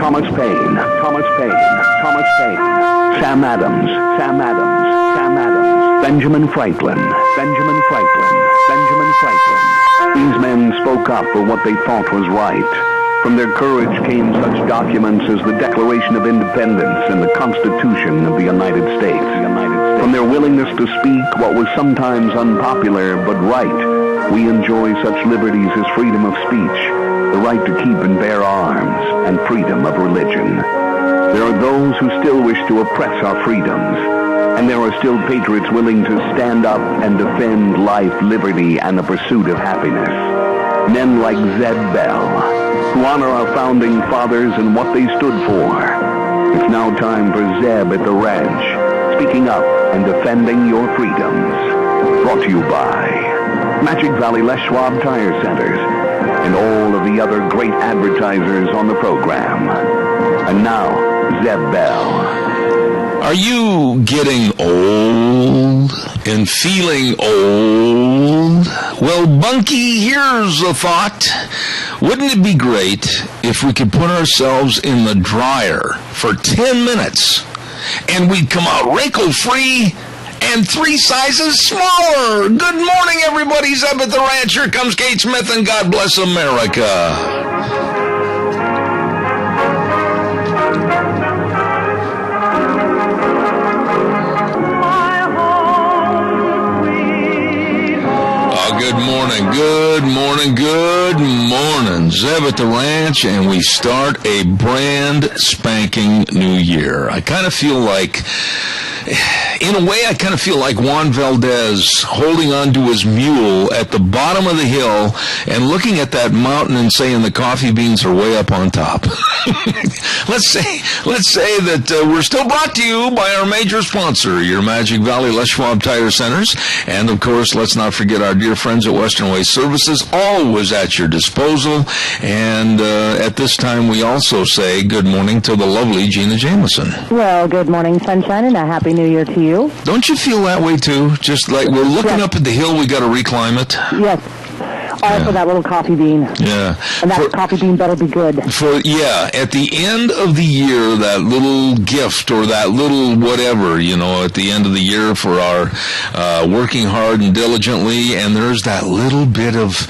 Thomas Paine, Thomas Paine, Thomas Paine, Sam Adams, Sam Adams, Sam Adams, Benjamin Franklin, Benjamin Franklin, Benjamin Franklin. These men spoke up for what they thought was right. From their courage came such documents as the Declaration of Independence and the Constitution of the United States. From their willingness to speak what was sometimes unpopular but right, we enjoy such liberties as freedom of speech, the right to keep and bear arms, and freedom of religion. There are those who still wish to oppress our freedoms, and there are still patriots willing to stand up and defend life, liberty, and the pursuit of happiness. Men like Zeb Bell, who honor our founding fathers and what they stood for. It's now time for Zeb at the ranch, speaking up and defending your freedoms. Brought to you by Magic Valley Les Schwab Tire Centers and all of the other great advertisers on the program. And now, Zeb Bell. Are you getting old and feeling old? Well, Bunky, here's a thought. Wouldn't it be great if we could put ourselves in the dryer for 10 minutes and we'd come out wrinkle-free and 3 sizes smaller? Good morning, everybody. Zeb at the ranch. Here comes Kate Smith, and God bless America. Good morning. Zeb at the ranch, and we start a brand spanking new year. I kind of feel like, in a way, Juan Valdez holding on to his mule at the bottom of the hill and looking at that mountain and saying the coffee beans are way up on top. Let's say that we're still brought to you by our major sponsor, your Magic Valley Les Schwab Tire Centers. And, of course, let's not forget our dear friends at Western Waste Services, always at your disposal. And at this time, we also say good morning to the lovely Gina Jameson. Well, good morning, sunshine, and a happy new year to you. Don't you feel that way, too? Just like we're looking up at the hill, we got to reclimb it. Yes. All for that little coffee bean. Yeah. And that coffee bean better be good. At the end of the year, that little gift or that little whatever, at the end of the year for our working hard and diligently, and there's that little bit of,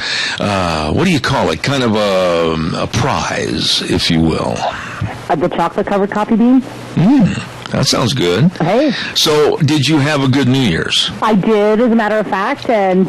what do you call it, kind of a prize, if you will. The chocolate-covered coffee bean? That sounds good. Hey. So, did you have a good New Year's? I did, as a matter of fact, and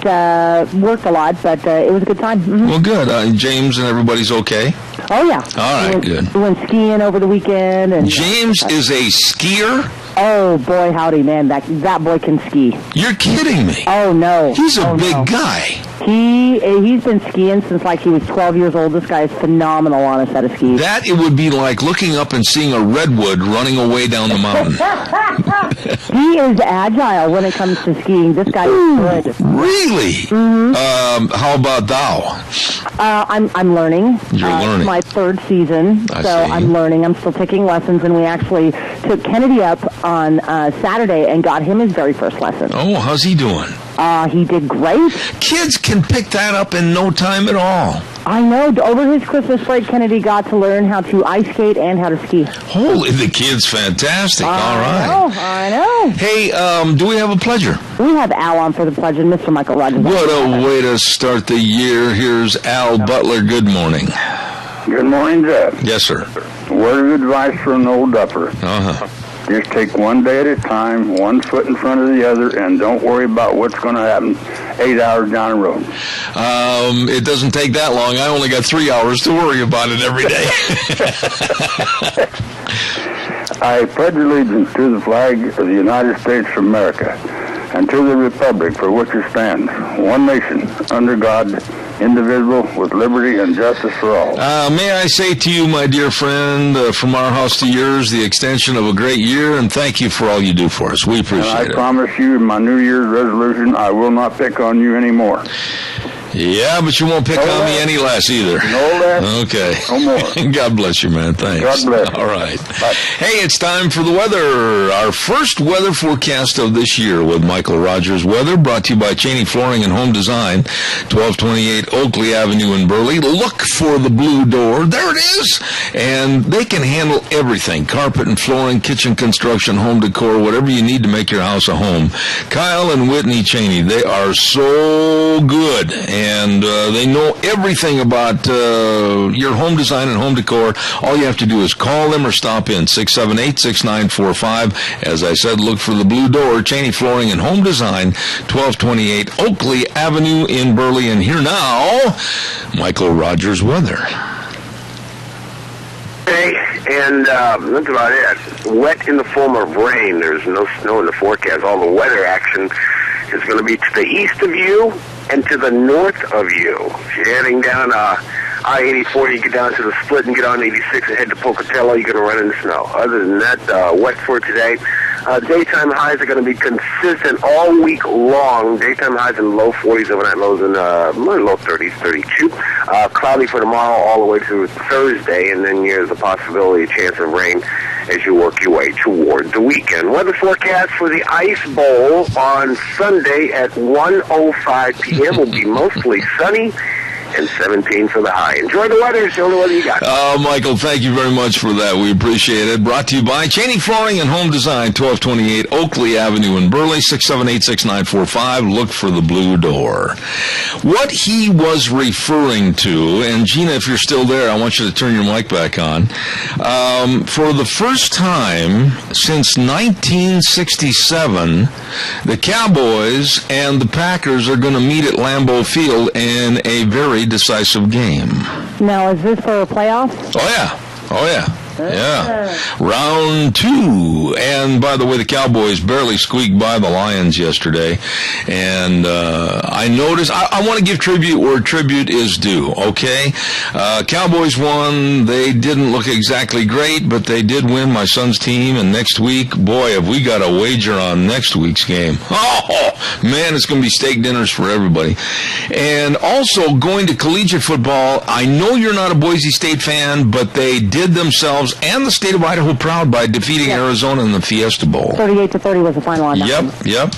worked a lot, but it was a good time. Mm-hmm. Well, good. James and everybody's okay? Oh, yeah. All right, good. We went skiing over the weekend. And James is a skier? Oh, boy, howdy, man. That boy can ski. You're kidding me. Oh, no. He's a big guy. He's been skiing since like he was 12 years old. This guy is phenomenal on a set of skis. That it would be like looking up and seeing a redwood running away down the mountain. He is agile when it comes to skiing. This guy is good. Really? Mm-hmm. How about thou? I'm learning. You're learning. It's my 3rd season, I so see. I'm learning. I'm still taking lessons, and we actually took Kennedy up on Saturday and got him his very first lesson. Oh, how's he doing? He did great. Kids can pick that up in no time at all. I know. Over his Christmas break, Kennedy got to learn how to ice skate and how to ski. Holy, the kid's fantastic. All right. I know. Hey, do we have a pledger? We have Al on for the pledge, and Mr. Michael Rogers. What a way to start the year. Here's Al Butler. Good morning. Good morning, Jeff. Yes, sir. Word of advice from an old duffer. Uh-huh. Just take one day at a time, one foot in front of the other, and don't worry about what's going to happen 8 hours down the road. It doesn't take that long. I only got 3 hours to worry about it every day. I pledge allegiance to the flag of the United States of America and to the republic for which it stands, one nation, under God, indivisible, with liberty and justice for all. May I say to you, my dear friend, from our house to yours, the extension of a great year, and thank you for all you do for us. We appreciate it. I promise you, in my New Year's resolution, I will not pick on you anymore. Yeah, but you won't pick on me any less either. No less. Okay. No more. God bless you, man. Thanks. God bless. All right. Bye. Hey, it's time for the weather. Our first weather forecast of this year with Michael Rogers Weather, brought to you by Cheney Flooring and Home Design, 1228 Oakley Avenue in Burley. Look for the blue door. There it is. And they can handle everything: carpet and flooring, kitchen construction, home decor, whatever you need to make your house a home. Kyle and Whitney Cheney, they are so good, and they know everything about your home design and home decor. All you have to do is call them or stop in, 678-6945. As I said, look for the blue door, Cheney Flooring and Home Design, 1228 Oakley Avenue in Burley. And here now, Michael Rogers Weather. And that's about it. Wet in the form of rain. There's no snow in the forecast. All the weather action is going to be to the east of you and to the north of you. If you're heading down I-84, you get down to the split and get on 86 and head to Pocatello, you're going to run into snow. Other than that, wet for today. Daytime highs are going to be consistent all week long. Daytime highs in the low 40s, overnight lows in low 30s, 32. Cloudy for tomorrow all the way through Thursday, and then there's a possibility, a chance of rain as you work your way toward the weekend. Weather forecast for the Ice Bowl on Sunday at 1:05 p.m. will be mostly sunny and 17 for the high. Enjoy the weather. It's the only weather you got. Michael, thank you very much for that. We appreciate it. Brought to you by Cheney Flooring and Home Design, 1228 Oakley Avenue in Burley, 678-6945. Look for the blue door. What he was referring to, and Gina, if you're still there, I want you to turn your mic back on. For the first time since 1967, the Cowboys and the Packers are going to meet at Lambeau Field in a very decisive game. Now, is this for a playoff? Oh, yeah. Yeah. Round 2. And by the way, the Cowboys barely squeaked by the Lions yesterday. And I noticed, I want to give tribute where tribute is due, okay? Cowboys won. They didn't look exactly great, but they did win, my son's team. And next week, boy, have we got a wager on next week's game. Oh, man, it's going to be steak dinners for everybody. And also, going to collegiate football, I know you're not a Boise State fan, but they did themselves and the state of Idaho proud by defeating Arizona in the Fiesta Bowl. 38-30 was the final on that Yep.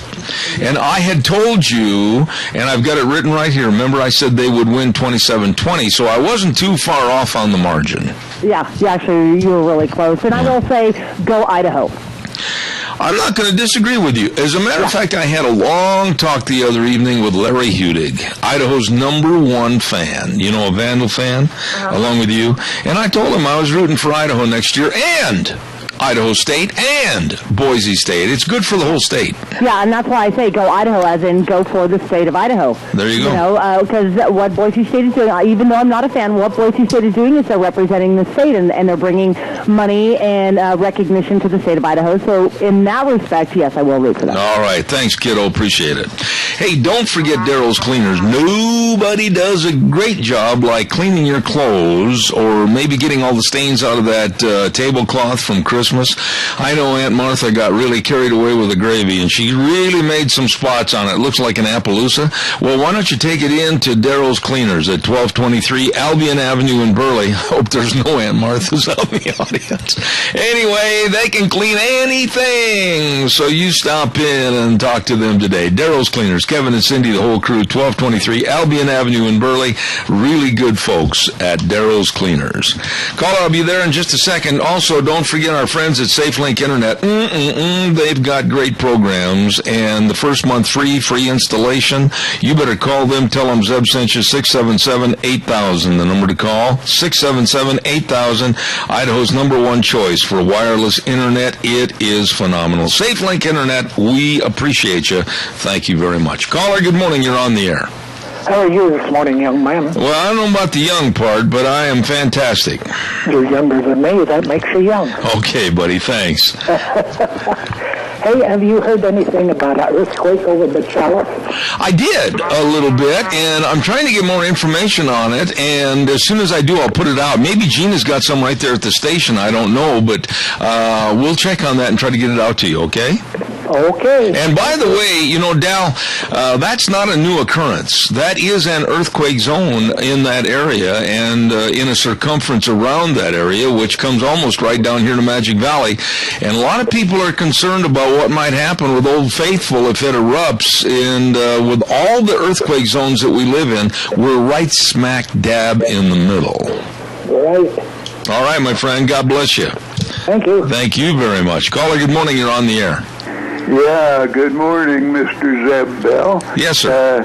And I had told you, and I've got it written right here, remember I said they would win 27-20, so I wasn't too far off on the margin. Yeah, actually, you were really close. And I will say, go Idaho. I'm not going to disagree with you. As a matter of fact, I had a long talk the other evening with Larry Hudig, Idaho's #1 fan, a Vandal fan, along with you. And I told him I was rooting for Idaho next year and Idaho State and Boise State. It's good for the whole state. Yeah, and that's why I say go Idaho, as in go for the state of Idaho. There you go. Because what Boise State is doing, even though I'm not a fan, what Boise State is doing is they're representing the state, and they're bringing money and recognition to the state of Idaho. So in that respect, yes, I will root for them. All right. Thanks, kiddo. Appreciate it. Hey, don't forget Daryl's Cleaners. Nobody does a great job like cleaning your clothes or maybe getting all the stains out of that tablecloth from Christmas. I know Aunt Martha got really carried away with the gravy, and she really made some spots on it. It looks like an Appaloosa. Well, why don't you take it in to Daryl's Cleaners at 1223 Albion Avenue in Burley. I hope there's no Aunt Marthas out in the audience. Anyway, they can clean anything, so you stop in and talk to them today. Daryl's Cleaners, Kevin and Cindy, the whole crew, 1223 Albion Avenue in Burley. Really good folks at Daryl's Cleaners. Caller, I'll be there in just a second. Also, don't forget our friends at SafeLink Internet. They've got great programs, and the first month free installation. You better call them. Tell them Zeb sent you. 677-8000, the number to call. 677-8000, Idaho's #1 choice for wireless internet. It is phenomenal. SafeLink Internet, we appreciate you. Thank you very much. Caller, good morning. You're on the air. How are you this morning, young man? Well, I don't know about the young part, but I am fantastic. You're younger than me. That makes you young. Okay, buddy. Thanks. Hey, have you heard anything about an earthquake over the Chalice? I did a little bit, and I'm trying to get more information on it, and as soon as I do, I'll put it out. Maybe Gina's got some right there at the station. I don't know, but we'll check on that and try to get it out to you, okay? Okay. And by the way, you know, Dal, that's not a new occurrence. That is an earthquake zone in that area and in a circumference around that area, which comes almost right down here to Magic Valley. And a lot of people are concerned about what might happen with Old Faithful if it erupts. And with all the earthquake zones that we live in, we're right smack dab in the middle. Right. All right, my friend. God bless you. Thank you. Thank you very much. Caller, good morning. You're on the air. Yeah, good morning, Mr. Zeb Bell. Yes, sir.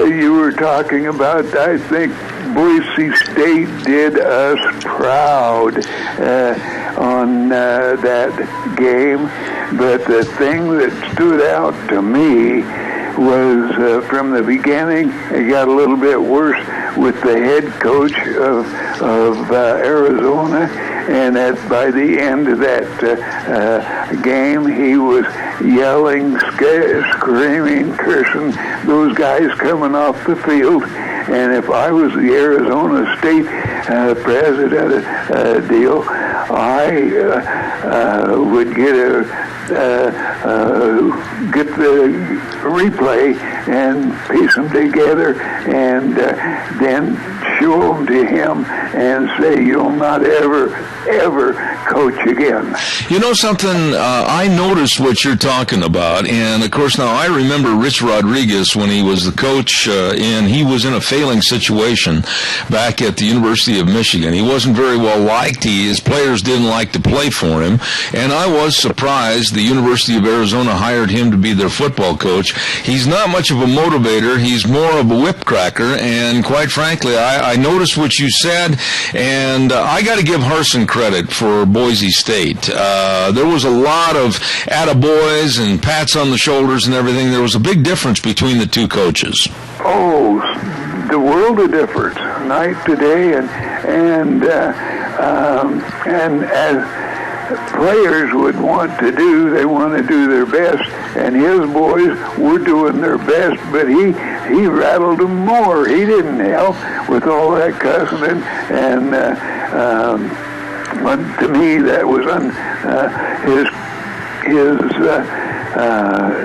You were talking about, I think, Boise State did us proud on that game. But the thing that stood out to me was from the beginning, it got a little bit worse with the head coach of Arizona. And by the end of that game, he was yelling, screaming, cursing those guys coming off the field. And if I was the Arizona State president deal, I would get the replay and piece them together and then show them to him and say, you'll not ever coach again. You know something? I noticed what you're talking about, and of course now I remember Rich Rodriguez when he was the coach, and he was in a failing situation back at the University of Michigan. He wasn't very well liked. His players didn't like to play for him, and I was surprised the University of Arizona hired him to be their football coach. He's not much of a motivator. He's more of a whip cracker, and quite frankly, I noticed what you said, and I got to give Harsin credit for Boise State. There was a lot of attaboys and pats on the shoulders and everything. There was a big difference between the two coaches. Oh, the world of difference, night to day, and as players would want to do, they want to do their best, and his boys were doing their best, but he rattled them more. He didn't help with all that cussing but to me, that was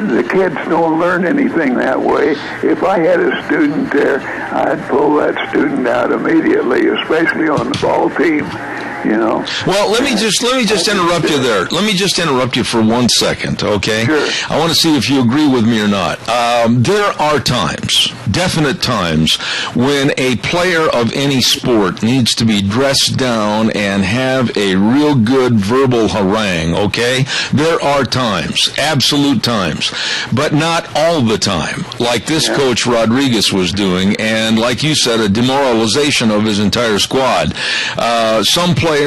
the kids don't learn anything that way. If I had a student there, I'd pull that student out immediately, especially on the ball team. You know. Well, let me just interrupt you there. Let me just interrupt you for 1 second, okay? Sure. I want to see if you agree with me or not. There are times, definite times, when a player of any sport needs to be dressed down and have a real good verbal harangue, okay? There are times, absolute times, but not all the time, like this coach Rodriguez was doing, and like you said, a demoralization of his entire squad. Some players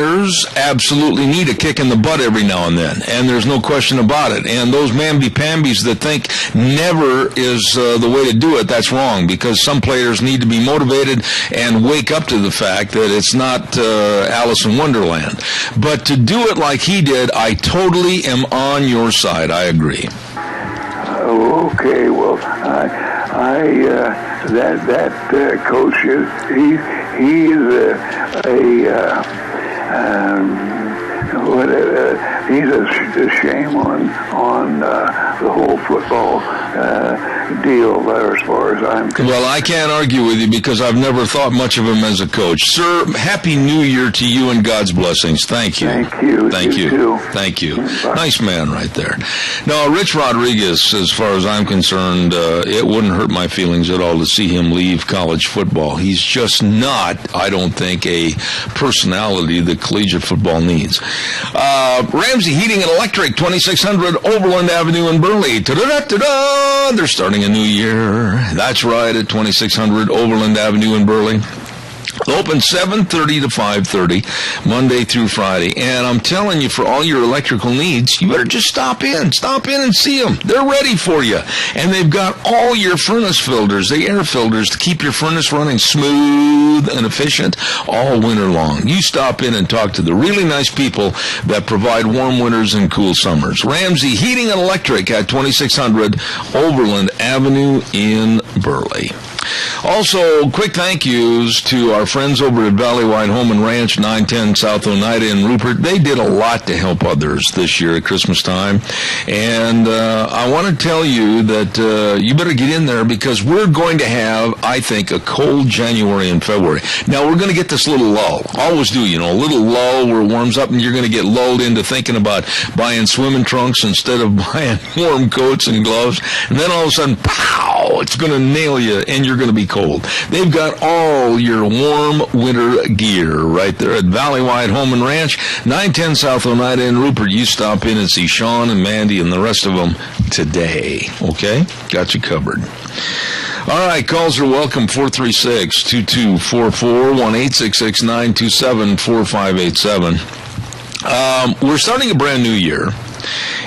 absolutely need a kick in the butt every now and then, and there's no question about it. And those mamby-pambies that think never is the way to do it, that's wrong, because some players need to be motivated and wake up to the fact that it's not Alice in Wonderland. But to do it like he did, I totally am on your side. I agree. Okay, well, that coach he's a shame on the whole football deal there, as far as I'm concerned. Well, I can't argue with you because I've never thought much of him as a coach. Sir, Happy New Year to you and God's blessings. Thank you. Thank you. Thank you. Too. Thank you. Bye. Nice man right there. Now, Rich Rodriguez, as far as I'm concerned, it wouldn't hurt my feelings at all to see him leave college football. He's just not, I don't think, a personality that collegiate football needs. Ramsey Heating and Electric, 2600 Overland Avenue in Burley. Ta-da-da-da-da! They're starting a new year. That's right, at 2600 Overland Avenue in Burley. Open 7:30 to 5:30, Monday through Friday. And I'm telling you, for all your electrical needs, you better just stop in. Stop in and see them. They're ready for you. And they've got all your furnace filters, the air filters, to keep your furnace running smooth and efficient all winter long. You stop in and talk to the really nice people that provide warm winters and cool summers. Ramsey Heating and Electric at 2600 Overland Avenue in Burley. Also, quick thank yous to our friends over at Valleywide Home and Ranch, 910 South Oneida in Rupert. They did a lot to help others this year at Christmas time. And I want to tell you that you better get in there because we're going to have, I think, a cold January and February. Now, we're going to get this little lull. Always do, a little lull where it warms up and you're going to get lulled into thinking about buying swimming trunks instead of buying warm coats and gloves. And then all of a sudden, pow, it's going to nail you and you're going to be cold. They've got all your warm winter gear right there at Valleywide Home and Ranch, 910 South Oneida in Rupert. You stop in and see Sean and Mandy and the rest of them today. Okay? Got you covered. All right, calls are welcome, 436-2244, 1-866-927-4587. We're starting a brand new year.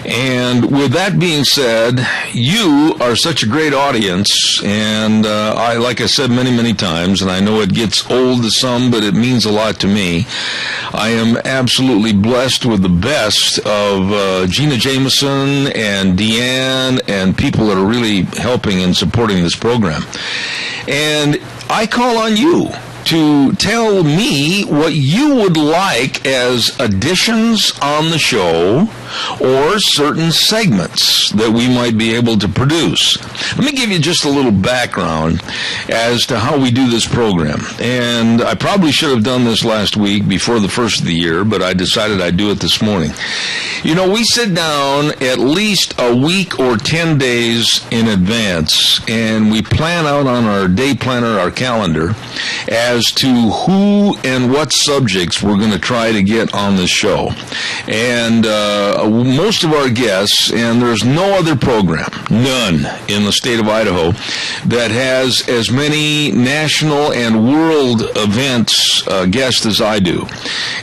And with that being said, you are such a great audience, and like I said many, many times, and I know it gets old to some, but it means a lot to me. I am absolutely blessed with the best of Gina Jameson and Deanne and people that are really helping and supporting this program. And I call on you to tell me what you would like as additions on the show or certain segments that we might be able to produce. Let me give you just a little background as to how we do this program. And I probably should have done this last week before the first of the year, but I decided I'd do it this morning. We sit down at least a week or 10 days in advance, and we plan out on our day planner, our calendar, as to who and what subjects we're going to try to get on the show. And most of our guests, and there's no other program, none in the state of Idaho, that has as many national and world events guests as I do.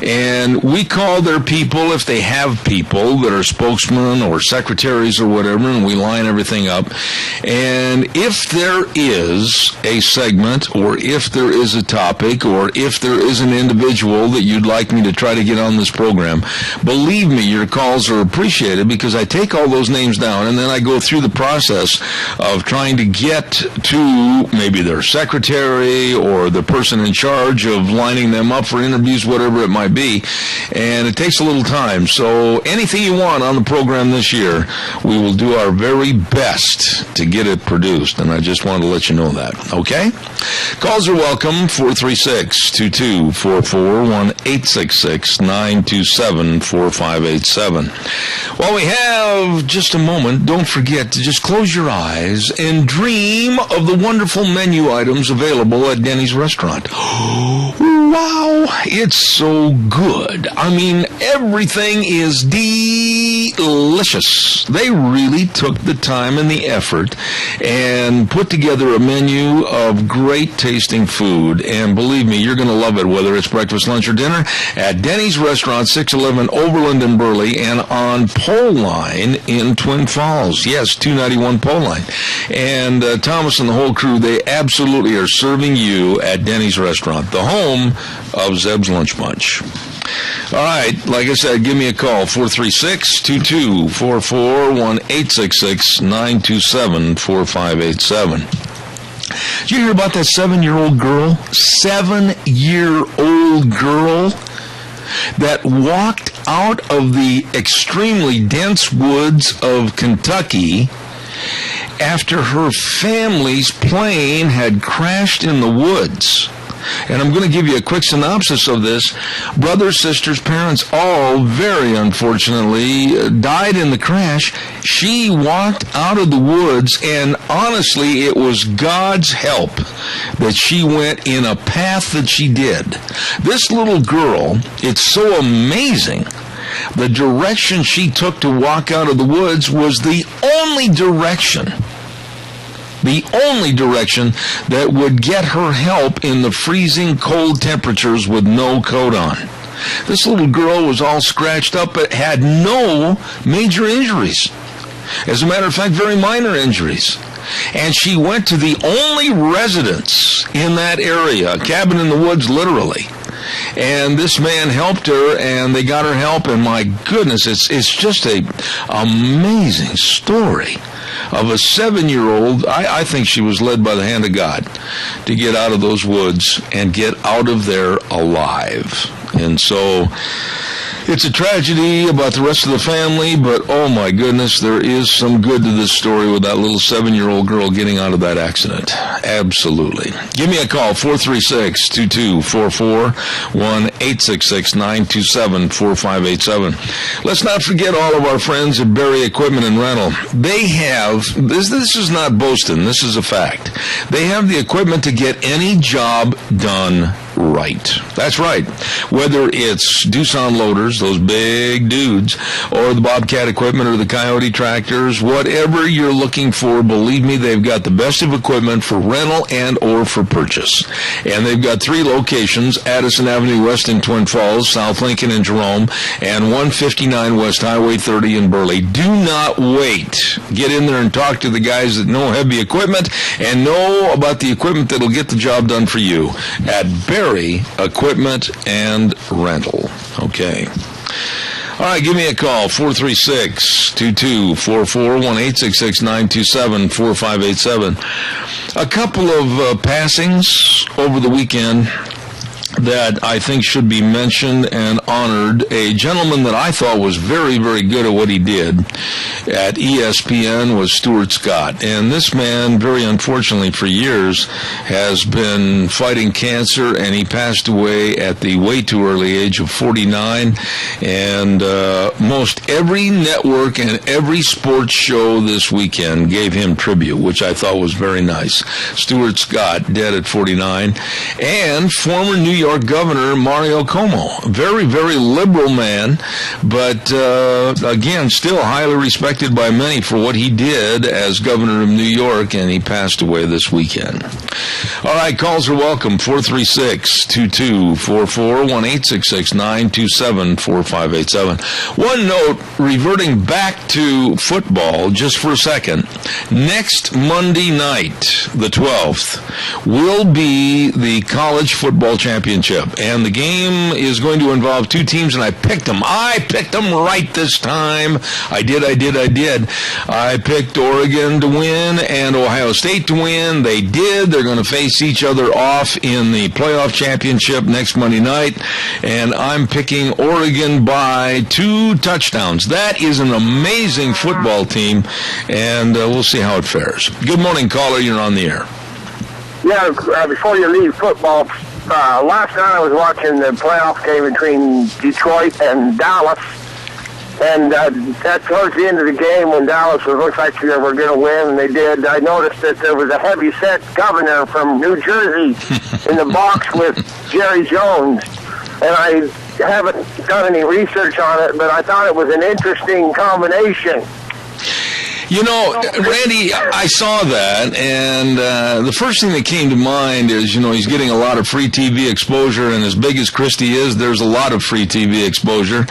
And we call their people, if they have people that are spokesmen or secretaries or whatever, and we line everything up. And if there is a segment, or if there is a topic, or if there is an individual that you'd like me to try to get on this program, believe me, your calls are appreciated because I take all those names down and then I go through the process of trying to get to maybe their secretary or the person in charge of lining them up for interviews, whatever it might be. And it takes a little time. So anything you want on the program this year, we will do our very best to get it produced. And I just wanted to let you know that. Okay? Calls are welcome, 436-2244, 1-866-927-4587. While we have just a moment, don't forget to just close your eyes and dream of the wonderful menu items available at Denny's restaurant. Wow, it's so good. I mean, everything is delicious. They really took the time and the effort and put together a menu of great tasting food. And believe me, you're going to love it, whether it's breakfast, lunch, or dinner, at Denny's restaurant, 611 Overland in Burley, and on Pole Line in Twin Falls. Yes, 291 Pole Line. And Thomas and the whole crew, they absolutely are serving you at Denny's restaurant, the home of Zeb's Lunch Bunch. All right, like I said, give me a call, 436-2244, 1-866-927-4587. Did you hear about that 7-year-old girl? 7-year-old girl that walked out of the extremely dense woods of Kentucky after her family's plane had crashed in the woods. And I'm going to give you a quick synopsis of this. Brothers, sisters, parents, all very unfortunately died in the crash. She walked out of the woods, and honestly, it was God's help that she went in a path that she did. This little girl, it's so amazing. The direction she took to walk out of the woods was the only direction that would get her help in the freezing cold temperatures with no coat on. This little girl was all scratched up but had no major injuries. As a matter of fact, very minor injuries. And she went to the only residence in that area, a cabin in the woods literally, and this man helped her, and they got her help, and my goodness, it's just a amazing story of a 7-year-old. I think she was led by the hand of God to get out of those woods and get out of there alive. And so it's a tragedy about the rest of the family, but oh my goodness, there is some good to this story with that little 7-year-old girl getting out of that accident. Absolutely. Give me a call, 436-2244, 1-866-927-4587. Let's not forget all of our friends at Berry Equipment and Rental. They have, this is not boasting, this is a fact. They have the equipment to get any job done right. That's right. Whether it's Doosan loaders, those big dudes, or the Bobcat equipment or the Coyote tractors, whatever you're looking for, believe me, they've got the best of equipment for rental and or for purchase. And they've got 3 locations, Addison Avenue West in Twin Falls, South Lincoln in Jerome, and 159 West Highway 30 in Burley. Do not wait. Get in there and talk to the guys that know heavy equipment and know about the equipment that'll get the job done for you at Berry Equipment and Rental. Okay. All right, give me a call, 436-2244, 1-866-927-4587. A couple of passings over the weekend that I think should be mentioned and honored. A gentleman that I thought was very, very good at what he did at ESPN was Stuart Scott. And this man, very unfortunately for years, has been fighting cancer, and he passed away at the way too early age of 49. And most every network and every sports show this weekend gave him tribute, which I thought was very nice. Stuart Scott, dead at 49. And former New York Governor Mario Cuomo, very, very liberal man, but again, still highly respected by many for what he did as governor of New York, and he passed away this weekend. All right, calls are welcome, 436-2244, 1-866-927-4587. One note, reverting back to football just for a second, next Monday night, the 12th, will be the college football championship, and the game is going to involve 2 teams, and I picked them right this time. I did. I picked Oregon to win and Ohio State to win. They did. They're going to face each other off in the playoff championship next Monday night, and I'm picking Oregon by 2 touchdowns. That is an amazing football team, and we'll see how it fares. Good morning, caller. You're on the air. Yeah, before you leave football, last night I was watching the playoff game between Detroit and Dallas, and that towards the end of the game when Dallas looked like they were going to win, and they did, I noticed that there was a heavy-set governor from New Jersey in the box with Jerry Jones, and I haven't done any research on it, but I thought it was an interesting combination. You know, Randy, I saw that, and the first thing that came to mind is, you know, he's getting a lot of free TV exposure, and as big as Christie is, there's a lot of free TV exposure.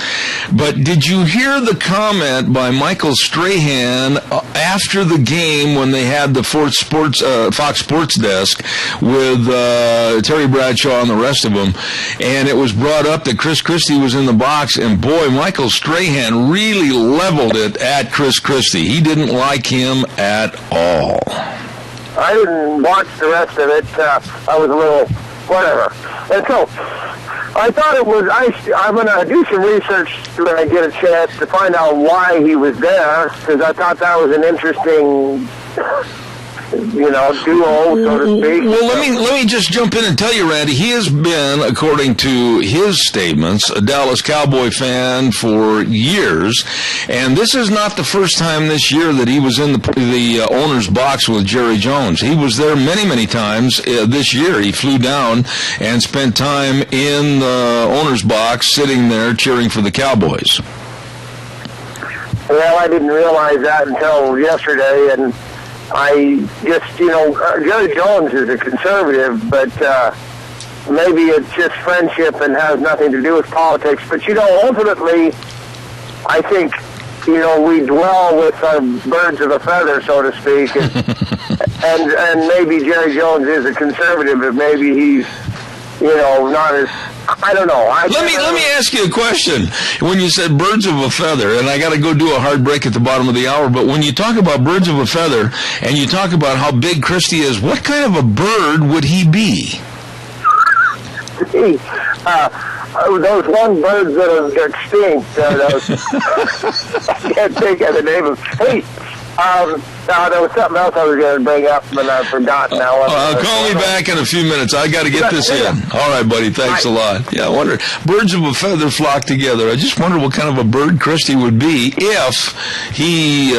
But did you hear the comment by Michael Strahan after the game when they had the Fox Sports desk with Terry Bradshaw and the rest of them, and it was brought up that Chris Christie was in the box, and boy, Michael Strahan really leveled it at Chris Christie. He didn't like him at all. I didn't watch the rest of it. I was a little whatever. And so I thought it was, I'm going to do some research when I get a chance to find out why he was there, because I thought that was an interesting, you know, duo, so to speak. Well, let me just jump in and tell you, Randy, he has been, according to his statements, a Dallas Cowboy fan for years, and this is not the first time this year that he was in the owner's box with Jerry Jones. He was there many, many times this year. He flew down and spent time in the owner's box, sitting there cheering for the Cowboys. Well, I didn't realize that until yesterday, and I just, you know, Jerry Jones is a conservative, but maybe it's just friendship and has nothing to do with politics. But, you know, ultimately, I think, you know, we dwell with our birds of a feather, so to speak, and maybe Jerry Jones is a conservative, but maybe he's, you know, not as I don't know. Let me ask you a question. When you said birds of a feather, and I got to go do a hard break at the bottom of the hour, but when you talk about birds of a feather and you talk about how big Christy is, what kind of a bird would he be? Those one birds that are extinct. I can't think of the name of. Hey, no, there was something else I was going to bring up, but I've forgotten now. Call me back in a few minutes. I got to get this in. All right, buddy. Thanks a lot. Yeah, I wonder. Birds of a feather flock together. I just wonder what kind of a bird Christy would be if he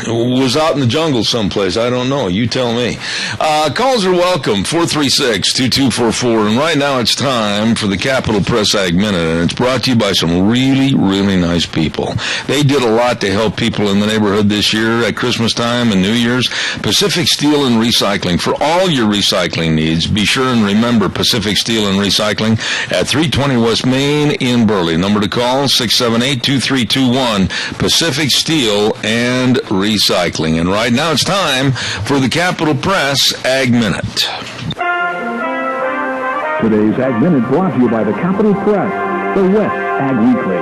was out in the jungle someplace. I don't know. You tell me. Calls are welcome. 436-2244. And right now it's time for the Capital Press Ag Minute, and it's brought to you by some really, really nice people. They did a lot to help people in the neighborhood this year at Christmas time and New Year's. Pacific Steel and Recycling. For all your recycling needs, be sure and remember Pacific Steel and Recycling at 320 West Main in Burley. Number to call, 678-2321, Pacific Steel and Recycling. And right now it's time for the Capital Press Ag Minute. Today's Ag Minute brought to you by the Capital Press, the West Ag Weekly.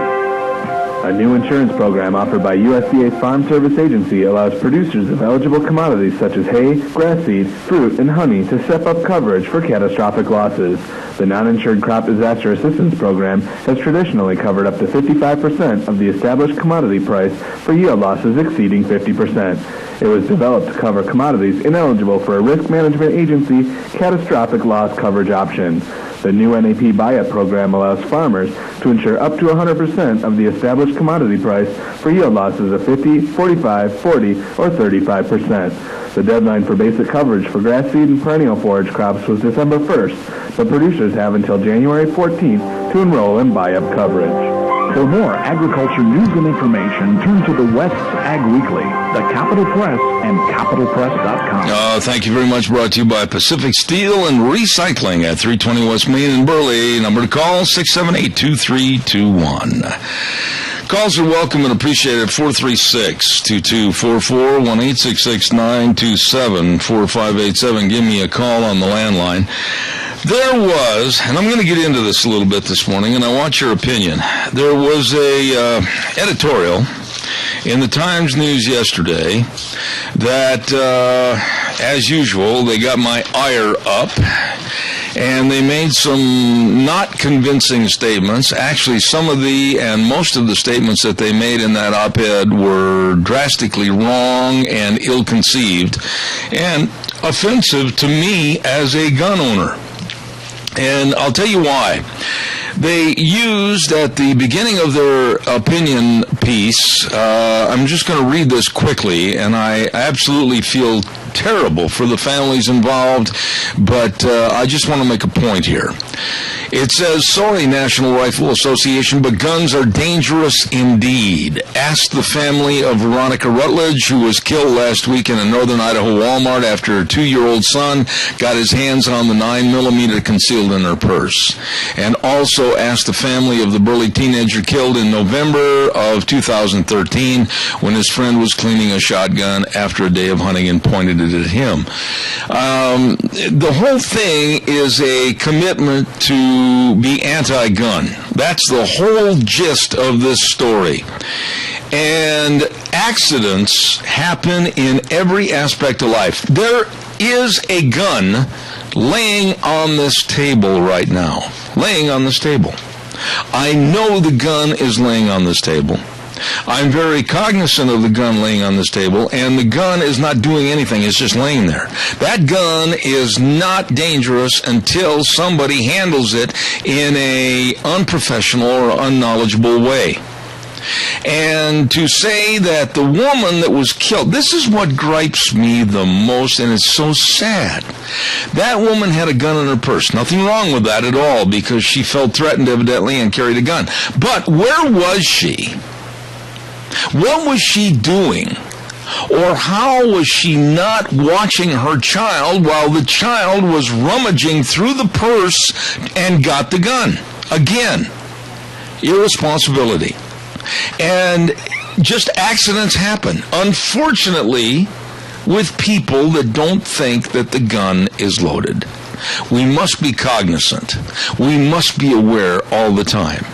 A new insurance program offered by USDA's Farm Service Agency allows producers of eligible commodities such as hay, grass seed, fruit, and honey to step up coverage for catastrophic losses. The Non-Insured Crop Disaster Assistance Program has traditionally covered up to 55% of the established commodity price for yield losses exceeding 50%. It was developed to cover commodities ineligible for a risk management agency catastrophic loss coverage option. The new NAP buyout program allows farmers to insure up to 100% of the established commodity price for yield losses of 50, 45, 40, or 35%. The deadline for basic coverage for grass seed and perennial forage crops was December 1st, but producers have until January 14th to enroll in buy-up coverage. For more agriculture news and information, turn to the West Ag Weekly, the Capital Press, and CapitalPress.com. Thank you very much. Brought to you by Pacific Steel and Recycling at 320 West Main in Burley. Number to call, 678-2321. Calls are welcome and appreciated. 436-2244, 1-866-927-4587. Give me a call on the landline. There was, and I'm going to get into this a little bit this morning, and I want your opinion. There was a editorial in the Times News yesterday that, as usual, they got my ire up, and they made some not convincing statements. Actually, some of and most of the statements that they made in that op-ed were drastically wrong and ill-conceived and offensive to me as a gun owner. And I'll tell you why. They used at the beginning of their opinion piece, I'm just going to read this quickly, and I absolutely feel terrible for the families involved, but I just want to make a point here. It says, sorry, National Rifle Association, but guns are dangerous indeed. Ask the family of Veronica Rutledge, who was killed last week in a northern Idaho Walmart after her 2-year-old son got his hands on the 9mm concealed in her purse. And also ask the family of the Burley teenager killed in November of 2013 when his friend was cleaning a shotgun after a day of hunting and pointed it at him. The whole thing is a commitment to be anti-gun. That's the whole gist of this story. And accidents happen in every aspect of life. There is a gun laying on this table right now. Laying on this table. I know the gun is laying on this table. I'm very cognizant of the gun laying on this table, and the gun is not doing anything. It's just laying there. That gun is not dangerous until somebody handles it in a unprofessional or unknowledgeable way. And to say that the woman that was killed, this is what gripes me the most, and it's so sad. That woman had a gun in her purse. Nothing wrong with that at all, because she felt threatened evidently and carried a gun. But where was she? What was she doing? Or how was she not watching her child while the child was rummaging through the purse and got the gun? Again, irresponsibility. And just accidents happen, unfortunately, with people that don't think that the gun is loaded. We must be cognizant. We must be aware all the time.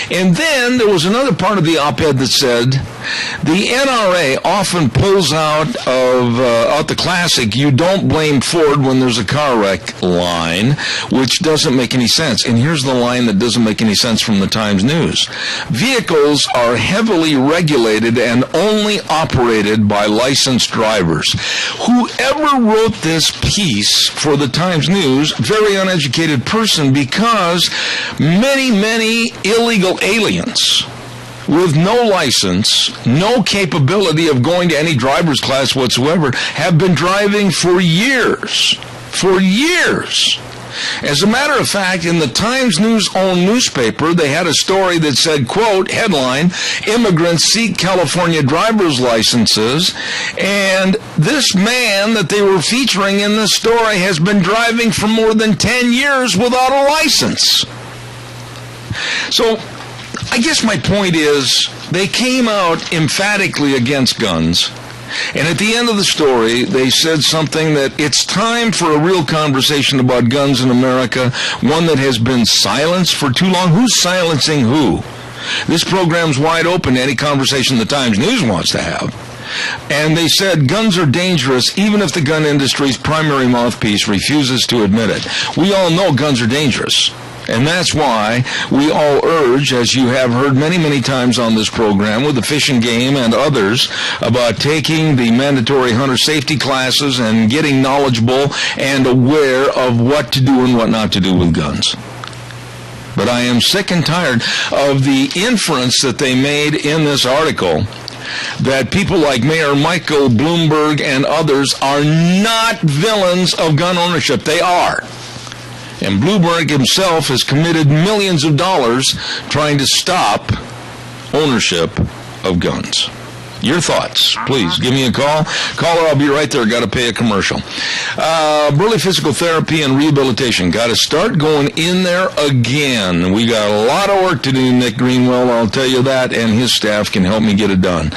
And then there was another part of the op-ed that said the NRA often pulls out the classic "you don't blame Ford when there's a car wreck" line, which doesn't make any sense. And here's the line that doesn't make any sense from the Times News. Vehicles are heavily regulated and only operated by licensed drivers. Whoever wrote this piece for the Times News, very uneducated person, because many illegal aliens with no license, no capability of going to any driver's class whatsoever, have been driving for years. For years. As a matter of fact, in the Times News own newspaper, they had a story that said, quote, headline, "Immigrants seek California driver's licenses," and this man that they were featuring in the story has been driving for more than 10 years without a license. So, I guess my point is, they came out emphatically against guns, and at the end of the story, they said something that it's time for a real conversation about guns in America, one that has been silenced for too long. Who's silencing who? This program's wide open to any conversation the Times News wants to have. And they said guns are dangerous even if the gun industry's primary mouthpiece refuses to admit it. We all know guns are dangerous. And that's why we all urge, as you have heard many times on this program with the Fish and Game and others, about taking the mandatory hunter safety classes and getting knowledgeable and aware of what to do and what not to do with guns. But I am sick and tired of the inference that they made in this article that people like Mayor Michael Bloomberg and others are not villains of gun ownership. They are. And Bloomberg himself has committed millions of dollars trying to stop ownership of guns. Your thoughts, please. Give me a call. Caller, I'll be right there. Got to pay a commercial. Burley Physical Therapy and Rehabilitation. Got to start going in there again. We got a lot of work to do, Nick Greenwell, I'll tell you that, and his staff can help me get it done.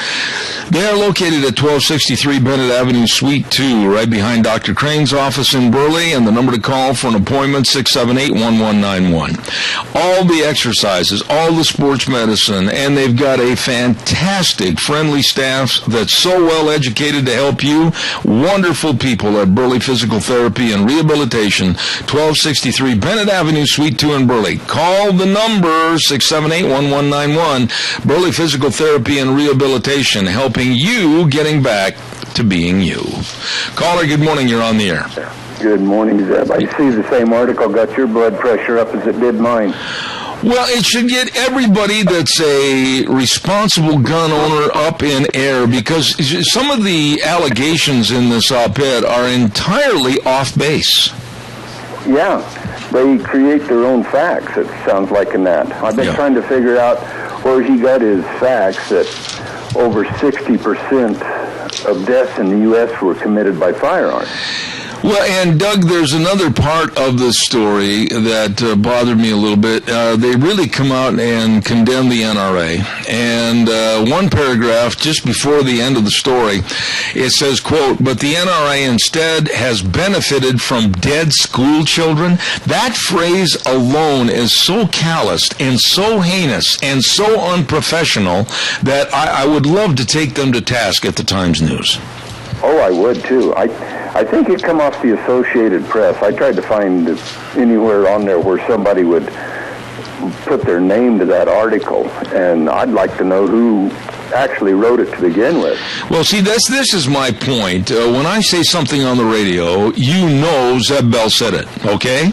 They are located at 1263 Bennett Avenue, Suite 2, right behind Dr. Crane's office in Burley, and the number to call for an appointment, 678-1191. All the exercises, all the sports medicine, and they've got a fantastic, friendly staff that's so well educated to help you. Wonderful people at Burley Physical Therapy and Rehabilitation, 1263 Bennett Avenue, Suite 2 in Burley. Call the number, 678-1191. Burley Physical Therapy and Rehabilitation, helping you getting back to being you. Caller, good morning. You're on the air. Good morning, Zeb. I see the same article got your blood pressure up as it did mine. Well, it should get everybody that's a responsible gun owner up in air, because some of the allegations in this op-ed are entirely off base. Yeah, they create their own facts, it sounds like in that. I've been trying to figure out where he got his facts that over 60% of deaths in the U.S. were committed by firearms. Well, and Doug, there's another part of the story that bothered me a little bit. They really come out and condemn the NRA. And one paragraph just before the end of the story, it says, quote, "But the NRA instead has benefited from dead school children." That phrase alone is so calloused and so heinous and so unprofessional that I would love to take them to task at the Times News. Oh, I would, too. I think it come off the Associated Press. I tried to find anywhere on there where somebody would put their name to that article, and I'd like to know who actually wrote it to begin with. Well, see, this is my point. When I say something on the radio, you know Zeb Bell said it, okay?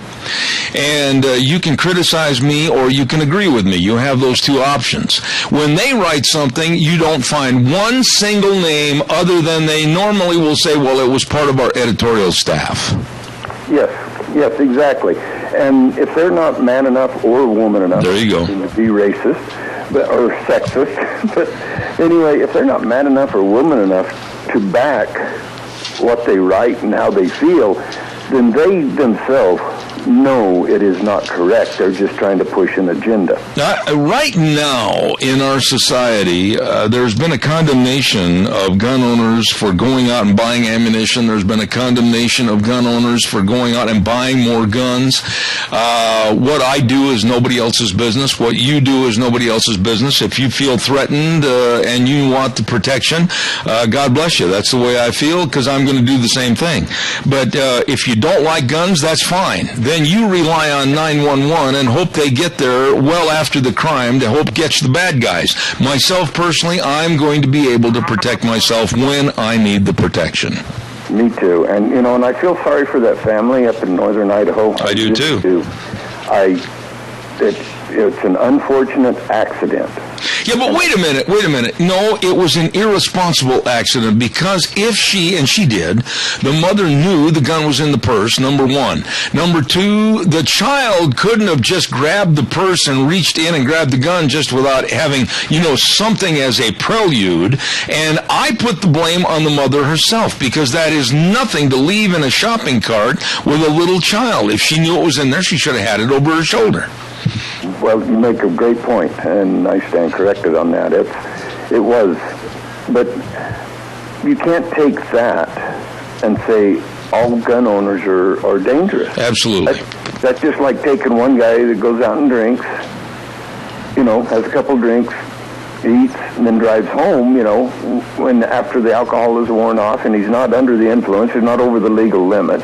And you can criticize me or you can agree with me. You have those two options. When they write something, you don't find one single name other than they normally will say, well, it was part of our editorial staff. Yes, exactly. And if they're not man enough or woman enough there you go. to be racist or sexist, but anyway, if they're not man enough or woman enough to back what they write and how they feel, then they themselves No, it is not correct. They're just trying to push an agenda. Right now in our society, there's been a condemnation of gun owners for going out and buying ammunition. There's been a condemnation of gun owners for going out and buying more guns. What I do is nobody else's business. What you do is nobody else's business. If you feel threatened and you want the protection, God bless you. That's the way I feel, because I'm going to do the same thing. But if you don't like guns, that's fine. Then you rely on 911 and hope they get there well after the crime to hope catch the bad guys. Myself, personally, I'm going to be able to protect myself when I need the protection. Me too. And, and I feel sorry for that family up in northern Idaho. I do too. It's an unfortunate accident. Yeah, but wait a minute. No, it was an irresponsible accident, because if she did, the mother knew the gun was in the purse, number one. Number two, the child couldn't have just grabbed the purse and reached in and grabbed the gun just without having, something as a prelude. And I put the blame on the mother herself, because that is nothing to leave in a shopping cart with a little child. If she knew it was in there, she should have had it over her shoulder. Well, you make a great point, and I stand corrected on that. It was, but you can't take that and say all gun owners are dangerous. Absolutely. That's just like taking one guy that goes out and drinks, has a couple drinks, eats, and then drives home, when after the alcohol is worn off and he's not under the influence, he's not over the legal limit.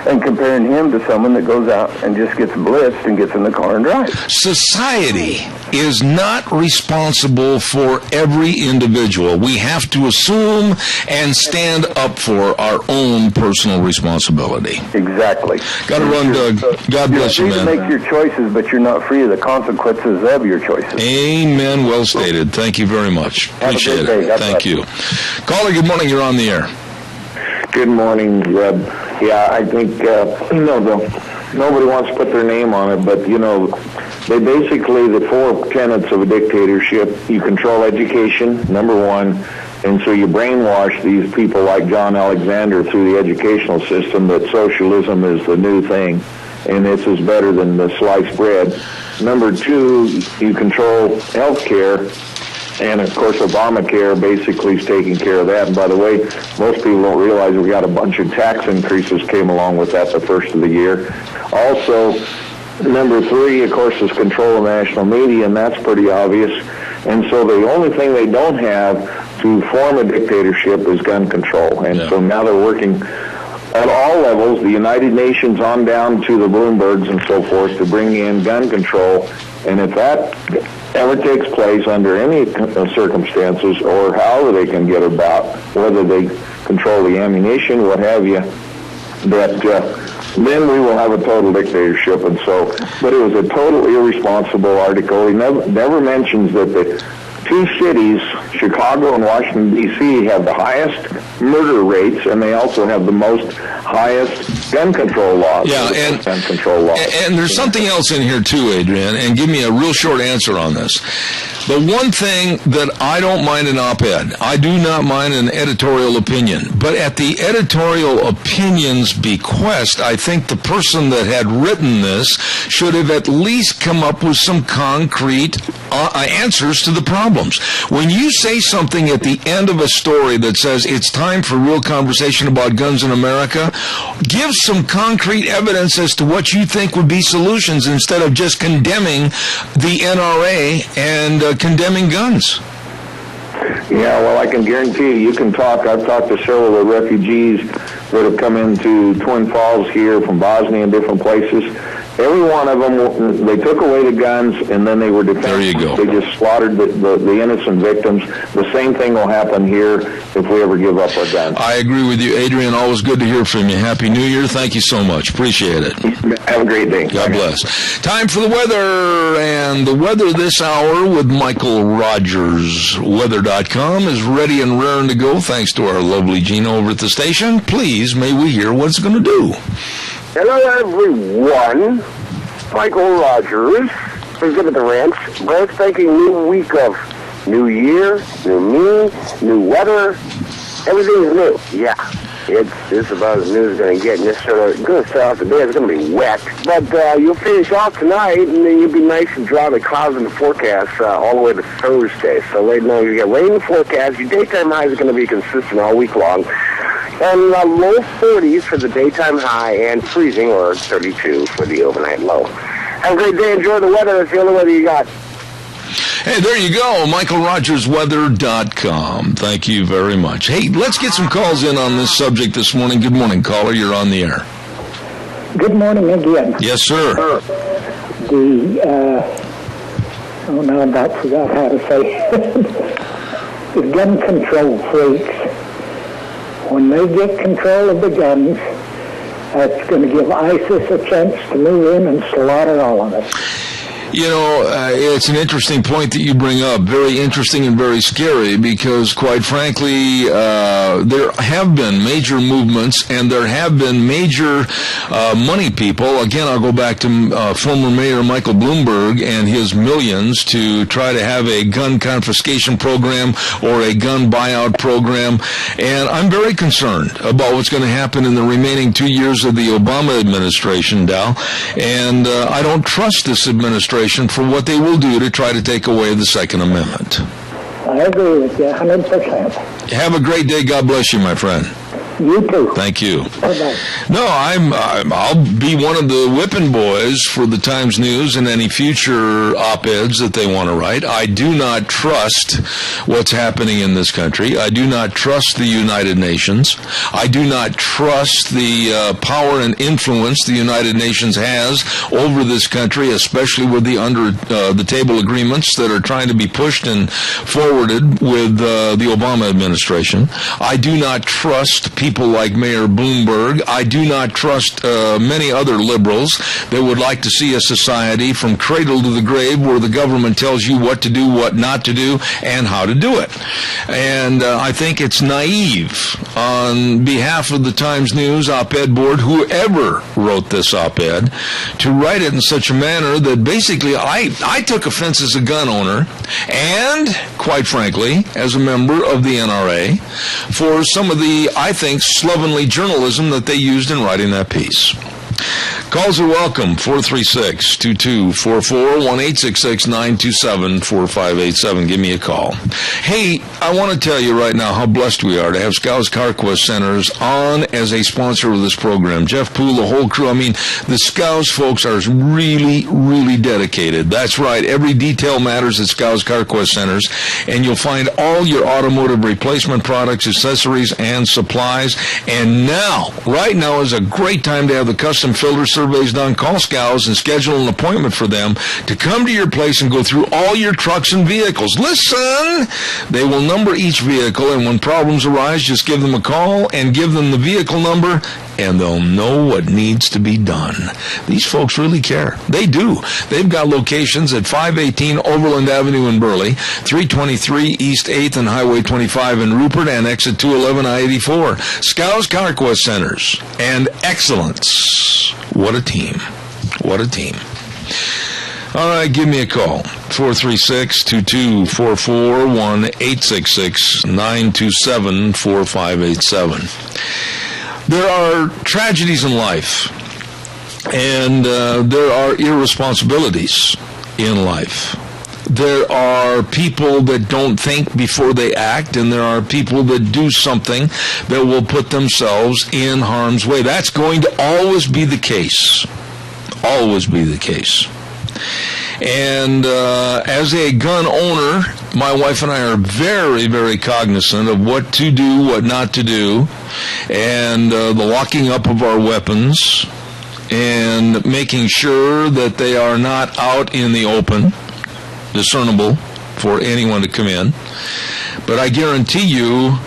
And comparing him to someone that goes out and just gets blitzed and gets in the car and drives. Society is not responsible for every individual. We have to assume and stand up for our own personal responsibility. Exactly. Got to run, Doug. God bless you, man. You're free to make your choices, but you're not free of the consequences of your choices. Amen. Well stated. Thank you very much. Appreciate it. Thank you. Caller, good morning. You're on the air. Good morning, Reb. Yeah, I think, nobody wants to put their name on it, but, they basically, the four tenets of a dictatorship: you control education, number one, and so you brainwash these people like John Alexander through the educational system that socialism is the new thing, and this is better than the sliced bread. Number two, you control health care. And, of course, Obamacare basically is taking care of that. And, by the way, most people don't realize we got a bunch of tax increases came along with that the first of the year. Also, number three, of course, is control of national media, and that's pretty obvious. And so the only thing they don't have to form a dictatorship is gun control. And so now they're working at all levels, the United Nations on down to the Bloombergs and so forth, to bring in gun control. And if that ever takes place under any circumstances, or however they can get about, whether they control the ammunition, what have you, that then we will have a total dictatorship. And so, but it was a total irresponsible article. He never mentions that the two cities, Chicago and Washington, D.C., have the highest murder rates, and they also have the highest gun control laws. Yeah, and gun control laws. And there's something else in here too, Adrian, and give me a real short answer on this. The one thing that I don't mind an op-ed, I do not mind an editorial opinion, but at the editorial opinion's bequest, I think the person that had written this should have at least come up with some concrete answers to the problems. When you say something at the end of a story that says it's time for real conversation about guns in America, give some concrete evidence as to what you think would be solutions instead of just condemning the NRA and condemning guns. Yeah, well, I can guarantee you can talk. I've talked to several of the refugees that have come into Twin Falls here from Bosnia and different places. Every one of them, they took away the guns, and then they were defenseless. There you go. They just slaughtered the innocent victims. The same thing will happen here if we ever give up our guns. I agree with you, Adrian. Always good to hear from you. Happy New Year. Thank you so much. Appreciate it. Have a great day. God bless. Time for the weather, and the weather this hour with Michael Rogers. Weather.com is ready and raring to go, thanks to our lovely Gina over at the station. Please, may we hear what it's going to do. Hello, everyone. Michael Rogers, President of the Ranch. Brand spanking new week of new year, new me, new weather. Everything's new. Yeah. It's about as new as it's going to get. And it's going to start off the day. It's going to be wet. But you'll finish off tonight, and then you'll be nice and dry. The clouds in the forecast all the way to Thursday. So right now you get rain in the forecast. Your daytime highs are going to be consistent all week long. And low 40s for the daytime high and freezing, or 32 for the overnight low. Have a great day. Enjoy the weather. That's the only weather you got. Hey, there you go, MichaelRogersWeather.com. Thank you very much. Hey, let's get some calls in on this subject this morning. Good morning, caller. You're on the air. Good morning again. Yes, sir. Now I about forgot how to say it. The gun control freaks, when they get control of the guns, that's going to give ISIS a chance to move in and slaughter all of us. You know, it's an interesting point that you bring up. Very interesting and very scary because, quite frankly, there have been major movements and there have been major money people. Again, I'll go back to former Mayor Michael Bloomberg and his millions to try to have a gun confiscation program or a gun buyout program. And I'm very concerned about what's going to happen in the remaining 2 years of the Obama administration, Dal. And I don't trust this administration for what they will do to try to take away the Second Amendment. I agree with you 100%. Have a great day. God bless you, my friend. You too. Thank you. Bye-bye. No, I'll be one of the whipping boys for the Times News and any future op-eds that they want to write. I do not trust what's happening in this country. I do not trust the United Nations. I do not trust the power and influence the United Nations has over this country, especially with the under-the-table agreements that are trying to be pushed and forwarded with the Obama administration. I do not trust people like Mayor Bloomberg. I do not trust many other liberals that would like to see a society from cradle to the grave where the government tells you what to do, what not to do, and how to do it. And I think it's naive on behalf of the Times News op-ed board, whoever wrote this op-ed, to write it in such a manner that basically I took offense as a gun owner and, quite frankly, as a member of the NRA for some of the, I think, slovenly journalism that they used in writing that piece. Calls are welcome, 436-2244, 1-866-927-4587. Give me a call. Hey, I want to tell you right now how blessed we are to have Scows CarQuest Centers on as a sponsor of this program. Jeff Poole, the whole crew. I mean, the Scows folks are really, really dedicated. That's right. Every detail matters at Scows CarQuest Centers, and you'll find all your automotive replacement products, accessories, and supplies. And now, right now is a great time to have the custom filter surveys done. Call Scows and schedule an appointment for them to come to your place and go through all your trucks and vehicles. Listen! They will number each vehicle, and when problems arise, just give them a call and give them the vehicle number, and they'll know what needs to be done. These folks really care. They do. They've got locations at 518 Overland Avenue in Burley, 323 East 8th and Highway 25 in Rupert, and exit 211 I-84. Scows CarQuest Centers and excellence. What a team. What a team. All right, give me a call. 436-2244, 1-866-927-4587. There are tragedies in life, and there are irresponsibilities in life. There are people that don't think before they act, and there are people that do something that will put themselves in harm's way. That's going to always be the case. Always be the case. And as a gun owner, my wife and I are very, very cognizant of what to do, what not to do, and the locking up of our weapons, and making sure that they are not out in the open, discernible for anyone to come in. But I guarantee you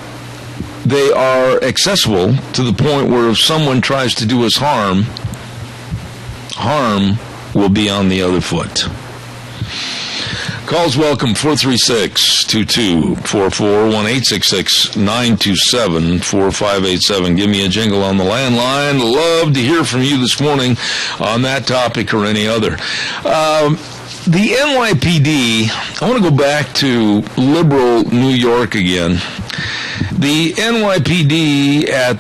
they are accessible to the point where if someone tries to do us harm, harm will be on the other foot. Calls welcome, 436-2244, 1-866-927-4587. Give me a jingle on the landline. Love to hear from you this morning on that topic or any other. The NYPD, I want to go back to liberal New York again. The NYPD at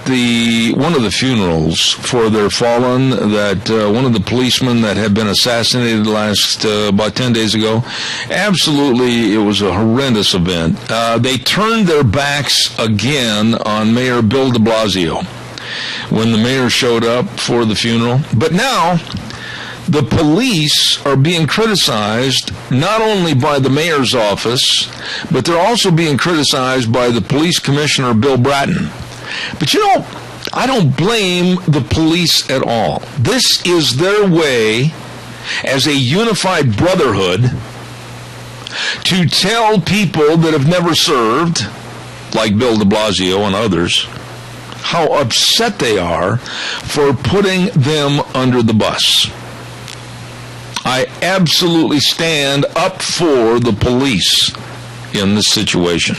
one of the funerals for their fallen, that one of the policemen that had been assassinated about 10 days ago, absolutely, it was a horrendous event. They turned their backs again on Mayor Bill de Blasio when the mayor showed up for the funeral. But now, the police are being criticized not only by the mayor's office, but they're also being criticized by the police commissioner, Bill Bratton. But I don't blame the police at all. This is their way, as a unified brotherhood, to tell people that have never served, like Bill de Blasio and others, how upset they are for putting them under the bus. I absolutely stand up for the police in this situation.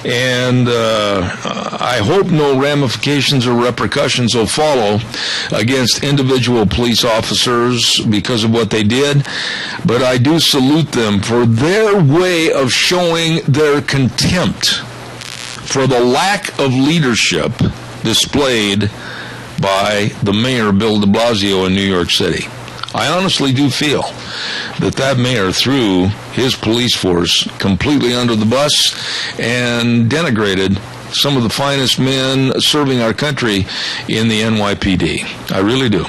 And I hope no ramifications or repercussions will follow against individual police officers because of what they did. But I do salute them for their way of showing their contempt for the lack of leadership displayed by the mayor, Bill de Blasio, in New York City. I honestly do feel that mayor threw his police force completely under the bus and denigrated some of the finest men serving our country in the NYPD. I really do.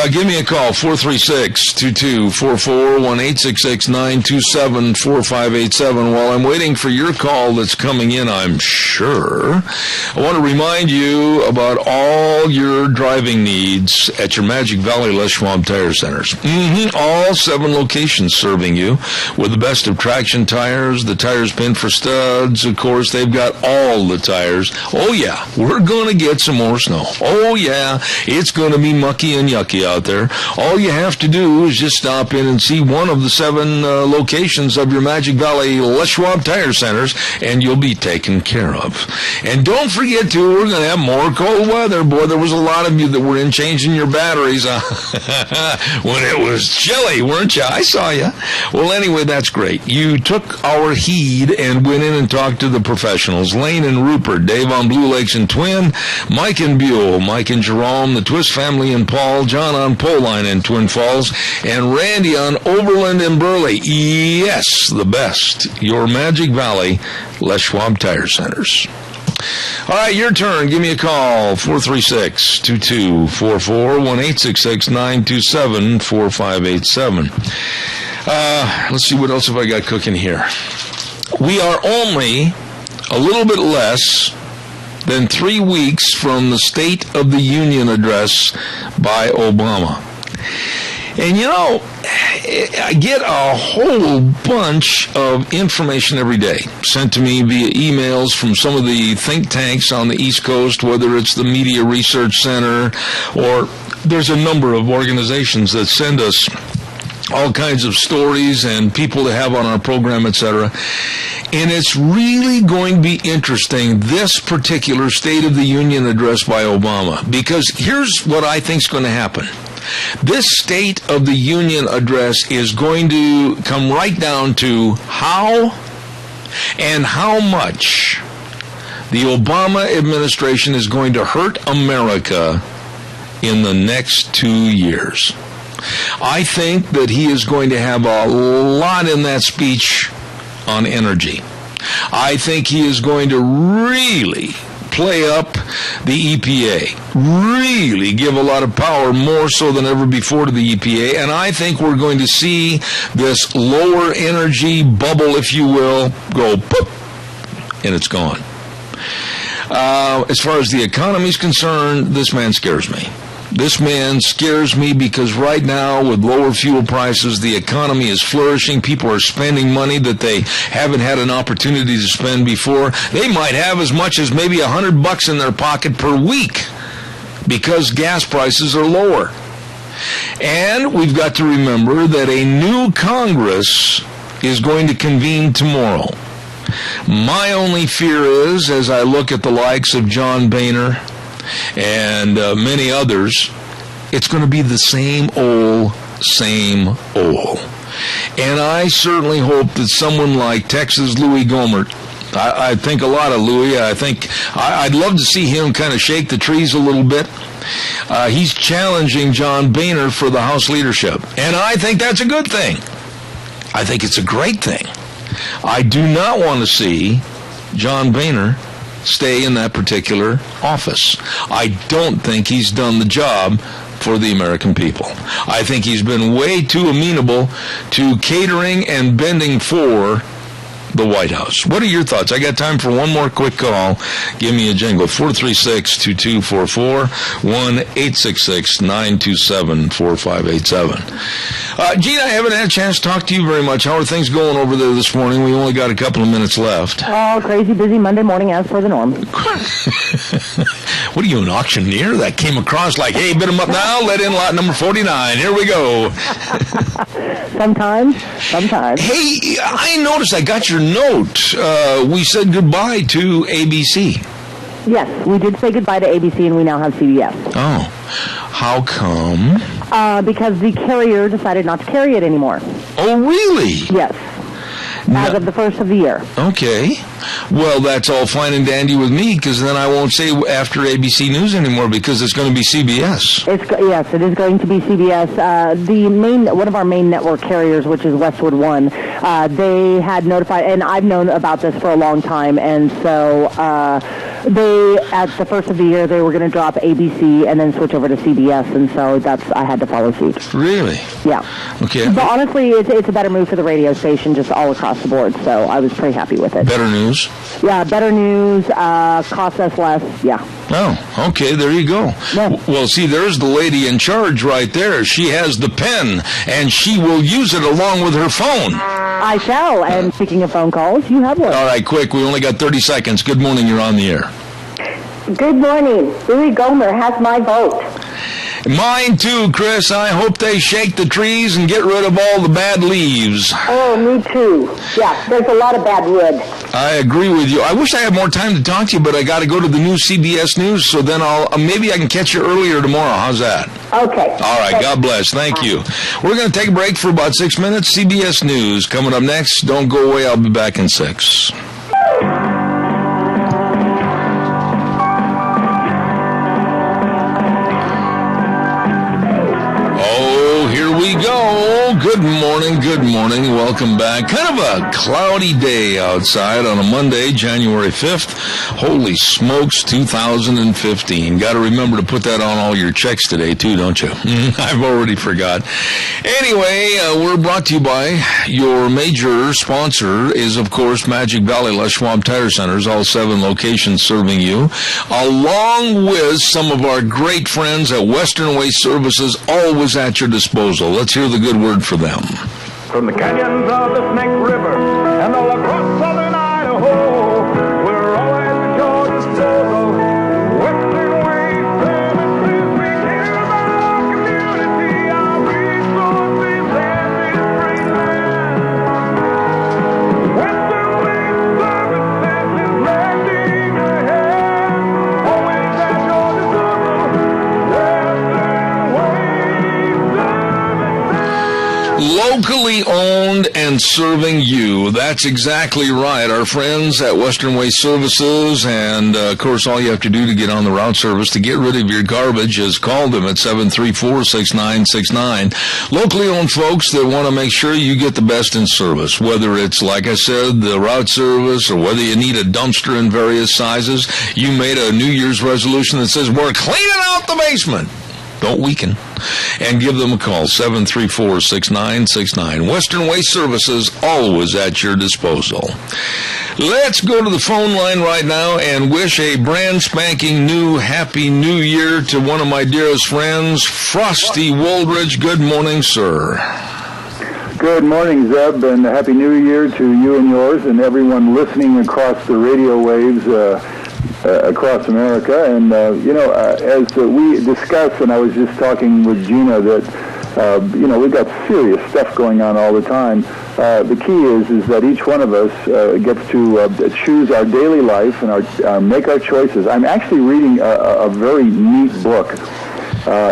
Give me a call, 436-2244, 1-866-927-4587. While I'm waiting for your call that's coming in, I'm sure, I want to remind you about all your driving needs at your Magic Valley Les Schwab Tire Centers. All 7 locations serving you with the best of traction tires, the tires pinned for studs. Of course, they've got all the tires. Oh, yeah, we're going to get some more snow. Oh, yeah, it's going to be mucky and yucky out there. All you have to do is just stop in and see one of the 7 locations of your Magic Valley Les Schwab Tire Centers, and you'll be taken care of. And don't forget, too, we're going to have more cold weather. Boy, there was a lot of you that were in changing your batteries when it was chilly, weren't you? I saw you. Well, anyway, that's great. You took our heed and went in and talked to the professionals. Lane and Rupert, Dave on Blue Lakes and Twin, Mike and Buell, Mike and Jerome, the Twist family and Paul, John on Poline in Twin Falls, and Randy on Overland and Burley. Yes, the best. Your Magic Valley Les Schwab Tire Centers. All right, your turn. Give me a call, 436-2244, 1-866-927-4587. Let's see, what else have I got cooking here? We are only a little bit less than 3 weeks from the State of the Union address by Obama. And I get a whole bunch of information every day sent to me via emails from some of the think tanks on the East Coast, whether it's the Media Research Center, or there's a number of organizations that send us all kinds of stories and people to have on our program, etc. And it's really going to be interesting, this particular State of the Union address by Obama, because here's what I think is going to happen. This State of the Union address is going to come right down to how and how much the Obama administration is going to hurt America in the next 2 years. I think that he is going to have a lot in that speech on energy. I think he is going to really play up the EPA, really give a lot of power, more so than ever before, to the EPA, and I think we're going to see this lower energy bubble, if you will, go poof, and it's gone. As far as the economy is concerned, this man scares me. This man scares me because right now, with lower fuel prices, the economy is flourishing. People are spending money that they haven't had an opportunity to spend before. They might have as much as maybe $100 in their pocket per week because gas prices are lower. And we've got to remember that a new Congress is going to convene tomorrow. My only fear is, as I look at the likes of John Boehner and many others, it's going to be the same old. And I certainly hope that someone like Texas Louis Gohmert I think a lot of Louis. I think I'd love to see him kind of shake the trees a little bit. He's challenging John Boehner for the House leadership, and I think that's a good thing. I think it's a great thing. I do not want to see John Boehner stay in that particular office. I don't think he's done the job for the American people. I think he's been way too amenable to catering and bending for the White House. What are your thoughts? I got time for one more quick call. Give me a jingle. 436-2244, 1-866-927-4587. Gene, I haven't had a chance to talk to you very much. How are things going over there this morning? We only got a couple of minutes left. Oh, crazy busy Monday morning as per the norm. What are you, an auctioneer? That came across like, hey, bid them up now, let in lot number 49. Here we go. Sometimes. Hey, I noticed I got your note. We said goodbye to ABC. Yes, we did say goodbye to ABC, and we now have CBS. Oh, how come? Because the carrier decided not to carry it anymore. Oh, really? Yes. As of the first of the year. Okay. Well, that's all fine and dandy with me, because then I won't say after ABC News anymore, because it's going to be CBS. Yes, it is going to be CBS. One of our main network carriers, which is Westwood One, they had notified, and I've known about this for a long time, and so they, at the first of the year, they were going to drop ABC and then switch over to CBS, and so I had to follow suit. Really? Yeah. Okay. But honestly, it's a better move for the radio station, just all across the board, so I was pretty happy with it. Better news? Yeah, better news, cost us less, yeah. Oh, okay, there you go. Yeah. Well, see, there's the lady in charge right there. She has the pen, and she will use it along with her phone. I shall, and speaking of phone calls, you have one. All right, quick, we only got 30 seconds. Good morning, you're on the air. Good morning. Louis Gomer has my vote. Mine too, Chris. I hope they shake the trees and get rid of all the bad leaves. Oh, me too. Yeah, there's a lot of bad wood. I agree with you. I wish I had more time to talk to you, but I got to go to the new CBS News, so then maybe I can catch you earlier tomorrow. How's that? Okay. All right, God bless. Thank you. We're going to take a break for about 6 minutes. CBS News coming up next. Don't go away. I'll be back in 6. We go. Good morning. Welcome back. Kind of a cloudy day outside on a Monday, January 5th. Holy smokes, 2015. Got to remember to put that on all your checks today, too, don't you? I've already forgot. Anyway, we're brought to you by your major sponsor is, of course, Magic Valley Les Schwab Tire Centers, all 7 locations serving you, along with some of our great friends at Western Waste Services, always at your disposal. Let's hear the good word for them. From the canyons of the Snake River and all across southern Idaho, we're always at your disposal. Western Waste Services, we care about our community, our resources, and this great land. Western Waste Services is lending a hand, always at your disposal. Western Waste Services. Locally owned and serving you. That's exactly right. Our friends at Western Waste Services, and of course all you have to do to get on the route service to get rid of your garbage is call them at 734-6969. Locally owned folks that want to make sure you get the best in service, whether it's, like I said, the route service, or whether you need a dumpster in various sizes. You made a New Year's resolution that says, we're cleaning out the basement. Don't weaken. And give them a call, 734-6969. Western Waste Services, always at your disposal. Let's go to the phone line right now and wish a brand spanking new Happy New Year to one of my dearest friends, Frosty Woldridge. Good morning, sir. Good morning, Zeb, and Happy New Year to you and yours and everyone listening across the radio waves across America. And, as we discussed, and I was just talking with Gina, that, we've got serious stuff going on all the time. The key is that each one of us gets to choose our daily life and make our choices. I'm actually reading a very neat book.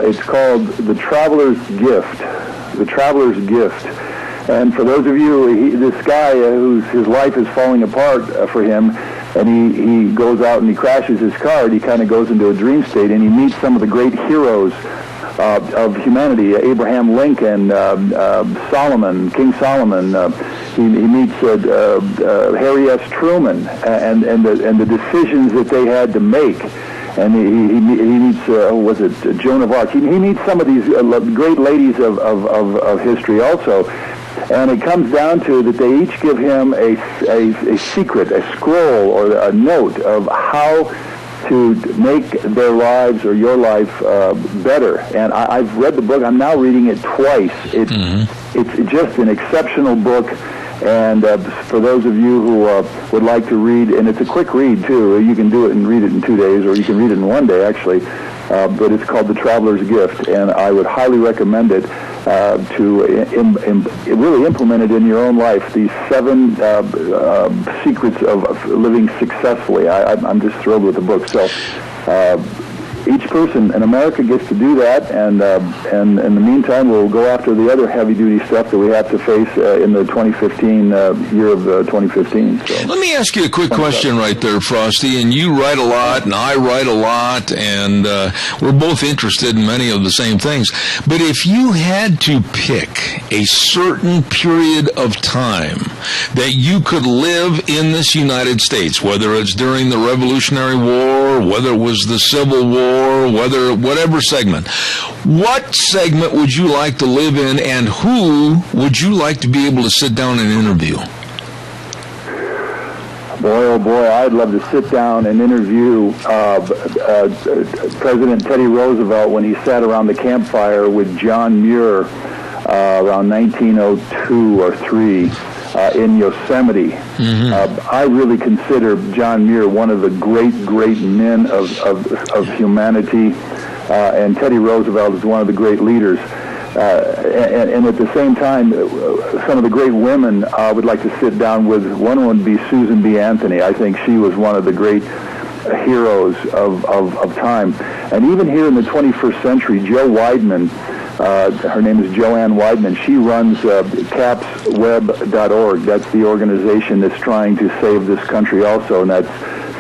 It's called The Traveler's Gift. The Traveler's Gift. And for those of you, this guy his life is falling apart for him, and he goes out and he crashes his car, and he kind of goes into a dream state, and he meets some of the great heroes of humanity, Abraham Lincoln, Solomon, King Solomon. He meets Harry S. Truman, and the decisions that they had to make. And he meets, was it Joan of Arc? He meets some of these great ladies of history also. And it comes down to that they each give him a secret, a scroll, or a note of how to make their lives or your life better. And I've read the book. I'm now reading it twice. It's just an exceptional book. And for those of you who would like to read, and it's a quick read too, you can do it and read it in 2 days, or you can read it in 1 day actually, but it's called The Traveler's Gift, and I would highly recommend it to really implement it in your own life, these 7 secrets of living successfully. I'm just thrilled with the book. So each person in America gets to do that, and in the meantime, we'll go after the other heavy-duty stuff that we have to face in the 2015 year of 2015. So. Let me ask you a quick question right there, Frosty. And you write a lot, and I write a lot, and we're both interested in many of the same things. But if you had to pick a certain period of time that you could live in this United States, whether it's during the Revolutionary War, whether it was the Civil War, whatever segment, what segment would you like to live in, and who would you like to be able to sit down and interview? Boy, oh boy, I'd love to sit down and interview President Teddy Roosevelt when he sat around the campfire with John Muir around 1902 or 3. In Yosemite. I really consider John Muir one of the great men of humanity, and Teddy Roosevelt is one of the great leaders. And at the same time, some of the great women I would like to sit down with. One would be Susan B. Anthony. I think she was one of the great heroes of time. And even here in the 21st century, Joe Weidman, her name is Joanne Weidman. She runs capsweb.org. That's the organization that's trying to save this country also, and that's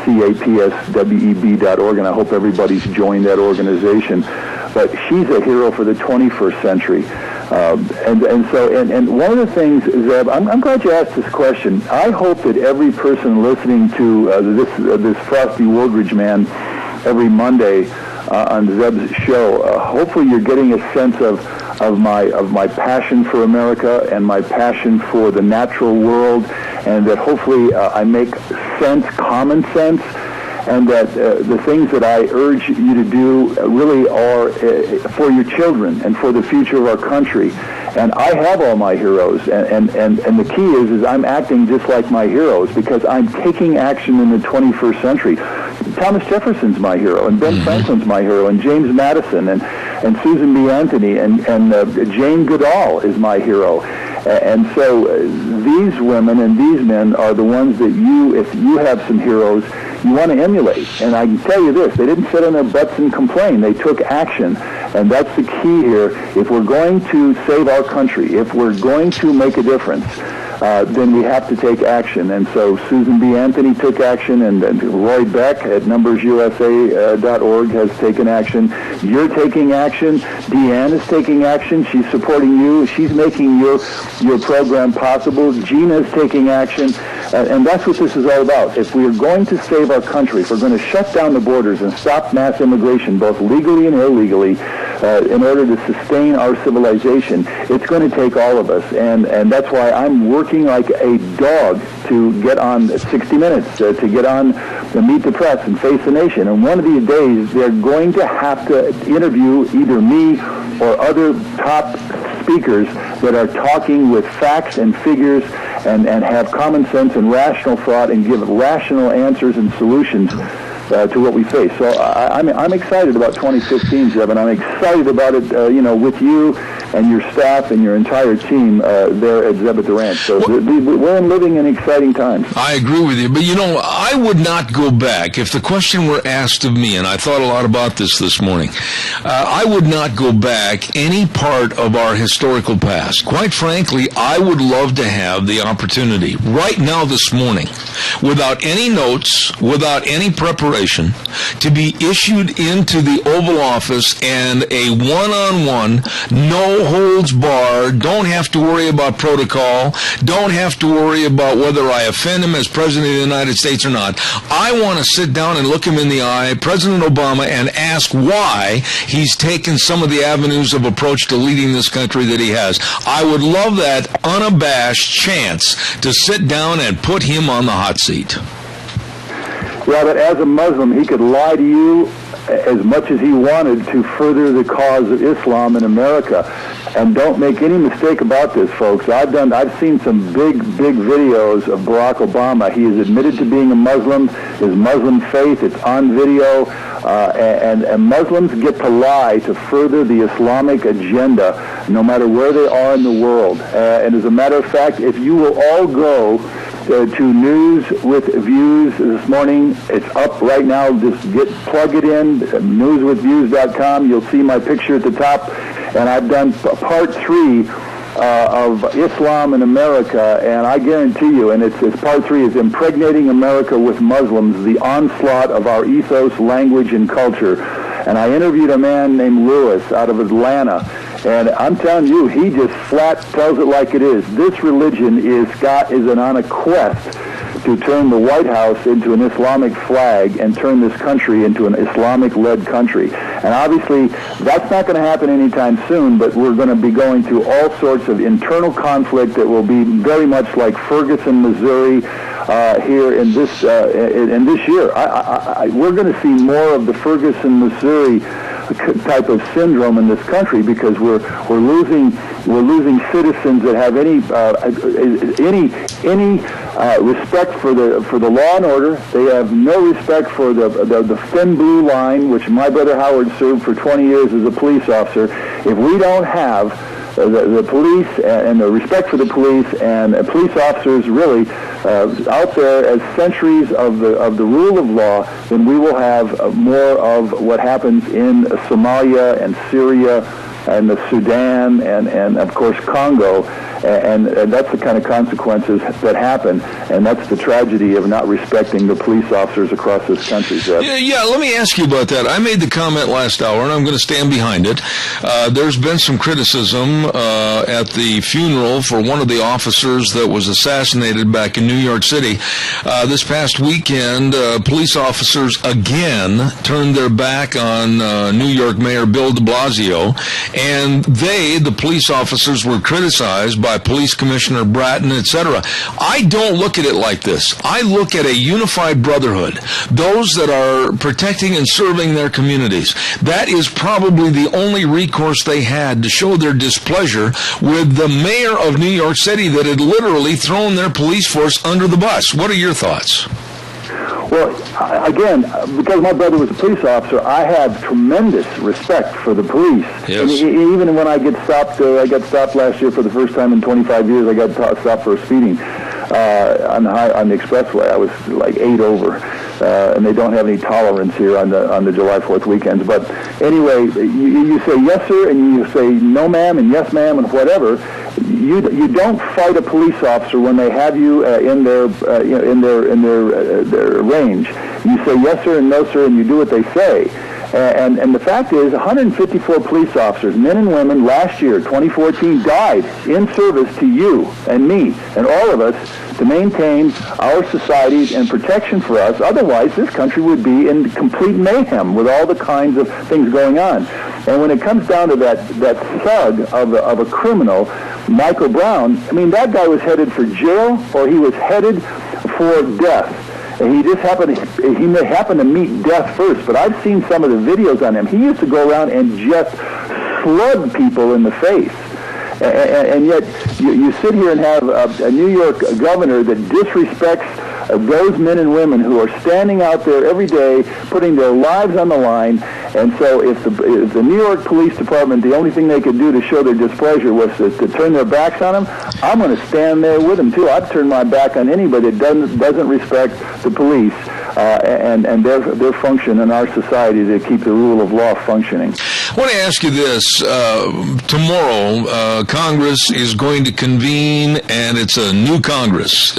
capsweb.org, and I hope everybody's joined that organization. But she's a hero for the 21st century. And one of the things, Zeb, I'm glad you asked this question. I hope that every person listening to this Frosty Woolridge man every Monday on Zeb's show, hopefully you're getting a sense of my passion for America and my passion for the natural world, and that hopefully I make sense, common sense, and that the things that I urge you to do really are for your children and for the future of our country. And I have all my heroes, and the key is I'm acting just like my heroes because I'm taking action in the 21st century. Thomas Jefferson's my hero, and Ben Franklin's my hero, and James Madison, and Susan B. Anthony, and Jane Goodall is my hero. And so these women and these men are the ones that if you have some heroes, you want to emulate. And I can tell you this, they didn't sit on their butts and complain. They took action. And that's the key here. If we're going to save our country, if we're going to make a difference, then we have to take action. And so Susan B. Anthony took action, and Roy Beck at numbersusa.org has taken action. You're taking action. Deanne is taking action. She's supporting you. She's making your program possible. Gina's taking action. And that's what this is all about. If we are going to save our country, if we're going to shut down the borders and stop mass immigration, both legally and illegally, in order to sustain our civilization, it's going to take all of us. And that's why I'm working like a dog to get on 60 Minutes, to get on Meet the Press and Face the Nation. And one of these days, they're going to have to interview either me or other top speakers that are talking with facts and figures and have common sense and rational thought and give rational answers and solutions to what we face. So I'm excited about 2015, Zeb, and I'm excited about it, with you and your staff and your entire team there at Zeb at the Ranch. So we're living in exciting times. I agree with you, but I would not go back. If the question were asked of me, and I thought a lot about this morning, I would not go back any part of our historical past. Quite frankly, I would love to have the opportunity right now this morning, without any notes, without any preparation, to be issued into the Oval Office and a one-on-one, no holds barred, don't have to worry about protocol, don't have to worry about whether I offend him as President of the United States or not. I want to sit down and look him in the eye, President Obama, and ask why he's taken some of the avenues of approach to leading this country that he has. I would love that unabashed chance to sit down and put him on the hot seat. Yeah, but as a Muslim, he could lie to you as much as he wanted to further the cause of Islam in America. And don't make any mistake about this, folks. I've seen some big videos of Barack Obama. He has admitted to being a Muslim, his Muslim faith. It's on video. And Muslims get to lie to further the Islamic agenda, no matter where they are in the world. And as a matter of fact, if you will all go to News with Views this morning, it's up right now. Just plug it in, newswithviews.com. You'll see my picture at the top. And I've done part 3 of Islam in America, and I guarantee you, and it's part 3 is Impregnating America with Muslims, the onslaught of our ethos, language, and culture. And I interviewed a man named Lewis out of Atlanta, and I'm telling you, he just flat tells it like it is. This religion is on a quest to turn the White House into an Islamic flag and turn this country into an Islamic-led country. And obviously, that's not going to happen anytime soon, but we're going to be going through all sorts of internal conflict that will be very much like Ferguson, Missouri, here in this year. We're going to see more of the Ferguson, Missouri type of syndrome in this country because we're losing citizens that have any respect for the law and order. They have no respect for the thin blue line, which my brother Howard served for 20 years as a police officer. If we don't have the police and the respect for the police and police officers really out there as sentries of the rule of law, then we will have more of what happens in Somalia and Syria and the Sudan and of course Congo, and that's the kind of consequences that happen, and that's the tragedy of not respecting the police officers across this country, Zeb. Yeah, let me ask you about that. I made the comment last hour, and I'm going to stand behind it. There's been some criticism at the funeral for one of the officers that was assassinated back in New York City. This past weekend, police officers again turned their back on New York Mayor Bill de Blasio, and the police officers, were criticized by Police Commissioner Bratton, etc. I don't look at it like this. I look at a unified brotherhood, those that are protecting and serving their communities. That is probably the only recourse they had to show their displeasure with the mayor of New York City that had literally thrown their police force under the bus. What are your thoughts? Well, again, because my brother was a police officer, I have tremendous respect for the police. Yes. And even when I got stopped last year for the first time in 25 years. I got stopped for speeding on the expressway. I was like 8 over, and they don't have any tolerance here on the July 4th weekends. But anyway, you say yes, sir, and you say no, ma'am, and yes, ma'am, and whatever. You don't fight a police officer when they have you in their range. You say yes, sir, and no, sir, and you do what they say. And the fact is, 154 police officers, men and women, last year, 2014, died in service to you and me and all of us to maintain our societies and protection for us. Otherwise, this country would be in complete mayhem with all the kinds of things going on. And when it comes down to that thug of a criminal, Michael Brown, I mean, that guy was headed for jail or he was headed for death. And he happened to meet death first, but I've seen some of the videos on him. He used to go around and just slug people in the face. And yet you sit here and have a New York governor that disrespects those men and women who are standing out there every day, putting their lives on the line. And so if the New York Police Department, the only thing they could do to show their displeasure was to turn their backs on them, I'm going to stand there with them, too. I'd turn my back on anybody that doesn't respect the police and their function in our society to keep the rule of law functioning. I want to ask you this. Tomorrow, Congress is going to convene, and it's a new Congress,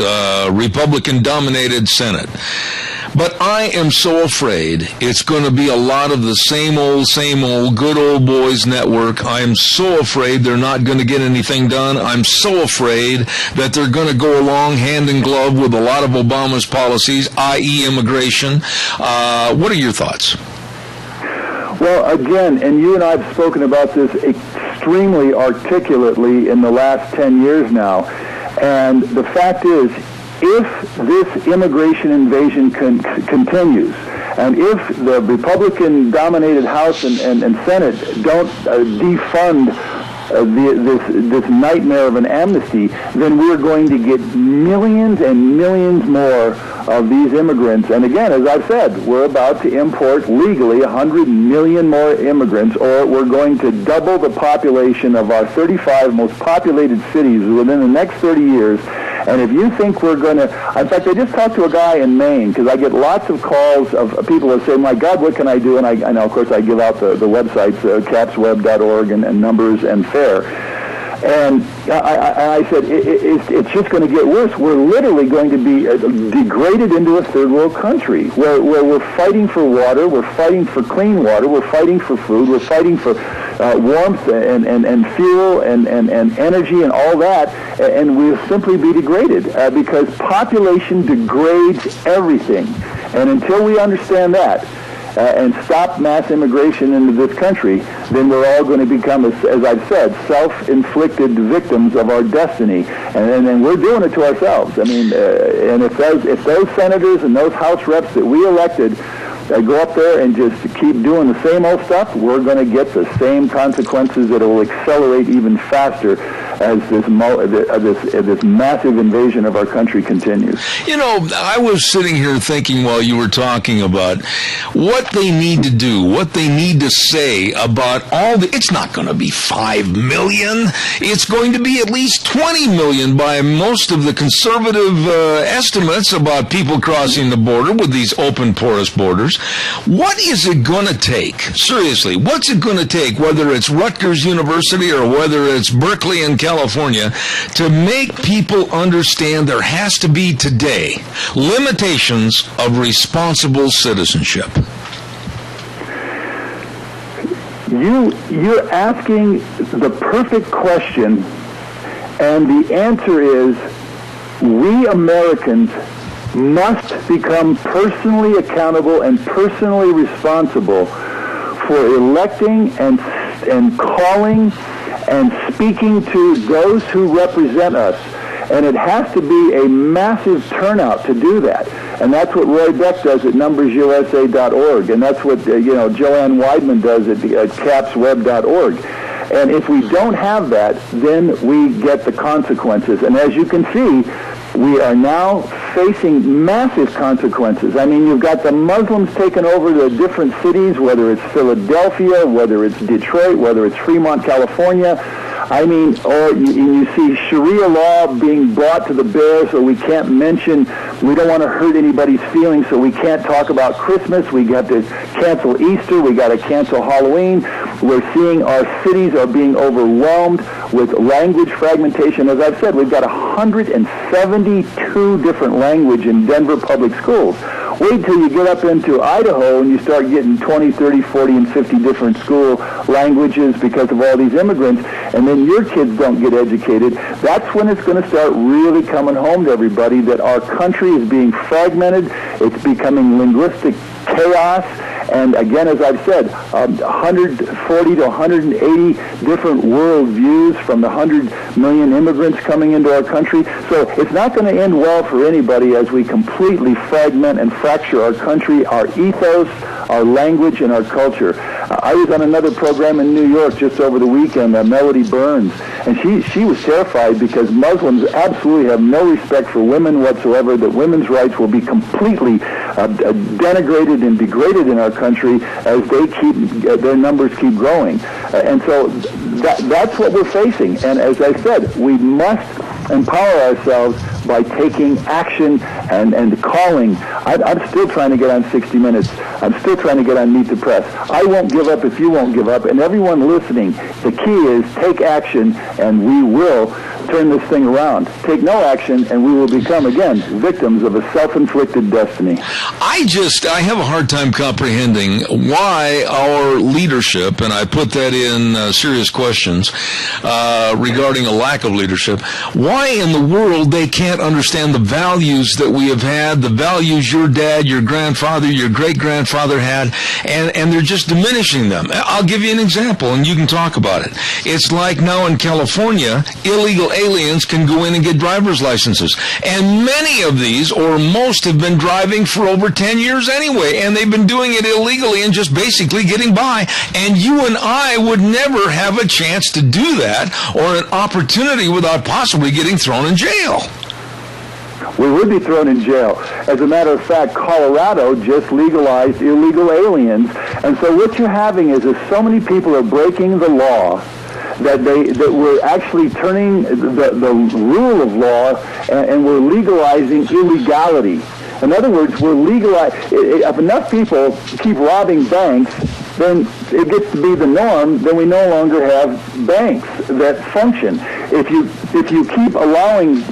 Republican-dominated Senate. But I am so afraid it's going to be a lot of the same old, good old boys network. I am so afraid they're not going to get anything done. I'm so afraid that they're going to go along hand in glove with a lot of Obama's policies, i.e. immigration. What are your thoughts? Well, again, and you and I have spoken about this extremely articulately in the last 10 years now, and the fact is, if this immigration invasion continues, and if the Republican-dominated House and Senate don't defund this nightmare of an amnesty, then we're going to get millions and millions more of these immigrants. And again, as I've said, we're about to import legally 100 million more immigrants, or we're going to double the population of our 35 most populated cities within the next 30 years. And if you think we're going to... In fact, I just talked to a guy in Maine, because I get lots of calls of people that say, my God, what can I do? And I know, of course, I give out the websites, capsweb.org and Numbers and FAIR. And I said, it's just going to get worse. We're literally going to be degraded into a third world country where we're fighting for water, we're fighting for clean water, we're fighting for food, we're fighting for warmth and fuel and energy and all that, and we'll simply be degraded because population degrades everything. And until we understand that, and stop mass immigration into this country, then we're all going to become, as I've said, self-inflicted victims of our destiny, and we're doing it to ourselves. I mean, and if those senators and those House reps that we elected go up there and just keep doing the same old stuff, we're going to get the same consequences that will accelerate even faster as this massive invasion of our country continues. You know, I was sitting here thinking while you were talking about what they need to do, what they need to say about all the... It's not going to be 5 million. It's going to be at least 20 million by most of the conservative estimates about people crossing the border with these open, porous borders. What is it going to take? Seriously, what's it going to take, whether it's Rutgers University or whether it's Berkeley in California, to make people understand there has to be today limitations of responsible citizenship? You're asking the perfect question, and the answer is we Americans must become personally accountable and personally responsible for electing and calling and speaking to those who represent us. And it has to be a massive turnout to do that. And that's what Roy Beck does at numbersusa.org. And that's what Joanne Weidman does at capsweb.org. And if we don't have that, then we get the consequences. And as you can see, we are now facing massive consequences. I mean, you've got the Muslims taking over the different cities, whether it's Philadelphia, whether it's Detroit, whether it's Fremont, California. I mean, or you see Sharia law being brought to the bear, so we can't mention, we don't want to hurt anybody's feelings, so we can't talk about Christmas. We got to cancel Easter. We got to cancel Halloween. We're seeing our cities are being overwhelmed with language fragmentation. As I've said, we've got 172 different language in Denver public schools. Wait till you get up into Idaho and you start getting 20, 30, 40, and 50 different school languages because of all these immigrants, and then your kids don't get educated. That's when it's going to start really coming home to everybody that our country is being fragmented. It's becoming linguistic chaos. And again, as I've said, 140 to 180 different world views from the 100 million immigrants coming into our country. So it's not going to end well for anybody as we completely fragment and fracture our country, our ethos, our language, and our culture. I was on another program in New York just over the weekend, Melody Burns, and she was terrified because Muslims absolutely have no respect for women whatsoever, that women's rights will be completely denigrated and degraded in our country as their numbers keep growing. And so that's what we're facing. And as I said, we must empower ourselves by taking action and calling. I'm still trying to get on 60 Minutes. I'm still trying to get on Meet the Press. I won't give up if you won't give up. And everyone listening, the key is take action, and we will turn this thing around. Take no action, and we will become, again, victims of a self-inflicted destiny. I have a hard time comprehending why our leadership, and I put that in serious questions regarding a lack of leadership, why in the world they can't understand the values that we have had, the values your dad, your grandfather, your great-grandfather had, and they're just diminishing them. I'll give you an example, and you can talk about it. It's like now in California, illegal aliens can go in and get driver's licenses. And many of these, or most, have been driving for over 10 years anyway, and they've been doing it illegally and just basically getting by. And you and I would never have a chance to do that or an opportunity without possibly getting thrown in jail. We would be thrown in jail. As a matter of fact, Colorado just legalized illegal aliens. And so what you're having is that so many people are breaking the law that we're actually turning the rule of law and we're legalizing illegality. In other words, we're if enough people keep robbing banks, then it gets to be the norm, then we no longer have banks that function. If you keep allowing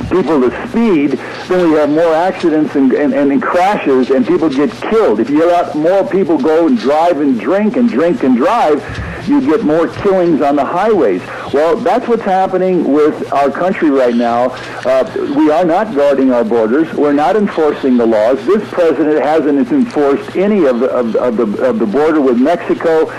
people to speed, then we have more accidents and crashes, and people get killed. If you let more people go and drive and drink and drive, you get more killings on the highways. Well, that's what's happening with our country right now. We are not guarding our borders. We're not enforcing the laws. This president hasn't enforced any of the border with Mexico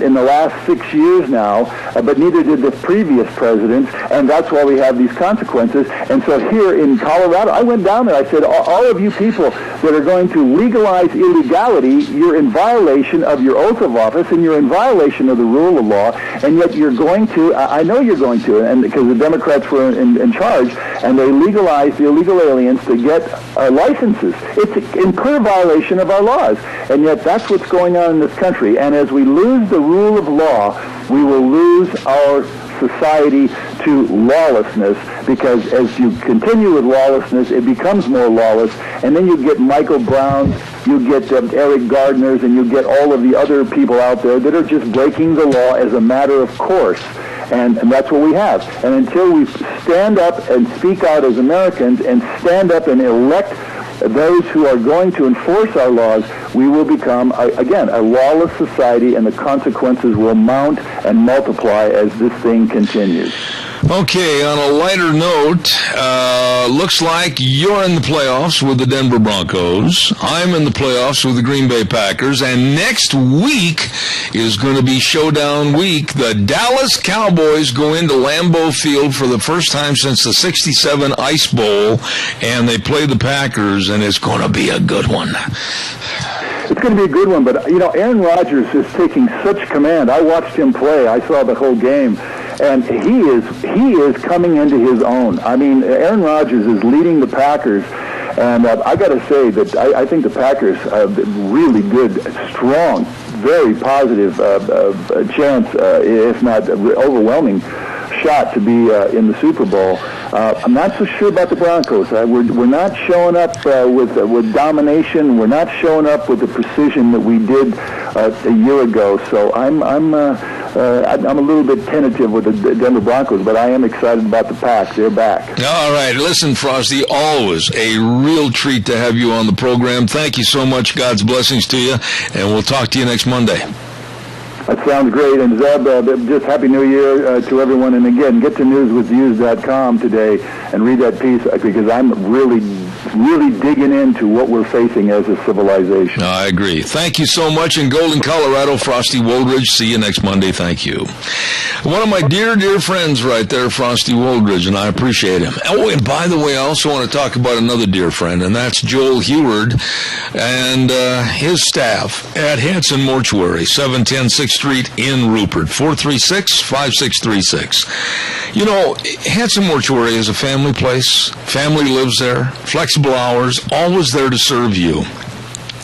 in the last 6 years now, but neither did the previous presidents, and that's why we have these consequences. And so here in Colorado, I went down there, I said, all of you people that are going to legalize illegality, you're in violation of your oath of office, and you're in violation of the rule of law, and yet you're going to, I know you're going to, and because the Democrats were in charge, and they legalized the illegal aliens to get licenses. It's in clear violation of our laws, and yet that's what's going on in this country. And as we lose the rule of law, we will lose our society to lawlessness, because as you continue with lawlessness, it becomes more lawless, and then you get Michael Browns, you get Eric Gardner's, and you get all of the other people out there that are just breaking the law as a matter of course. And that's what we have. And until we stand up and speak out as Americans and stand up and elect those who are going to enforce our laws, we will become, again, a lawless society, and the consequences will mount and multiply as this thing continues. Okay, on a lighter note, looks like you're in the playoffs with the Denver Broncos. I'm in the playoffs with the Green Bay Packers. And next week is going to be showdown week. The Dallas Cowboys go into Lambeau Field for the first time since the 67 Ice Bowl, and they play the Packers, and it's going to be a good one. It's going to be a good one, but, Aaron Rodgers is taking such command. I watched him play. I saw the whole game. And he is coming into his own. I mean, Aaron Rodgers is leading the Packers, and I got to say that I think the Packers have really good, strong, very positive chance, if not overwhelming, shot to be in the Super Bowl. I'm not so sure about the Broncos. We're not showing up with domination. We're not showing up with the precision that we did a year ago. So I'm a little bit tentative with the Denver Broncos, but I am excited about the Pack. They're back. All right. Listen, Frosty, always a real treat to have you on the program. Thank you so much. God's blessings to you, and we'll talk to you next Monday. That sounds great. And Zeb, just Happy New Year to everyone. And again, get to newswithviews.com today and read that piece, because I'm really really digging into what we're facing as a civilization. I agree. Thank you so much. In Golden, Colorado, Frosty Woldridge. See you next Monday. Thank you. One of my dear, dear friends right there, Frosty Woldridge, and I appreciate him. Oh, and by the way, I also want to talk about another dear friend, and that's Joel Heward and his staff at Hanson Mortuary, 710 6th Street in Rupert, 436-5636. You know, Hanson Mortuary is a family place. Family lives there. Flexible hours, always there to serve you.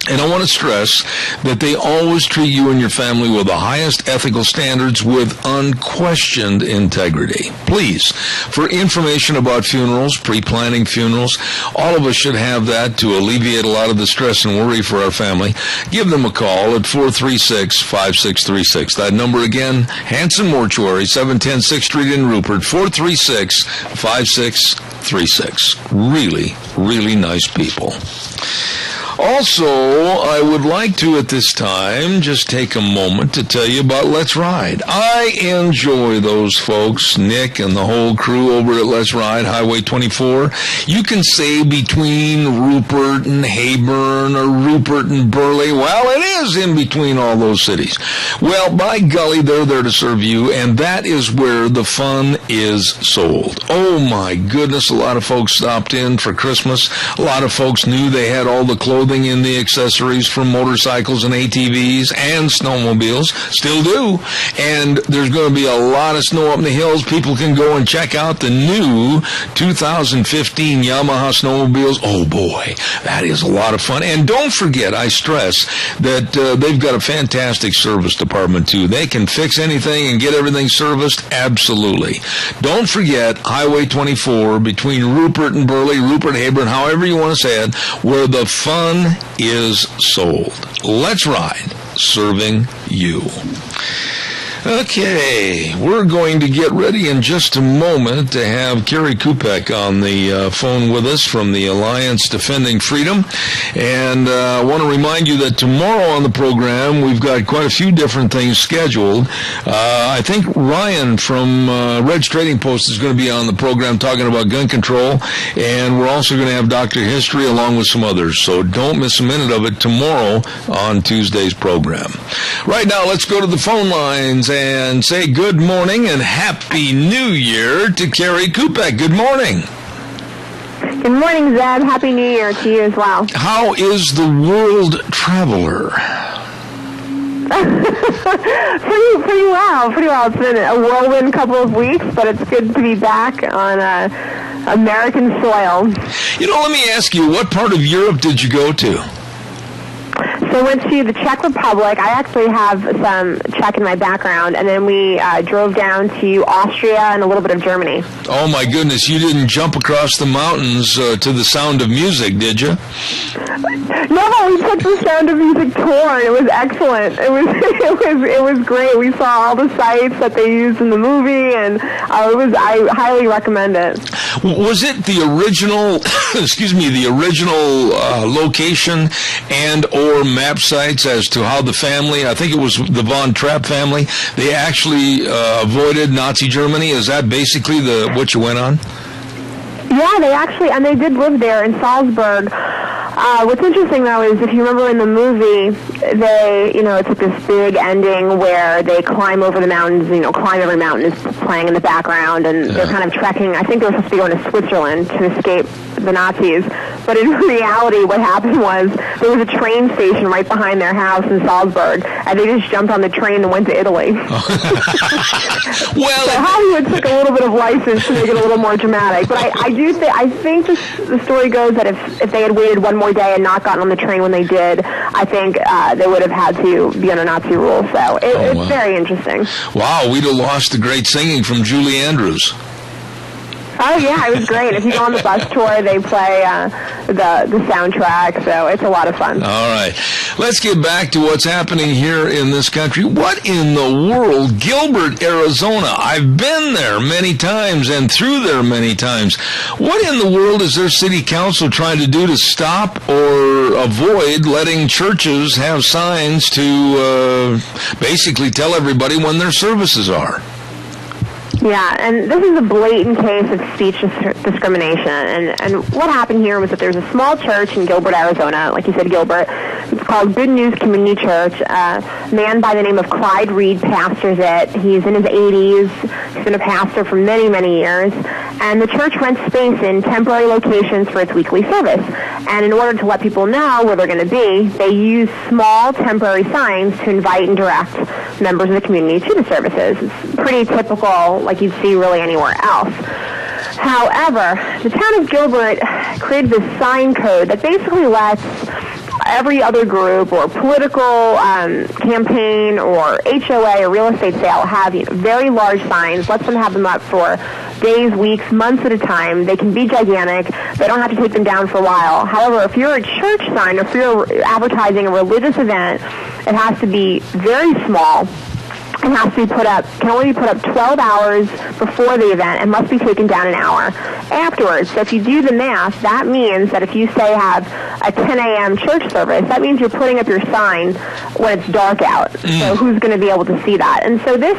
And I want to stress that they always treat you and your family with the highest ethical standards with unquestioned integrity. Please, for information about funerals, pre-planning funerals, all of us should have that to alleviate a lot of the stress and worry for our family. Give them a call at 436-5636. That number again, Hanson Mortuary, 710 6th Street in Rupert, 436-5636. Really, really nice people. Also, I would like to, at this time, just take a moment to tell you about Let's Ride. I enjoy those folks, Nick and the whole crew over at Let's Ride, Highway 24. You can say between Rupert and Heyburn or Rupert and Burley. Well, it is in between all those cities. Well, by golly, they're there to serve you, and that is where the fun is sold. Oh, my goodness, a lot of folks stopped in for Christmas. A lot of folks knew they had all the clothing in the accessories for motorcycles and ATVs and snowmobiles. Still do. And there's going to be a lot of snow up in the hills. People can go and check out the new 2015 Yamaha snowmobiles. Oh, boy, that is a lot of fun. And don't forget, I stress, that they've got a fantastic service department, too. They can fix anything and get everything serviced. Absolutely. Don't forget Highway 24 between Rupert and Burley, Rupert, Heyburn, however you want to say it, where the fun is sold. Let's Ride, serving you. Okay, we're going to get ready in just a moment to have Kerry Kupek on the phone with us from the Alliance Defending Freedom. And I want to remind you that tomorrow on the program, we've got quite a few different things scheduled. I think Ryan from Red's Trading Post is going to be on the program talking about gun control. And we're also going to have Dr. History along with some others. So don't miss a minute of it tomorrow on Tuesday's program. Right now, let's go to the phone lines and say good morning and Happy New Year to Kerry Kupek. Good morning. Good morning, Zeb. Happy New Year to you as well. How is the world traveler? Pretty well. It's been a whirlwind couple of weeks, but it's good to be back on American soil. You know, let me ask you, what part of Europe did you go to? So I went to the Czech Republic. I actually have some Czech in my background, and then we drove down to Austria and a little bit of Germany. Oh, my goodness. You didn't jump across the mountains to the Sound of Music, did you? No, we took the Sound of Music tour. It was excellent. It was great. We saw all the sites that they used in the movie, and I highly recommend it. Was it the original, the original location and or map sites as to how the family, I think it was the Von Trapp family, they actually avoided Nazi Germany? Is that basically what you went on? Yeah, they did live there in Salzburg. What's interesting, though, is if you remember in the movie, it's like this big ending where they climb over the mountains, Climb Every Mountain is playing in the background, and they're kind of trekking. I think they were supposed to be going to Switzerland to escape the Nazis. But in reality, what happened was there was a train station right behind their house in Salzburg, and they just jumped on the train and went to Italy. Well, so Hollywood took a little bit of license to make it a little more dramatic. But I think the story goes that if they had waited one more day and not gotten on the train when they did, I think they would have had to be under Nazi rule. So it's very interesting. Wow, we'd have lost the great singing from Julie Andrews. Oh, yeah, it was great. If you go on the bus tour, they play the soundtrack, so it's a lot of fun. All right. Let's get back to what's happening here in this country. What in the world? Gilbert, Arizona. I've been there many times and through there many times. What in the world is their city council trying to do to stop or avoid letting churches have signs to basically tell everybody when their services are? Yeah, and this is a blatant case of speech discrimination. And what happened here was that there's a small church in Gilbert, Arizona, like you said, Gilbert. It's called Good News Community Church. A man by the name of Clyde Reed pastors it. He's in his 80s. He's been a pastor for many, many years. And the church rents space in temporary locations for its weekly service. And in order to let people know where they're going to be, they use small temporary signs to invite and direct members of the community to the services. It's pretty typical, like you'd see really anywhere else. However, the town of Gilbert created this sign code that basically lets every other group or political campaign or HOA or real estate sale have very large signs, lets them have them up for days, weeks, months at a time. They can be gigantic. They don't have to take them down for a while. However, if you're a church sign, if you're advertising a religious event, it has to be very small. It has to be put up, can only be put up 12 hours before the event and must be taken down an hour afterwards. So if you do the math, that means that if you, say, have a 10 a.m. church service, that means you're putting up your sign when it's dark out. So who's going to be able to see that? And so this,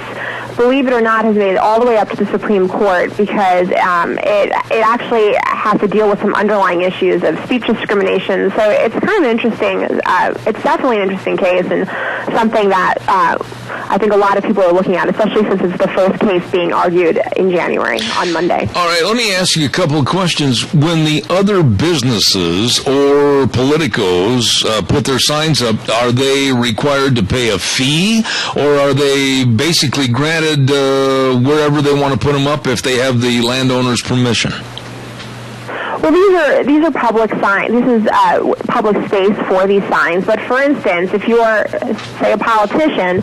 believe it or not, has made it all the way up to the Supreme Court because it actually has to deal with some underlying issues of speech discrimination. So it's kind of interesting. It's definitely an interesting case and something that I think a lot of people are looking at, especially since it's the first case being argued in January on Monday. All right, let me ask you a couple of questions. When the other businesses or politicos put their signs up, are they required to pay a fee, or are they basically granted wherever they want to put them up if they have the landowner's permission? Well, these are public signs. This is public space for these signs. But for instance, if you're, say, a politician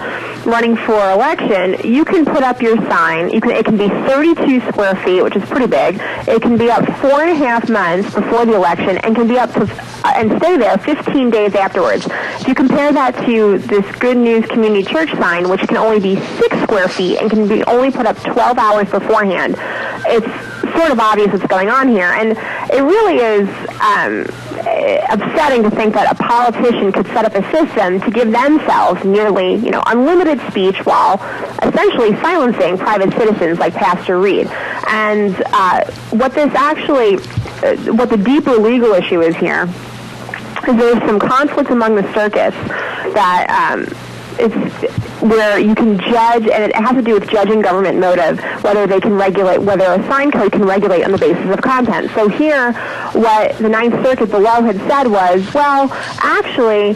running for election, you can put up your sign. It can be 32 square feet, which is pretty big. It can be up 4.5 months before the election, and can be up to and stay there 15 days afterwards. If you compare that to this Good News Community Church sign, which can only be 6 square feet and can be only put up 12 hours beforehand, it's sort of obvious what's going on here. And it really is upsetting to think that a politician could set up a system to give themselves nearly, unlimited speech while essentially silencing private citizens like Pastor Reed. And what the deeper legal issue is here is there's some conflict among the circuits that it's where you can judge, and it has to do with judging government motive, whether they can regulate, whether a sign code can regulate on the basis of content. So here, what the Ninth Circuit below had said was, well, actually,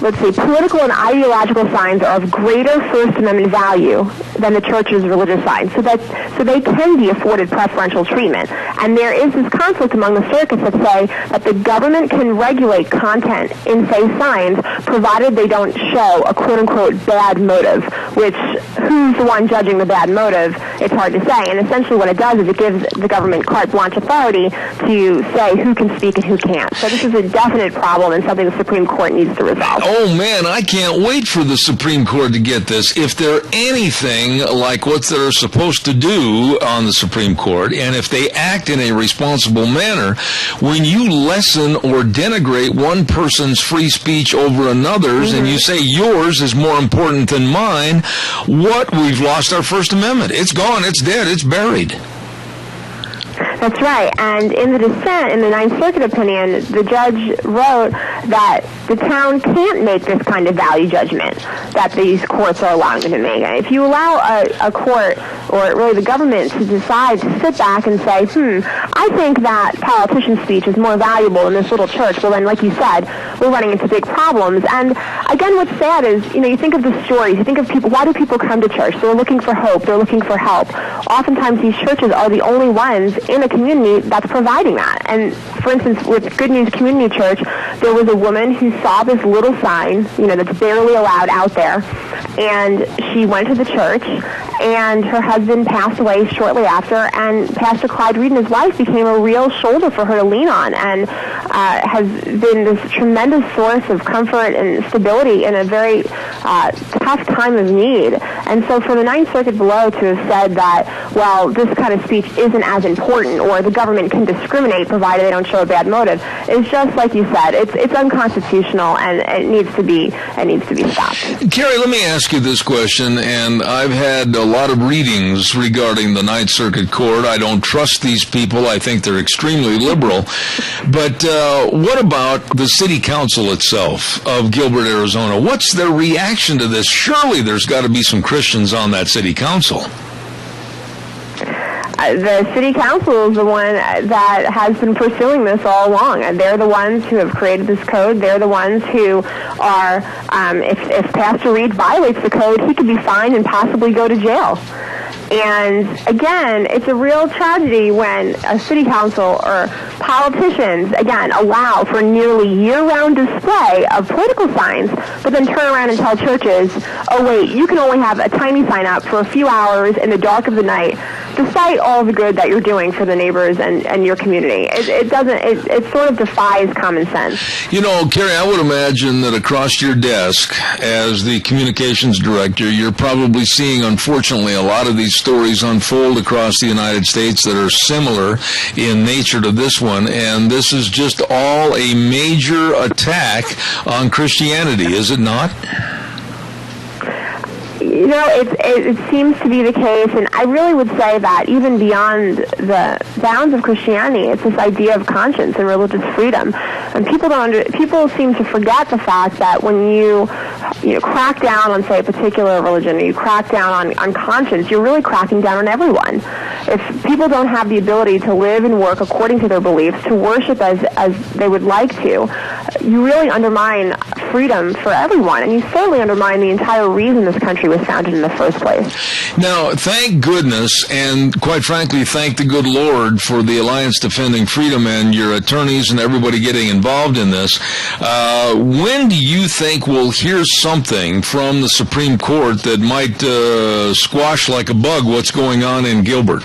let's see, political and ideological signs are of greater First Amendment value than the church's religious signs, so they can be afforded preferential treatment. And there is this conflict among the circuits that say that the government can regulate content in, say, signs, provided they don't show a quote-unquote bad motive, which who's the one judging the bad motive, it's hard to say. And essentially what it does is it gives the government carte blanche authority to say who can speak and who can't. So this is a definite problem and something the Supreme Court needs to resolve. Oh, man, I can't wait for the Supreme Court to get this. If they're anything like what they're supposed to do on the Supreme Court, and if they act in a responsible manner, when you lessen or denigrate one person's free speech over another's, and you say yours is more important than mine, we've lost our First Amendment. It's gone, it's dead, it's buried. That's right. And in the dissent, in the Ninth Circuit opinion, the judge wrote that the town can't make this kind of value judgment that these courts are allowing them to make. If you allow a court, or really the government, to decide to sit back and say, I think that politician speech is more valuable than this little church, well then, like you said, we're running into big problems. And again, what's sad is, you think of the stories, you think of people, why do people come to church? They're looking for hope, they're looking for help. Oftentimes these churches are the only ones in a community that's providing that. And for instance, with Good News Community Church, there was a woman who saw this little sign, that's barely allowed out there, and she went to the church, and her husband passed away shortly after, and Pastor Clyde Reed and his wife became a real shoulder for her to lean on, and has been this tremendous source of comfort and stability in a very tough time of need. And so for the Ninth Circuit below to have said that, well, this kind of speech isn't as important, or the government can discriminate provided they don't show a bad motive, is just like you said. It's unconstitutional, and it needs to be stopped. Carrie, let me ask you this question, and I've had a lot of readings regarding the Ninth Circuit Court. I don't trust these people. I think they're extremely liberal. But what about the city council itself of Gilbert, Arizona? What's their reaction to this? Surely there's got to be some Christians on that city council. The city council is the one that has been pursuing this all along, and they're the ones who have created this code. They're the ones who are, if Pastor Reed violates the code, he could be fined and possibly go to jail. And again, it's a real tragedy when a city council or politicians, again, allow for nearly year-round display of political signs, but then turn around and tell churches, oh wait, you can only have a tiny sign up for a few hours in the dark of the night, despite all the good that you're doing for the neighbors and your community. It sort of defies common sense. You know, Carrie, I would imagine that across your desk as the communications director, you're probably seeing, unfortunately, a lot of these stories unfold across the United States that are similar in nature to this one, and this is just all a major attack on Christianity, is it not? You know, it seems to be the case, and I really would say that even beyond the bounds of Christianity, it's this idea of conscience and religious freedom. And people seem to forget the fact that when you crack down on, say, a particular religion, or you crack down on conscience, you're really cracking down on everyone. If people don't have the ability to live and work according to their beliefs, to worship as they would like to, you really undermine freedom for everyone, and you certainly undermine the entire reason this country was founded in the first place. Now, thank goodness, and quite frankly, thank the good Lord for the Alliance Defending Freedom and your attorneys and everybody getting involved in this. When do you think we'll hear something from the Supreme Court that might squash like a bug what's going on in Gilbert?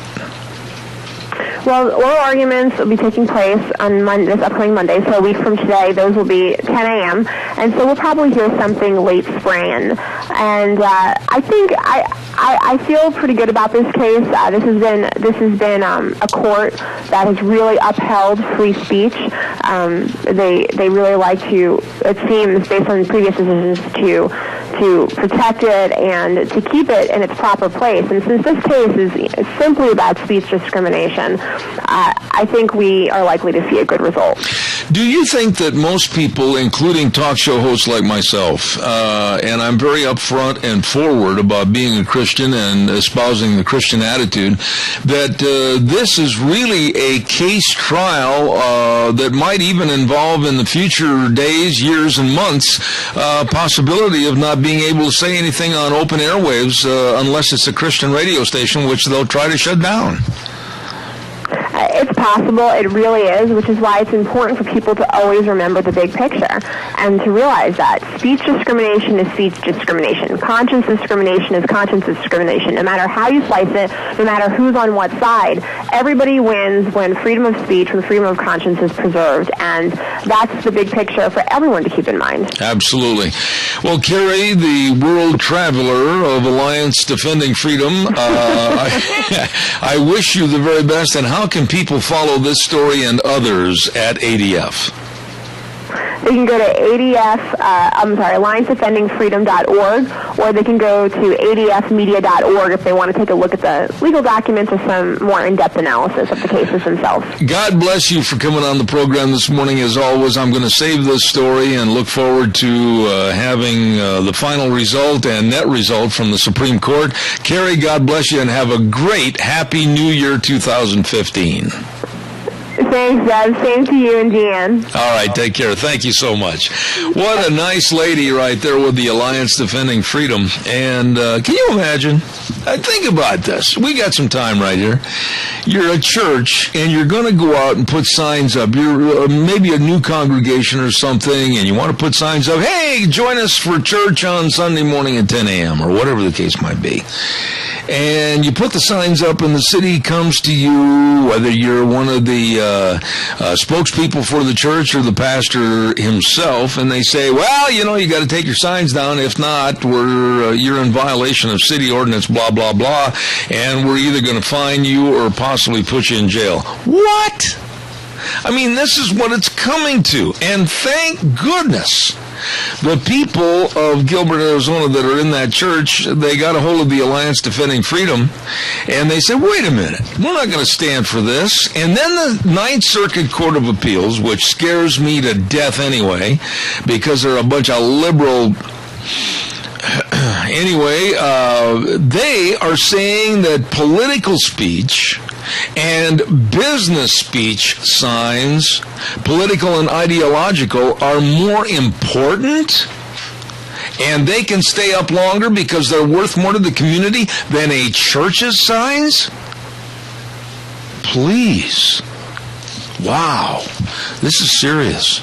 Well, oral arguments will be taking place on this upcoming Monday, so a week from today. Those will be 10 a.m., and so we'll probably hear something late spring. And I think I feel pretty good about this case. This has been a court that has really upheld free speech. They really like to, it seems, based on previous decisions, to protect it and to keep it in its proper place. And since this case is simply about speech discrimination, I think we are likely to see a good result. Do you think that most people, including talk show hosts like myself, and I'm very upfront and forward about being a Christian and espousing the Christian attitude, that this is really a case trial that might even involve in the future days, years, and months possibility of not being able to say anything on open airwaves unless it's a Christian radio station, which they'll try to shut down? It's possible. It really is, which is why it's important for people to always remember the big picture and to realize that speech discrimination is speech discrimination. Conscience discrimination is conscience discrimination. No matter how you slice it, no matter who's on what side, everybody wins when freedom of speech, when freedom of conscience is preserved. And that's the big picture for everyone to keep in mind. Absolutely. Well, Carrie, the world traveler of Alliance Defending Freedom, I wish you the very best. And how can people follow this story and others at ADF? They can go to AllianceDefendingFreedom.org, or they can go to adfmedia.org if they want to take a look at the legal documents or some more in-depth analysis of the cases themselves. God bless you for coming on the program this morning. As always, I'm going to save this story and look forward to having the final result and net result from the Supreme Court. Carrie, God bless you, and have a great, happy New Year 2015. Thanks, Deb. Same to you and Deanne. All right, take care. Thank you so much. What a nice lady right there with the Alliance Defending Freedom. And can you imagine? Think about this. We got some time right here. You're a church, and you're going to go out and put signs up. You're maybe a new congregation or something, and you want to put signs up, hey, join us for church on Sunday morning at 10 a.m., or whatever the case might be. and you put the signs up, and the city comes to you, whether you're one of the spokespeople for the church or the pastor himself, and they say, well, you got to take your signs down. If not, you're in violation of city ordinance, blah, blah, blah, and we're either going to fine you or possibly put you in jail. What? I mean, this is what it's coming to. And thank goodness the people of Gilbert, Arizona that are in that church, they got a hold of the Alliance Defending Freedom, and they said, wait a minute, we're not going to stand for this. And then the Ninth Circuit Court of Appeals, which scares me to death anyway, because they're a bunch of liberal... Anyway, they are saying that political speech and business speech signs, political and ideological, are more important, and they can stay up longer because they're worth more to the community than a church's signs? Please. Wow. This is serious.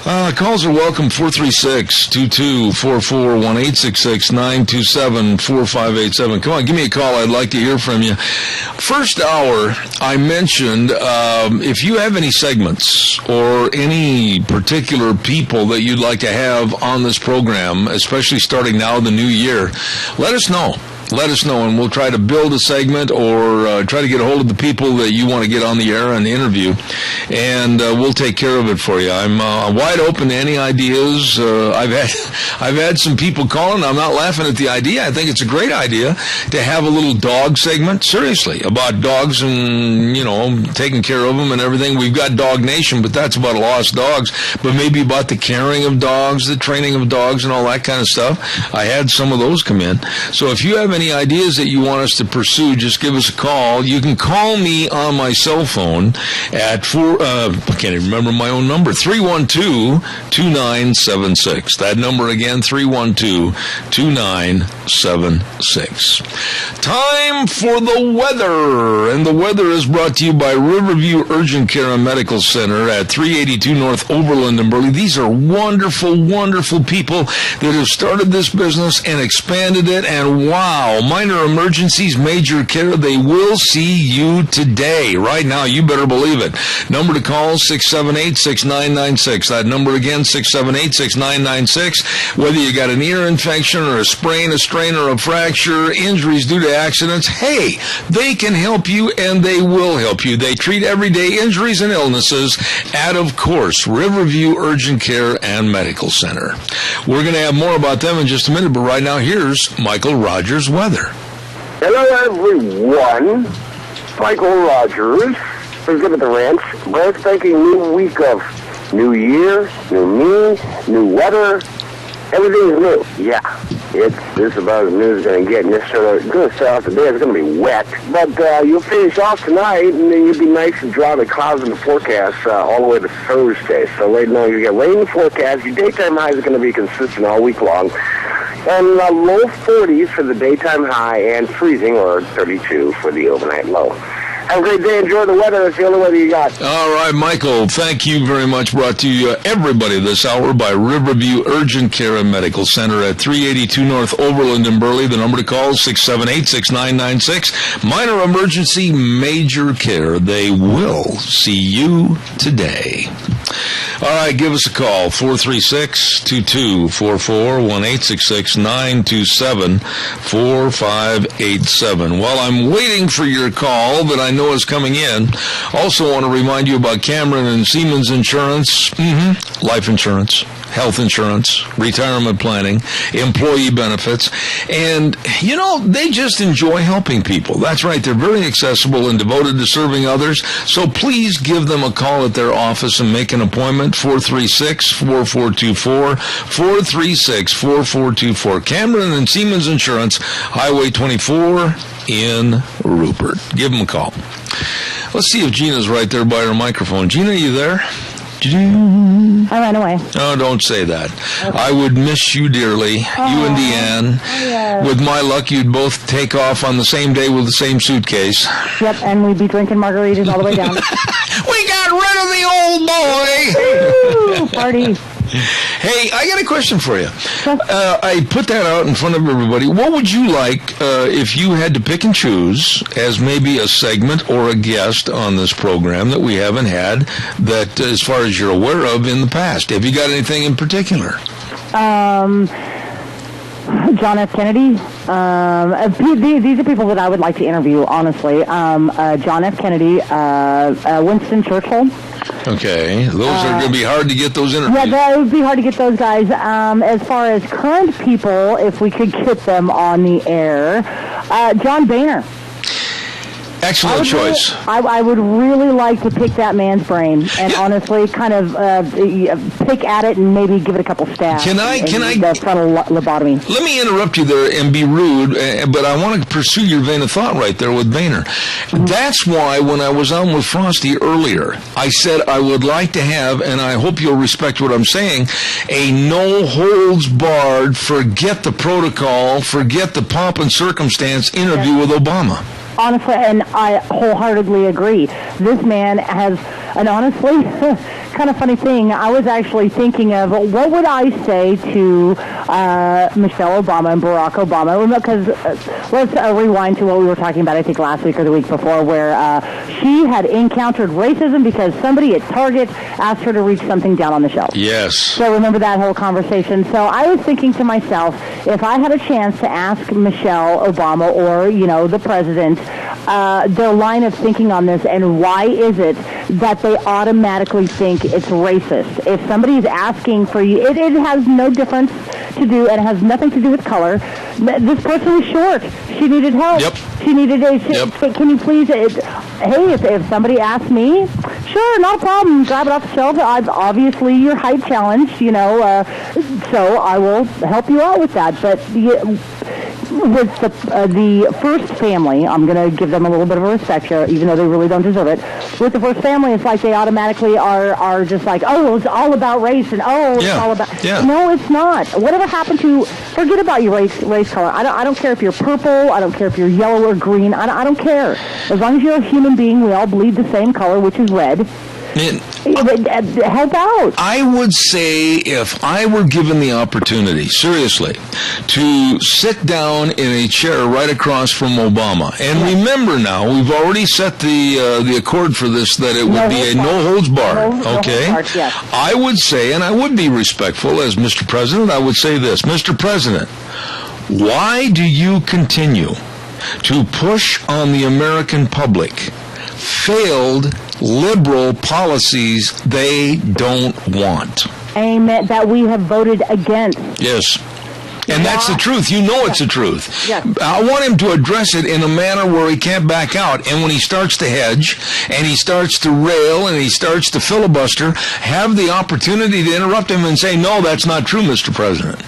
Calls are welcome, 436-2244, 1-866-927-4587. Come on, give me a call. I'd like to hear from you. First hour, I mentioned if you have any segments or any particular people that you'd like to have on this program, especially starting now the new year, let us know. Let us know, and we'll try to build a segment or try to get a hold of the people that you want to get on the air and interview, and we'll take care of it for you. I'm wide open to any ideas. I've had some people calling. I'm not laughing at the idea. I think it's a great idea to have a little dog segment, seriously, about dogs and, taking care of them and everything. We've got Dog Nation, but that's about lost dogs, but maybe about the caring of dogs, the training of dogs, and all that kind of stuff. I had some of those come in. So if you have any ideas that you want us to pursue, just give us a call. You can call me on my cell phone at I can't even remember my own number, 312-2976. That number again, 312-2976. Time for the weather, and the weather is brought to you by Riverview Urgent Care and Medical Center at 382 North Overland in Burley. These are wonderful, wonderful people that have started this business and expanded it, and wow, minor emergencies, major care, they will see you today. Right now, you better believe it. Number to call, 678-6996. That number again, 678-6996. Whether you got an ear infection or a sprain, a strain, or a fracture, injuries due to accidents, hey, they can help you and they will help you. They treat everyday injuries and illnesses at, of course, Riverview Urgent Care and Medical Center. We're going to have more about them in just a minute, but right now, here's Michael Rogers' weather. Hello, everyone. Michael Rogers. Let's get at the ranch. Brand spanking new week of new year, new me, new weather. Everything's new. Yeah, it's about as new as it's going to get. And it's going to start off today. It's going to be wet. But you'll finish off tonight, and then you'll be nice and dry. The clouds in the forecast all the way to Thursday. So right now you get rain in the forecast. Your daytime highs are going to be consistent all week long. And low 40s for the daytime high and freezing, or 32 for the overnight low. Have a great day. Enjoy the weather. That's the only weather you got. All right, Michael, thank you very much. Brought to you, everybody, this hour by Riverview Urgent Care and Medical Center at 382 North Overland in Burley. The number to call is 678-6996. Minor emergency, major care. They will see you today. All right, give us a call, 436-2244, 1-866-927-4587. While I'm waiting for your call that I know is coming in, also want to remind you about Cameron and Siemens Insurance, life insurance, health insurance, retirement planning, employee benefits, and, they just enjoy helping people. That's right, they're very accessible and devoted to serving others, so please give them a call at their office and make an appointment, 436-4424, 436-4424. Cameron and Siemens Insurance, Highway 24 in Rupert. Give them a call. Let's see if Gina's right there by her microphone. Gina, you there? I ran away. Oh, don't say that. Okay. I would miss you dearly, you and Deanne. Yes. With my luck, you'd both take off on the same day with the same suitcase. Yep, and we'd be drinking margaritas all the way down. We got rid of the old boy! party. Hey, I got a question for you. I put that out in front of everybody. What would you like if you had to pick and choose as maybe a segment or a guest on this program that we haven't had that, as far as you're aware of, in the past? Have you got anything in particular? John F. Kennedy. These are people that I would like to interview, honestly. John F. Kennedy, Winston Churchill. Okay, those are going to be hard to get those interviews. Yeah, that would be hard to get those guys. As far as current people, if we could get them on the air, John Boehner. Excellent choice. I would really like to pick that man's brain and honestly kind of pick at it and maybe give it a couple stabs. Can I the frontal lobotomy? Let me interrupt you there and be rude, but I want to pursue your vein of thought right there with Boehner. That's why when I was on with Frosty earlier, I said I would like to have, and I hope you'll respect what I'm saying, a no-holds-barred, forget the protocol, forget the pomp and circumstance interview with Obama. Honestly, and I wholeheartedly agree. This man has, and honestly, kind of funny thing, I was actually thinking of what would I say to Michelle Obama and Barack Obama, because let's rewind to what we were talking about, I think last week or the week before, where she had encountered racism because somebody at Target asked her to reach something down on the shelf. Yes. So remember that whole conversation. So I was thinking to myself, if I had a chance to ask Michelle Obama or, the president, their line of thinking on this, and why is it that they automatically think it's racist? If somebody's asking for you, it has no difference to do, and it has nothing to do with color. This person was short. She needed help. Yep. She needed can you please, hey, if somebody asks me, sure, no problem, grab it off the shelf. Obviously, your height challenge, so I will help you out with that. But with the first family, I'm going to give them a little bit of a respect here, even though they really don't deserve it. With the first family, it's like they automatically are just like, oh, it's all about race, and it's all about... Yeah. No, it's not. Whatever happened to... Forget about your race color. I don't care if you're purple. I don't care if you're yellow or green. I don't care. As long as you're a human being, we all bleed the same color, which is red. Help out. I would say if I were given the opportunity, seriously, to sit down in a chair right across from Obama, and remember now, we've already set the accord for this, that it would be a no-holds-barred, okay? I would say, and I would be respectful as Mr. President, I would say this, Mr. President, why do you continue to push on the American public failed liberal policies they don't want? Amen. That we have voted against. Yes. And that's the truth. You know it's the truth. Yes. I want him to address it in a manner where he can't back out. And when he starts to hedge, and he starts to rail, and he starts to filibuster, have the opportunity to interrupt him and say, no, that's not true, Mr. President.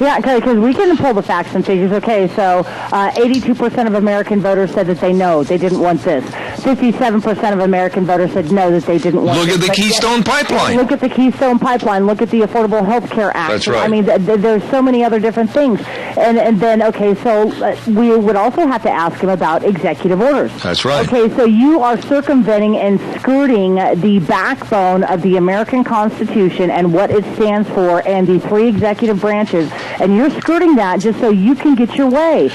Yeah, because we can pull the facts and figures. Okay, so 82% of American voters said that they didn't want this. 57% of American voters said no, that they didn't want this. Look at the Keystone Pipeline. Look at the Keystone Pipeline. Look at the Affordable Health Care Act. That's right. I mean, there's so many other different things. And then, okay, so we would also have to ask him about executive orders. That's right. Okay, so you are circumventing and skirting the backbone of the American Constitution and what it stands for and the three executive branches, and you're skirting that just so you can get your way.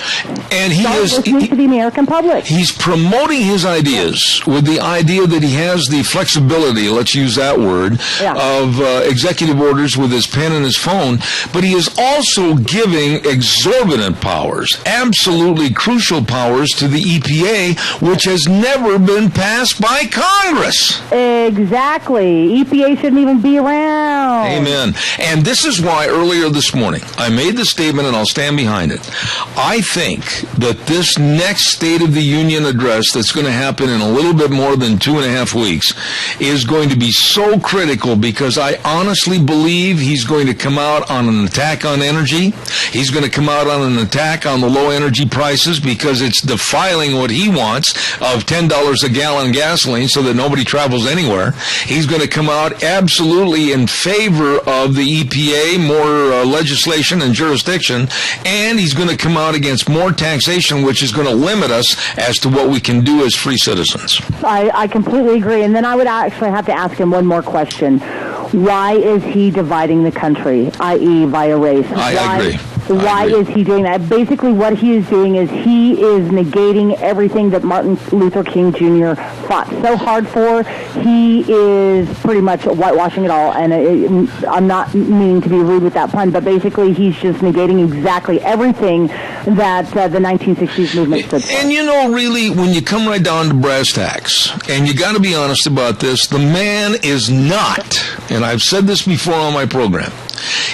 And he is listening to the American public. He's promoting his ideas with the idea that he has the flexibility, let's use that word, of executive orders with his pen and his phone, but he is also giving exorbitant powers, absolutely crucial powers to the EPA, which has never been passed by Congress. Exactly. EPA shouldn't even be around. Amen. And this is why earlier this morning I made the statement, and I'll stand behind it. I think that this next State of the Union address that's going to happen in a little bit more than 2.5 weeks is going to be so critical, because I honestly believe he's going to come out on an attack on energy. He's going to come out on an attack on the low energy prices, because it's defiling what he wants of $10 a gallon gasoline so that nobody travels anywhere. He's going to come out absolutely in favor of the EPA, more legislation and jurisdiction, and he's going to come out against more taxation, which is going to limit us as to what we can do as free citizens. I completely agree. And then I would actually have to ask him one more question. Why is he dividing the country, i.e. via race? I agree. Why is he doing that? Basically, what he is doing is he is negating everything that Martin Luther King Jr. fought so hard for. He is pretty much whitewashing it all, and I'm not meaning to be rude with that pun, but basically he's just negating exactly everything that the 1960s movement stood for. And really, when you come right down to brass tacks, and you got to be honest about this, the man is not, and I've said this before on my program,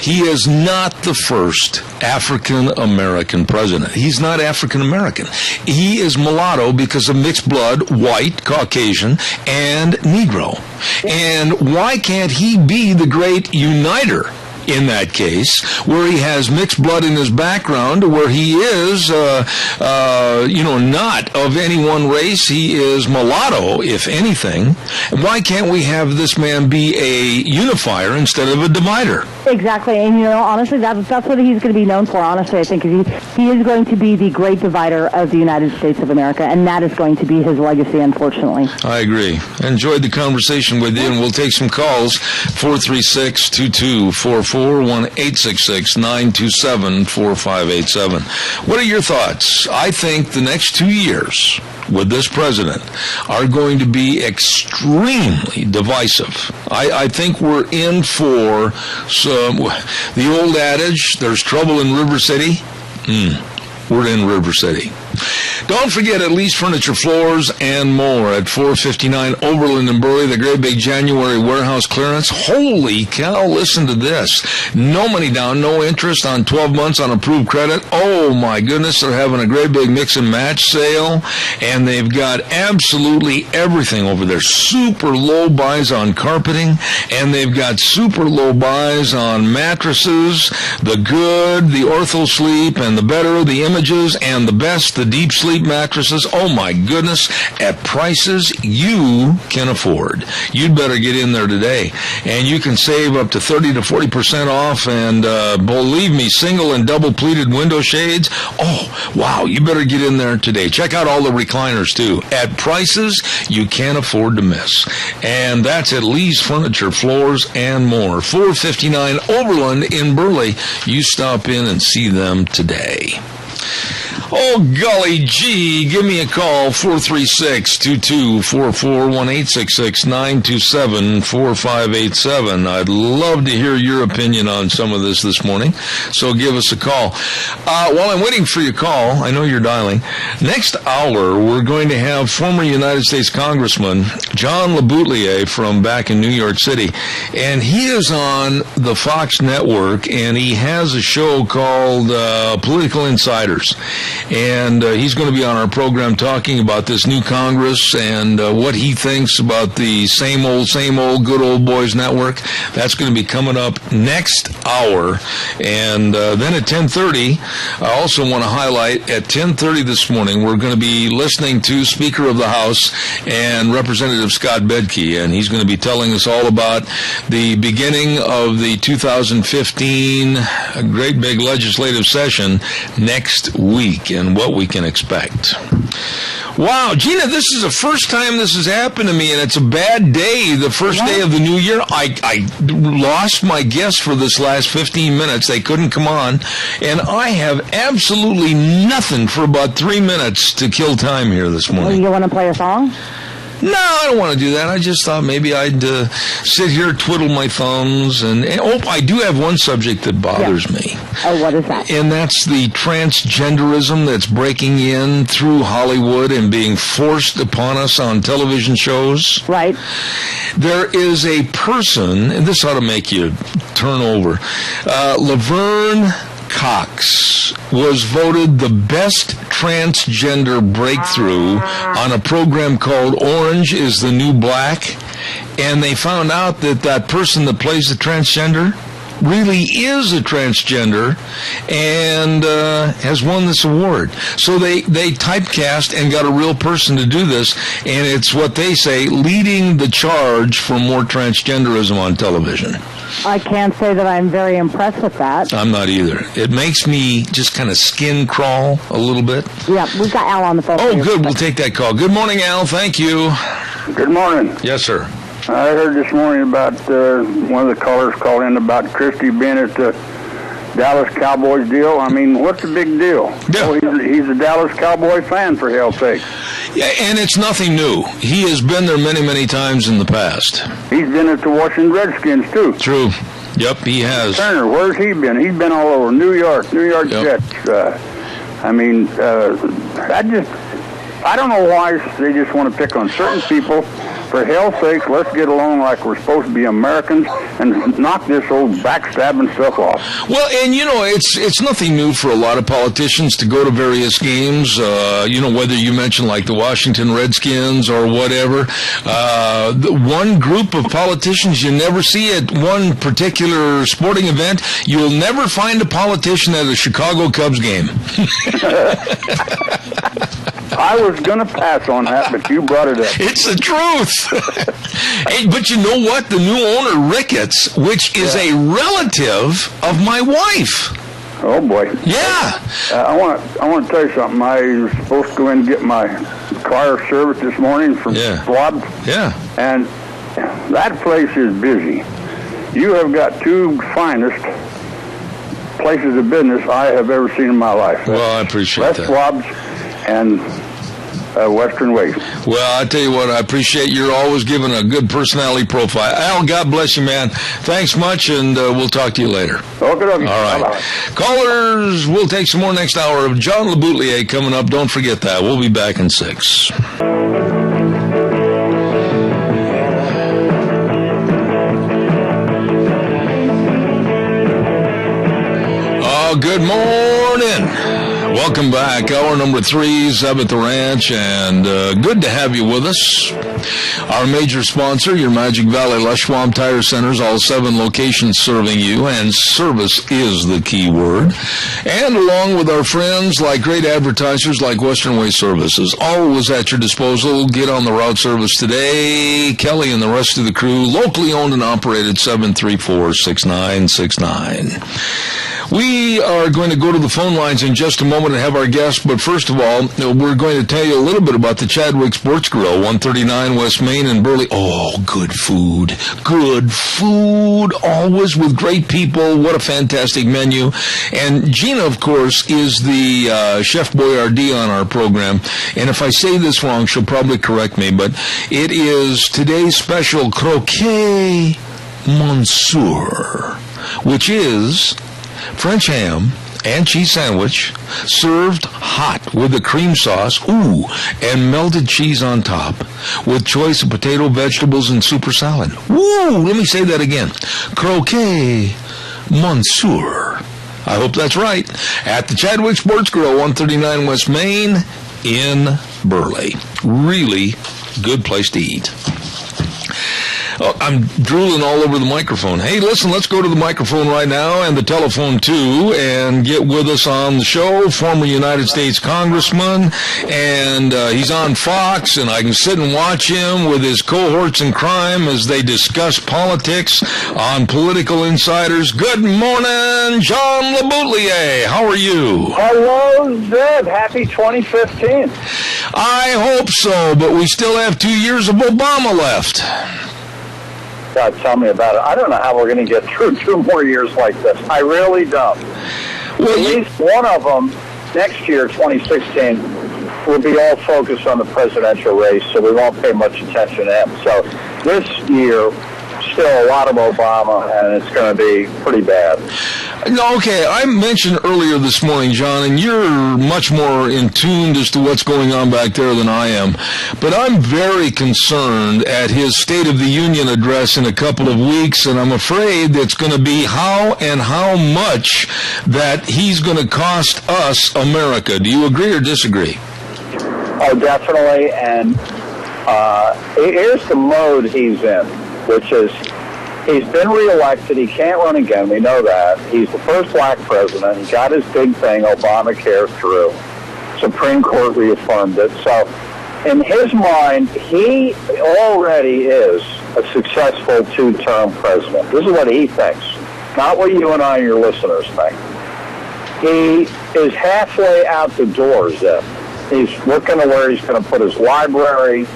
he is not the first African-American president. He's not African-American. He is mulatto because of mixed blood, white, Caucasian, and Negro. And why can't he be the great uniter in that case, where he has mixed blood in his background, where he is, not of any one race. He is mulatto, if anything. Why can't we have this man be a unifier instead of a divider? Exactly, and honestly, that's what he's going to be known for. Honestly, I think he is going to be the great divider of the United States of America, and that is going to be his legacy, unfortunately. I agree. Enjoyed the conversation with you, and we'll take some calls. 436-2244, 1-866-927-4587. What are your thoughts? I think the next 2 years with this president are going to be extremely divisive. I think we're in for the old adage, there's trouble in River City. We're in River City. Don't forget at Lee's Furniture, Floors, and More at 459 Oberlin and Burley, the great big January warehouse clearance. Holy cow, listen to this. No money down, no interest on 12 months on approved credit. Oh my goodness, they're having a great big mix and match sale, and they've got absolutely everything over there. Super low buys on carpeting, and they've got super low buys on mattresses, the good, the Ortho Sleep, and the better, the Images, and the best, the Deep Sleep mattresses. Oh my goodness, at prices you can afford. You'd better get in there today, and you can save up to 30 to 40% off, and believe me, single and double pleated window shades. Oh wow, you better get in there today. Check out all the recliners too, at prices you can't afford to miss. And that's at Lee's Furniture, Floors, and More, 459 Overland in Burley. You stop in and see them today. Oh, golly gee, give me a call, 436-2244, 1-866-927-4587. I'd love to hear your opinion on some of this morning, so give us a call. While I'm waiting for your call, I know you're dialing, next hour we're going to have former United States Congressman John LeBoutelier from back in New York City, and he is on the Fox Network, and he has a show called Political Insiders. And he's going to be on our program talking about this new Congress and what he thinks about the same old good old boys network. That's going to be coming up next hour. And then at 10:30, I also want to highlight at 10:30 this morning, we're going to be listening to Speaker of the House and Representative Scott Bedke. And he's going to be telling us all about the beginning of the 2015 great big legislative session next week and what we can expect. Wow, Gina, this is the first time this has happened to me, and it's a bad day, the first day of the new year. I lost my guests for this last 15 minutes. They couldn't come on, and I have absolutely nothing for about 3 minutes to kill time here this morning. You want to play a song? No, I don't want to do that. I just thought maybe I'd sit here, twiddle my thumbs, and I do have one subject that bothers me. Oh, what is that? And that's the transgenderism that's breaking in through Hollywood and being forced upon us on television shows. Right. There is a person, and this ought to make you turn over, Laverne Cox was voted the best transgender breakthrough on a program called Orange is the New Black, and they found out that person that plays the transgender really is a transgender and has won this award. So they typecast and got a real person to do this, and it's what they say, leading the charge for more transgenderism on television. I can't say that I'm very impressed with that. I'm not either. It makes me just kind of skin crawl a little bit. Yeah, we've got Al on the phone. Oh, good. We'll take that call. Good morning, Al. Thank you. Good morning. Yes, sir. I heard this morning about one of the callers called in about Christie being at the Dallas Cowboys deal. I mean, what's the big deal? Yeah. Oh, he's a Dallas Cowboy fan, for hell's sake. Yeah, and it's nothing new. He has been there many, many times in the past. He's been at the Washington Redskins, too. True. Yep, he has. Turner, where's he been? He's been all over New York Jets. I mean, I don't know why they just want to pick on certain people. For hell's sake, let's get along like we're supposed to be Americans and knock this old backstabbing stuff off. Well, and it's nothing new for a lot of politicians to go to various games. Whether you mention like the Washington Redskins or whatever. One group of politicians you never see at one particular sporting event. You'll never find a politician at a Chicago Cubs game. I was going to pass on that, but you brought it up. It's the truth. Hey, but you know what? The new owner, Ricketts, which is a relative of my wife. Oh, boy. Yeah. I want to tell you something. I was supposed to go in and get my car serviced this morning from Schwab. Yeah. And that place is busy. You have got two finest places of business I have ever seen in my life. Well, I appreciate that. Schwab's and Western Waste. Well, I tell you what, I appreciate you're always giving a good personality profile. Al, God bless you, man. Thanks much, and we'll talk to you later. Okay. All right. Bye-bye. Callers, we'll take some more next hour of John LeBoutelier coming up. Don't forget that. We'll be back in 6. Oh, good morning. Welcome back. Hour number 3, Zeb at the Ranch, and good to have you with us. Our major sponsor, your Magic Valley Les Schwab Tire Centers, all 7 locations serving you, and service is the key word. And along with our friends like great advertisers like Western Way Services, always at your disposal. Get on the route service today. Kelly and the rest of the crew, locally owned and operated, 734-6969. We are going to go to the phone lines in just a moment and have our guests, but first of all, we're going to tell you a little bit about the Chadwick Sports Grill, 139 West Main in Burley. Oh, good food. Good food, always with great people. What a fantastic menu. And Gina, of course, is the Chef Boyardee on our program. And if I say this wrong, she'll probably correct me, but it is today's special croquet monsieur, which is French ham and cheese sandwich served hot with a cream sauce, and melted cheese on top with choice of potato, vegetables, and super salad. Let me say that again. Croquet monsieur. I hope that's right. At the Chadwick Sports Grill, 139 West Main in Burley. Really good place to eat. Oh, I'm drooling all over the microphone. Hey, listen, let's go to the microphone right now and the telephone, too, and get with us on the show, former United States Congressman, and he's on Fox, and I can sit and watch him with his cohorts in crime as they discuss politics on Political Insiders. Good morning, John LeBoutelier. How are you? Hello, Zeb. Happy 2015. I hope so, but we still have 2 years of Obama left. God, tell me about it. I don't know how we're going to get through 2 more years like this. I really don't. Well, at least one of them, next year, 2016, will be all focused on the presidential race, so we won't pay much attention to him. So this year, still a lot of Obama, and it's going to be pretty bad. No, okay, I mentioned earlier this morning, John, and you're much more in tune as to what's going on back there than I am, but I'm very concerned at his State of the Union address in a couple of weeks, and I'm afraid it's going to be how and how much that he's going to cost us America. Do you agree or disagree? Oh, definitely, and here's the mode he's in, which is he's been reelected. He can't run again. We know that. He's the first black president. He got his big thing, Obamacare, through. Supreme Court reaffirmed it. So in his mind, he already is a successful 2-term president. This is what he thinks, not what you and I and your listeners think. He is halfway out the door, Zeb. He's looking to where he's going to put his library.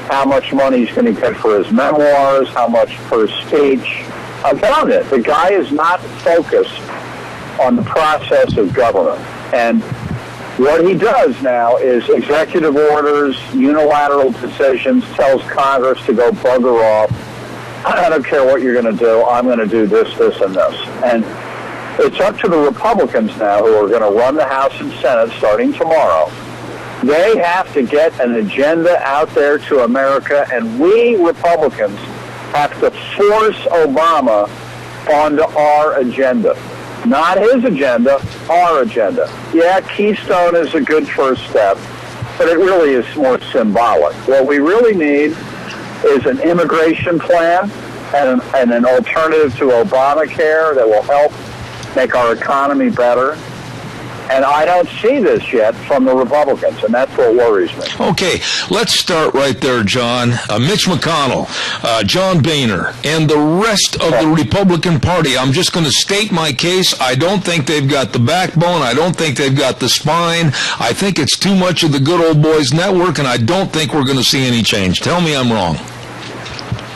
how much money he's going to get for his memoirs, how much per speech. I found it. The guy is not focused on the process of government. And what he does now is executive orders, unilateral decisions, tells Congress to go bugger off. I don't care what you're going to do. I'm going to do this, this, and this. And it's up to the Republicans now who are going to run the House and Senate starting tomorrow. They have to get an agenda out there to America, and we Republicans have to force Obama onto our agenda. Not his agenda, our agenda. Yeah, Keystone is a good first step, but it really is more symbolic. What we really need is an immigration plan and an alternative to Obamacare that will help make our economy better. And I don't see this yet from the Republicans, and that's what worries me. Okay, let's start right there, John. Mitch McConnell, John Boehner, and the rest of the Republican Party. I'm just going to state my case. I don't think they've got the backbone. I don't think they've got the spine. I think it's too much of the good old boys network, and I don't think we're going to see any change. Tell me I'm wrong.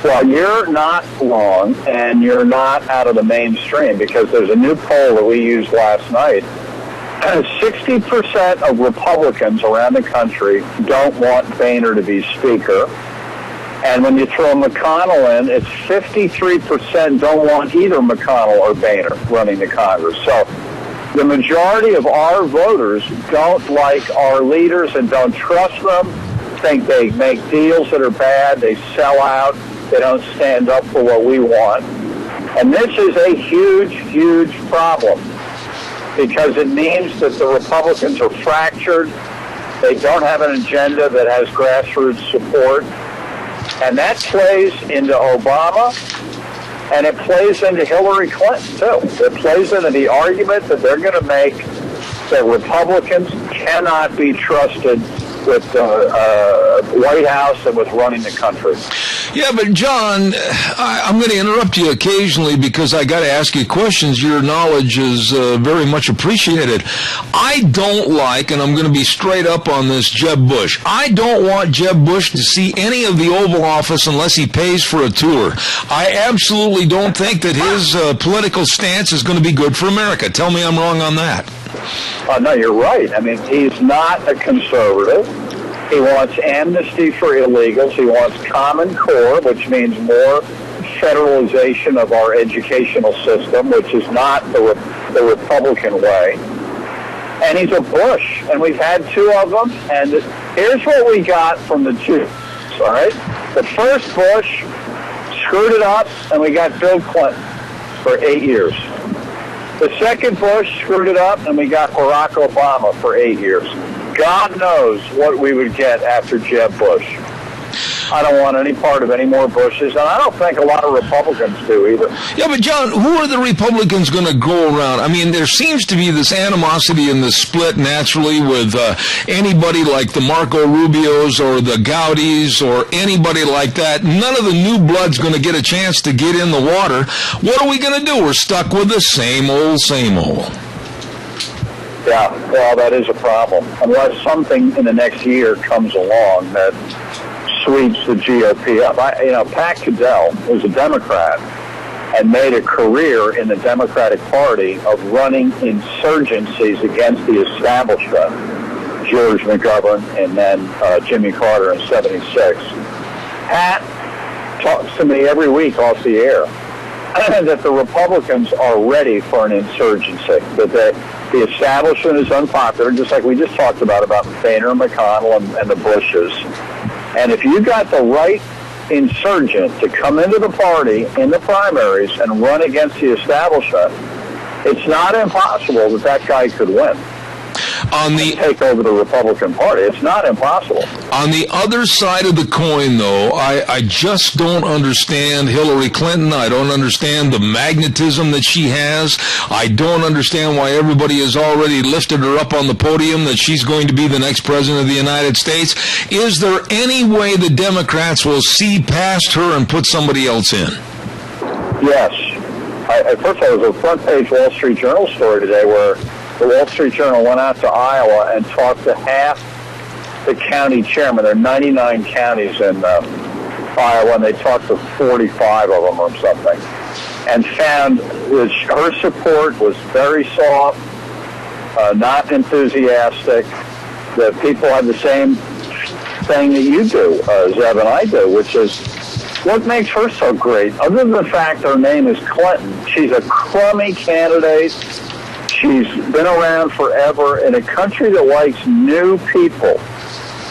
Well, you're not wrong, and you're not out of the mainstream, because there's a new poll that we used last night. 60% of Republicans around the country don't want Boehner to be Speaker. And when you throw McConnell in, it's 53% don't want either McConnell or Boehner running the Congress. So the majority of our voters don't like our leaders and don't trust them, think they make deals that are bad, they sell out, they don't stand up for what we want. And this is a huge, huge problem, because it means that the Republicans are fractured. They don't have an agenda that has grassroots support. And that plays into Obama, and it plays into Hillary Clinton, too. It plays into the argument that they're going to make that Republicans cannot be trusted with the White House and with running the country. Yeah, but John, I'm going to interrupt you occasionally because I got to ask you questions. Your knowledge is very much appreciated. I don't like, and I'm going to be straight up on this, Jeb Bush. I don't want Jeb Bush to see any of the Oval Office unless he pays for a tour. I absolutely don't think that his political stance is going to be good for America. Tell me I'm wrong on that. No, you're right. I mean, he's not a conservative. He wants amnesty for illegals. He wants Common Core, which means more federalization of our educational system, which is not the Republican way. And he's a Bush, and we've had two of them. And here's what we got from the two. All right, the first Bush screwed it up, and we got Bill Clinton for 8 years. The second Bush screwed it up, and we got Barack Obama for 8 years. God knows what we would get after Jeb Bush. I don't want any part of any more Bushes, and I don't think a lot of Republicans do either. Yeah, but John, who are the Republicans going to go around? I mean, there seems to be this animosity in the split naturally with anybody like the Marco Rubios or the Gaudis or anybody like that. None of the new blood's going to get a chance to get in the water. What are we going to do? We're stuck with the same old, same old. Yeah, well, that is a problem. Unless something in the next year comes along that sweeps the GOP up. Pat Caddell was a Democrat and made a career in the Democratic Party of running insurgencies against the establishment, George McGovern and then Jimmy Carter in '76. Pat talks to me every week off the air that the Republicans are ready for an insurgency, that the establishment is unpopular, just like we just talked about Boehner and McConnell and the Bushes. And if you got the right insurgent to come into the party in the primaries and run against the establishment, it's not impossible that guy could win. Take over the Republican Party. It's not impossible. On the other side of the coin, though, I just don't understand Hillary Clinton. I don't understand the magnetism that she has. I don't understand why everybody has already lifted her up on the podium that she's going to be the next president of the United States. Is there any way the Democrats will see past her and put somebody else in? Yes. First of all, there was a front-page Wall Street Journal story today where the Wall Street Journal went out to Iowa and talked to half the county chairman. There are 99 counties in Iowa, and they talked to 45 of them or something, and found that her support was very soft, not enthusiastic, that people had the same thing that you do, Zeb and I do, which is what makes her so great. Other than the fact her name is Clinton, she's a crummy candidate. She's been around forever in a country that likes new people,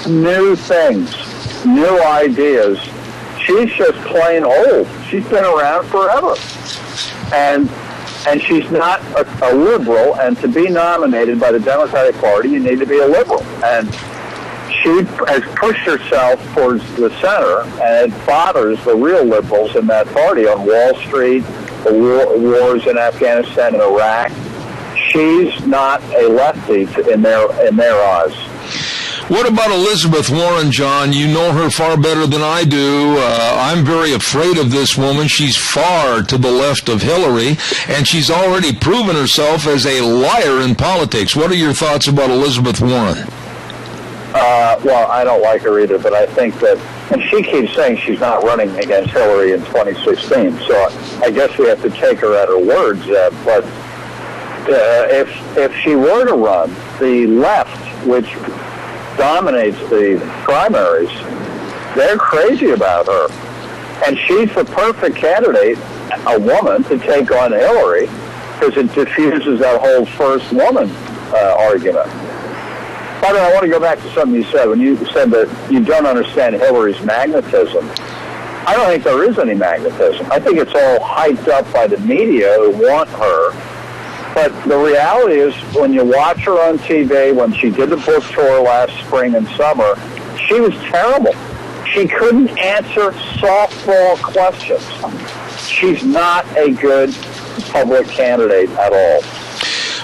new things, new ideas. She's just plain old. She's been around forever. And she's not a liberal, and to be nominated by the Democratic Party, you need to be a liberal. And she has pushed herself towards the center, and it bothers the real liberals in that party on Wall Street, the wars in Afghanistan and Iraq. She's not a lefty in their eyes. What about Elizabeth Warren, John? You know her far better than I do. I'm very afraid of this woman. She's far to the left of Hillary, and she's already proven herself as a liar in politics. What are your thoughts about Elizabeth Warren? Well, I don't like her either, but I think that, and she keeps saying she's not running against Hillary in 2016, so I guess we have to take her at her words, but if she were to run, the left, which dominates the primaries, they're crazy about her. And she's the perfect candidate, a woman, to take on Hillary, because it diffuses that whole first woman argument. By the way, I want to go back to something you said when you said that you don't understand Hillary's magnetism. I don't think there is any magnetism. I think it's all hyped up by the media who want her. But the reality is, when you watch her on TV, when she did the book tour last spring and summer, she was terrible. She couldn't answer softball questions. She's not a good public candidate at all.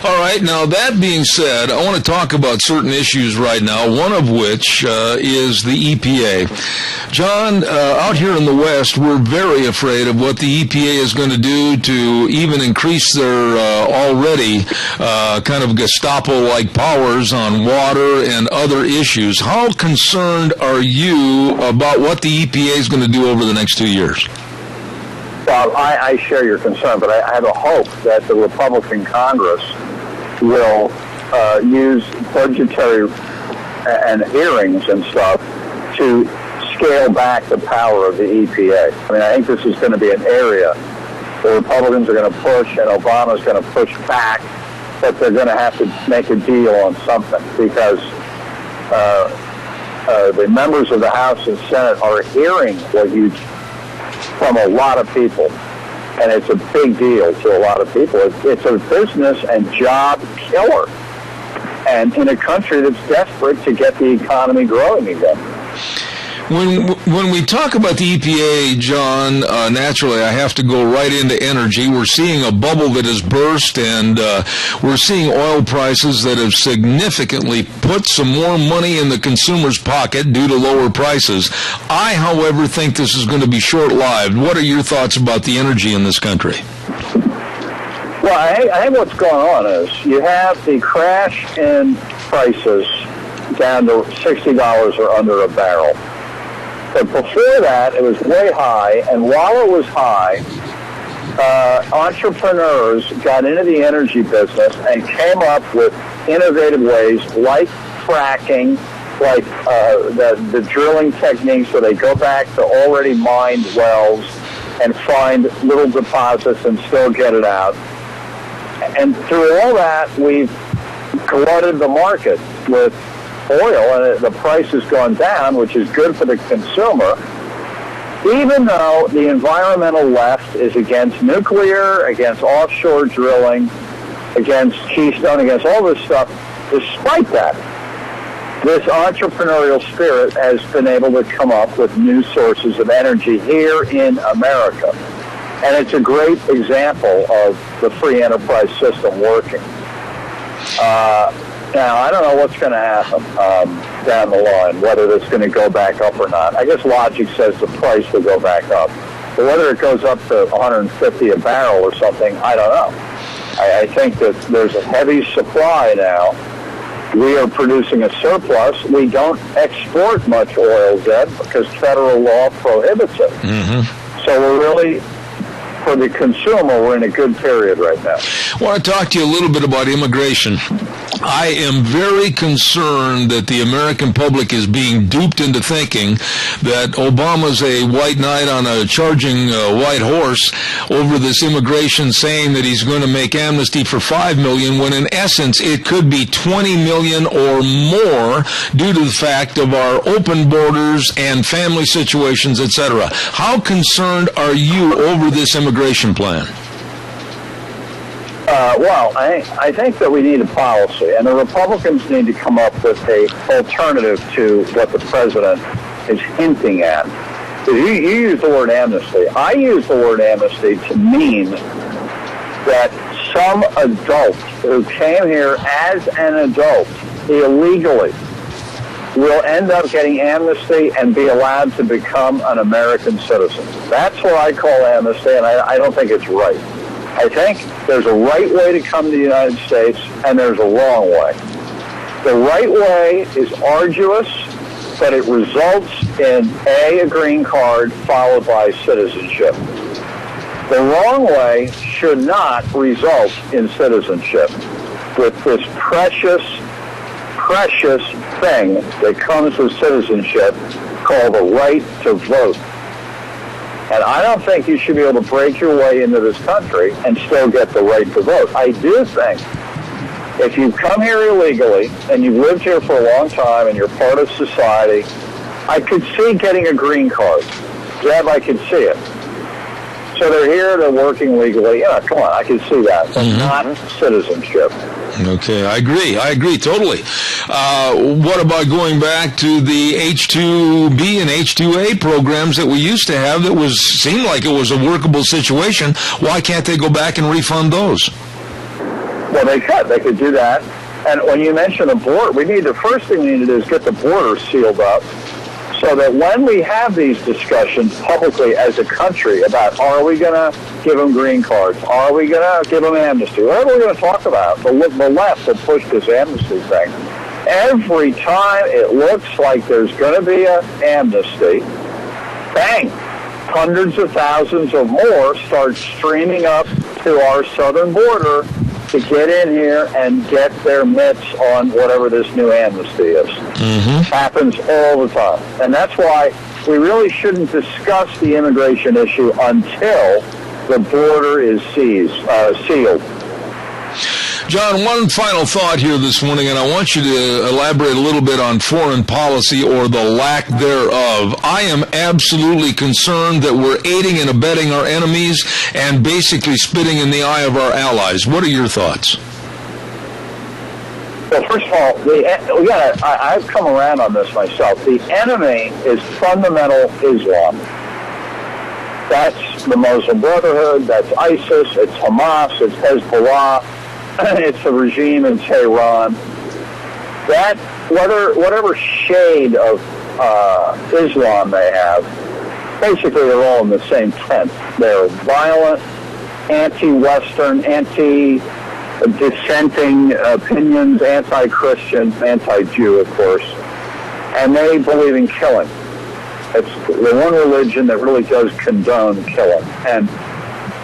All right, now that being said, I want to talk about certain issues right now, one of which is the EPA. John, out here in the West, we're very afraid of what the EPA is going to do to even increase their already kind of Gestapo-like powers on water and other issues. How concerned are you about what the EPA is going to do over the next 2 years? Well, I share your concern, but I have a hope that the Republican Congress will use budgetary and hearings and stuff to scale back the power of the EPA. I mean, I think this is going to be an area the Republicans are going to push and Obama's going to push back, but they're going to have to make a deal on something because the members of the House and Senate are hearing from a lot of people. And it's a big deal to a lot of people. It's a business and job killer. And in a country that's desperate to get the economy growing again. When we talk about the EPA, John, naturally I have to go right into energy. We're seeing a bubble that has burst, and we're seeing oil prices that have significantly put some more money in the consumer's pocket due to lower prices. I, however, think this is going to be short-lived. What are your thoughts about the energy in this country? Well, I think what's going on is you have the crash in prices down to $60 or under a barrel. But before that, it was way high, and while it was high, entrepreneurs got into the energy business and came up with innovative ways like fracking, like the drilling techniques where they go back to already mined wells and find little deposits and still get it out. And through all that, we've glutted the market with oil, and the price has gone down, which is good for the consumer, even though the environmental left is against nuclear, against offshore drilling, against Keystone, against all this stuff. Despite that, this entrepreneurial spirit has been able to come up with new sources of energy here in America. And it's a great example of the free enterprise system working. Now, I don't know what's going to happen down the line, whether it's going to go back up or not. I guess logic says the price will go back up. But whether it goes up to $150 a barrel or something, I don't know. I think that there's a heavy supply now, We are producing a surplus. We don't export much oil, Zeb, because federal law prohibits it. Mm-hmm. So we're really, for the consumer, we're in a good period right now. I want to talk to you a little bit about immigration. I am very concerned that the American public is being duped into thinking that Obama's a white knight on a charging white horse over this immigration, saying that he's going to make amnesty for 5 million, when in essence it could be 20 million or more due to the fact of our open borders and family situations, etc. How concerned are you over this immigration plan? Well, I think that we need a policy, and the Republicans need to come up with an alternative to what the president is hinting at. You use the word amnesty. I use the word amnesty to mean that some adult who came here as an adult illegally will end up getting amnesty and be allowed to become an American citizen. That's what I call amnesty, and I don't think it's right. I think there's a right way to come to the United States, and there's a wrong way. The right way is arduous, but it results in a green card followed by citizenship. The wrong way should not result in citizenship with this precious thing that comes with citizenship called the right to vote. And I don't think you should be able to break your way into this country and still get the right to vote. I do think if you've come here illegally and you've lived here for a long time and you're part of society, I could see getting a green card. Zeb, I could see it. So they're here, they're working legally. Yeah, come on, I can see that. But not citizenship. Okay, I agree totally. What about going back to the H-2B and H-2A programs that we used to have that seemed like it was a workable situation? Why can't they go back and refund those? Well, they could do that. And when you mention the border, the first thing we need to do is get the border sealed up, so that when we have these discussions publicly as a country about, are we going to give them green cards? Are we going to give them amnesty? Whatever we're going to talk about, the left will push this amnesty thing. Every time it looks like there's going to be an amnesty, bang, hundreds of thousands of more start streaming up to our southern border to get in here and get their mitts on whatever this new amnesty is. Mm-hmm. Happens all the time. And that's why we really shouldn't discuss the immigration issue until the border is sealed. John, one final thought here this morning, and I want you to elaborate a little bit on foreign policy or the lack thereof. I am absolutely concerned that we're aiding and abetting our enemies and basically spitting in the eye of our allies. What are your thoughts? Well, first of all, I've come around on this myself. The enemy is fundamental Islam. That's the Muslim Brotherhood, that's ISIS, it's Hamas, it's Hezbollah, it's the regime in Tehran. That, whatever shade of Islam they have, basically they're all in the same tent. They're violent, anti-Western, anti-dissenting opinions, anti-Christian, anti-Jew, of course, and they believe in killing. It's the one religion that really does condone killing, and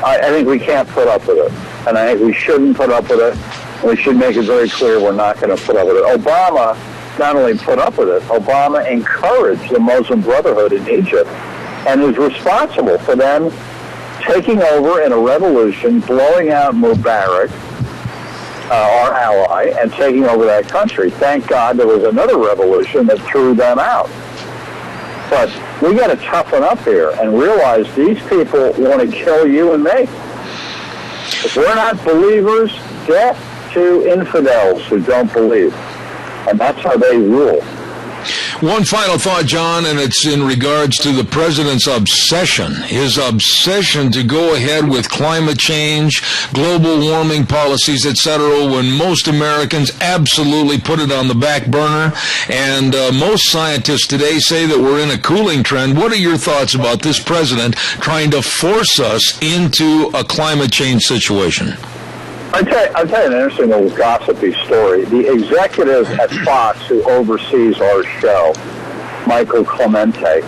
I think we can't put up with it. And I think we shouldn't put up with it. We should make it very clear we're not going to put up with it. Obama not only put up with it, Obama encouraged the Muslim Brotherhood in Egypt and is responsible for them taking over in a revolution, blowing out Mubarak, our ally, and taking over that country. Thank God there was another revolution that threw them out. But we got to toughen up here and realize these people want to kill you and me. If we're not believers, death to infidels who don't believe. And that's how they rule. One final thought, John, and it's in regards to the president's obsession, his obsession to go ahead with climate change, global warming policies, etc., when most Americans absolutely put it on the back burner. And most scientists today say that we're in a cooling trend. What are your thoughts about this president trying to force us into a climate change situation? I'll tell you an interesting little gossipy story. The executive at Fox who oversees our show, Michael Clemente,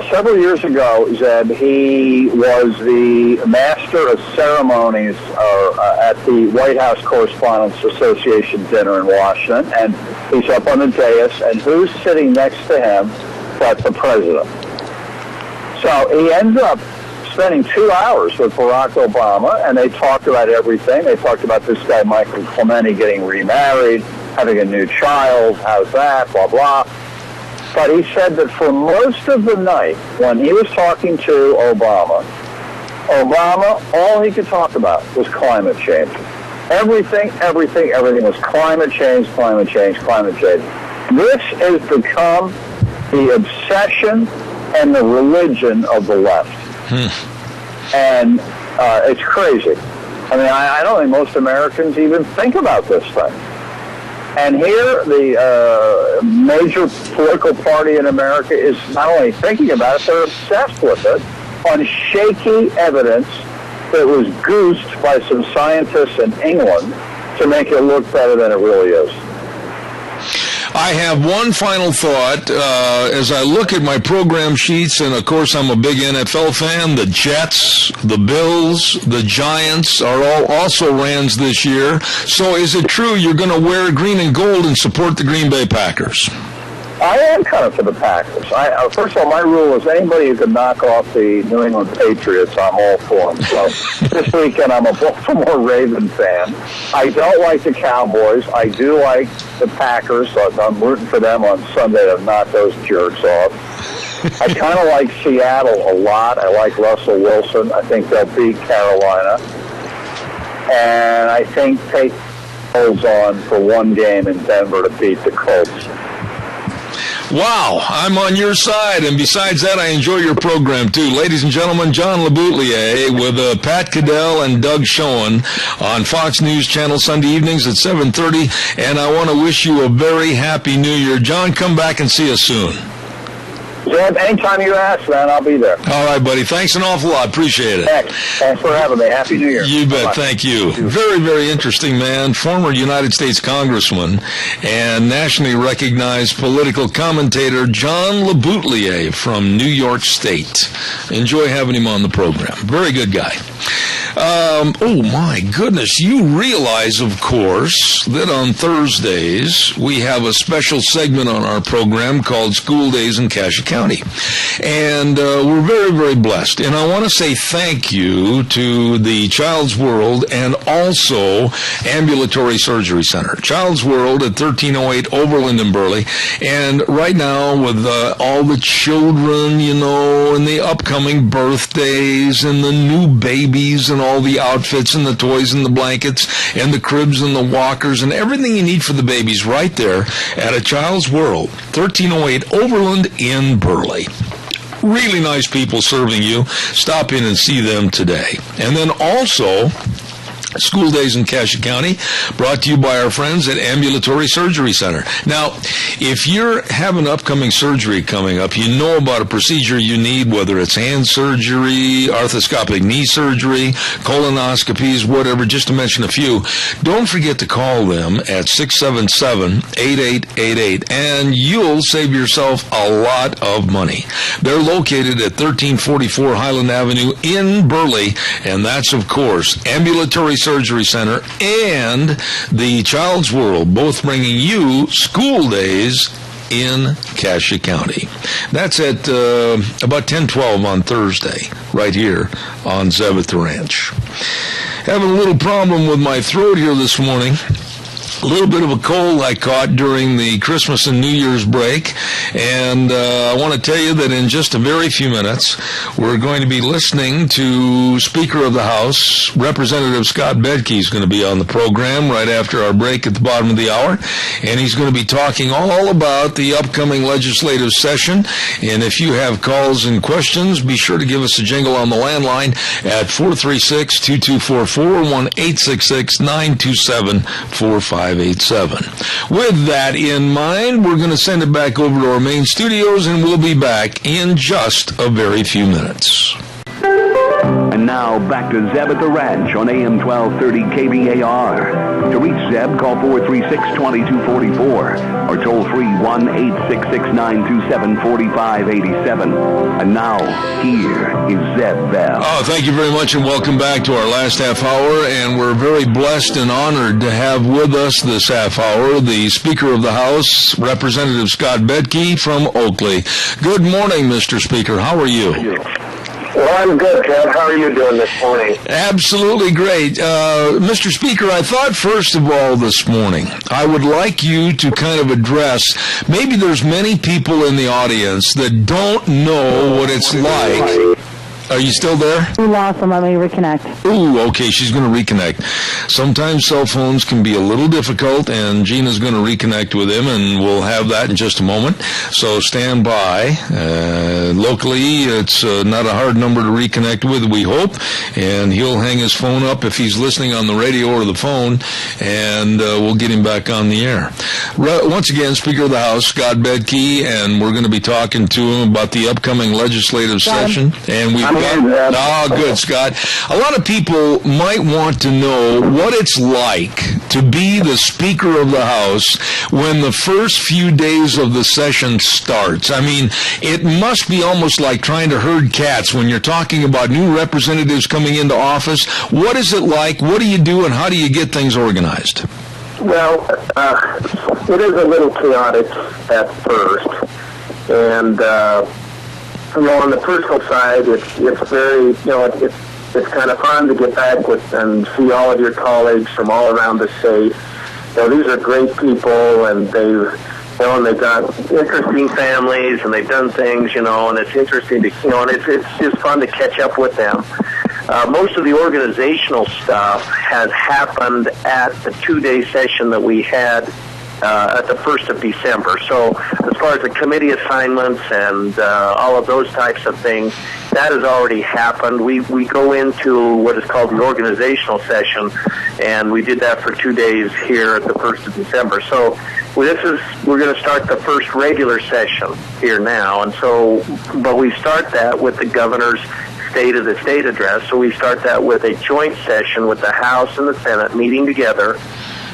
several years ago, Zeb, he was the master of ceremonies at the White House Correspondents Association dinner in Washington, and he's up on the dais, and who's sitting next to him but the president? So he ends up spending 2 hours with Barack Obama, and they talked about everything. They talked about this guy, Michael Clemente, getting remarried, having a new child, how's that, blah, blah. But he said that for most of the night, when he was talking to Obama, all he could talk about was climate change. Everything was climate change, climate change, climate change. This has become the obsession and the religion of the left. And it's crazy. I mean, I don't think most Americans even think about this thing. And here, the major political party in America is not only thinking about it, they're obsessed with it on shaky evidence that was goosed by some scientists in England to make it look better than it really is. I have one final thought. As I look at my program sheets, and of course I'm a big NFL fan, the Jets, the Bills, the Giants are all also Rams this year. So is it true you're going to wear green and gold and support the Green Bay Packers? I am kind of for the Packers. First of all, my rule is anybody who can knock off the New England Patriots, I'm all for them. So this weekend, I'm a Baltimore Raven fan. I don't like the Cowboys. I do like the Packers, so I'm rooting for them on Sunday to knock those jerks off. I kind of like Seattle a lot. I like Russell Wilson. I think they'll beat Carolina. And I think Peyton holds on for one game in Denver to beat the Colts. Wow, I'm on your side, and besides that, I enjoy your program, too. Ladies and gentlemen, John LeBoutelier with Pat Caddell and Doug Schoen on Fox News Channel Sunday evenings at 7:30, and I want to wish you a very happy New Year. John, come back and see us soon. Zeb, anytime you ask, man, I'll be there. All right, buddy. Thanks an awful lot. Appreciate it. Thanks for having me. Happy New Year. You bet. Bye-bye. Thank you. Very, very interesting man. Former United States Congressman and nationally recognized political commentator John LeBoutelier from New York State. Enjoy having him on the program. Very good guy. Oh, my goodness. You realize, of course, that on Thursdays we have a special segment on our program called School Days in Cassia County. And we're very, very blessed. And I want to say thank you to the Child's World and also Ambulatory Surgery Center. Child's World at 1308 Overland in Burley. And right now with all the children, you know, and the upcoming birthdays and the new babies and all the outfits and the toys and the blankets and the cribs and the walkers and everything you need for the babies right there at a Child's World, 1308 Overland in Burley. Really nice people serving you. Stop in and see them today. And then also, School Days in Cassia County, brought to you by our friends at Ambulatory Surgery Center. Now, if you're having upcoming surgery coming up, you know about a procedure you need, whether it's hand surgery, arthroscopic knee surgery, colonoscopies, whatever, just to mention a few, don't forget to call them at 677-8888, and you'll save yourself a lot of money. They're located at 1344 Highland Avenue in Burley, and that's, of course, Ambulatory Surgery Center and the Child's World, both bringing you School Days in Cassia County. That's at about 10:12 on Thursday, right here on Zeb at the Ranch. Having a little problem with my throat here this morning. A little bit of a cold I caught during the Christmas and New Year's break, and I want to tell you that in just a very few minutes, we're going to be listening to Speaker of the House, Representative Scott Bedke is going to be on the program right after our break at the bottom of the hour, and he's going to be talking all about the upcoming legislative session, and if you have calls and questions, be sure to give us a jingle on the landline at 436-2244, 1-866-927-4587. With that in mind, we're going to send it back over to our main studios, and we'll be back in just a very few minutes. And now, back to Zeb at the Ranch on AM 1230 KBAR. To reach Zeb, call 436-2244 or toll free 1-866-927-4587. And now, here is Zeb Bell. Oh, thank you very much, and welcome back to our last half hour. And we're very blessed and honored to have with us this half hour the Speaker of the House, Representative Scott Bedke from Oakley. Good morning, Mr. Speaker. How are you? Well, I'm good, Ted. How are you doing this morning? Absolutely great. Mr. Speaker, I thought first of all this morning, I would like you to kind of address, maybe there's many people in the audience that don't know what it's like. Are you still there? We lost him. Let me reconnect. Ooh, okay, she's going to reconnect. Sometimes cell phones can be a little difficult, and Gina's going to reconnect with him, and we'll have that in just a moment. So stand by. Locally, it's not a hard number to reconnect with, we hope, and he'll hang his phone up if he's listening on the radio or the phone, and we'll get him back on the air. Once again, Speaker of the House, Scott Bedke, and we're going to be talking to him about the upcoming legislative session, and we've good, Scott. A lot of people might want to know what it's like to be the Speaker of the House when the first few days of the session starts. I mean, it must be almost like trying to herd cats when you're talking about new representatives coming into office. What is it like? What do you do, and how do you get things organized? Well, it is a little chaotic at first, and on the personal side, it's very, it's kind of fun to get back with and see all of your colleagues from all around the state. These are great people, and they've got interesting families, and they've done things, and it's interesting to, and it's just fun to catch up with them. Most of the organizational stuff has happened at the 2-day session that we had at the 1st of December. So as far as the committee assignments and all of those types of things, that has already happened. We go into what is called the organizational session, and we did that for 2 days here at the 1st of December. So we're going to start the first regular session here now, and so, but we start that with the governor's State of the State address. So we start that with a joint session with the House and the Senate meeting together,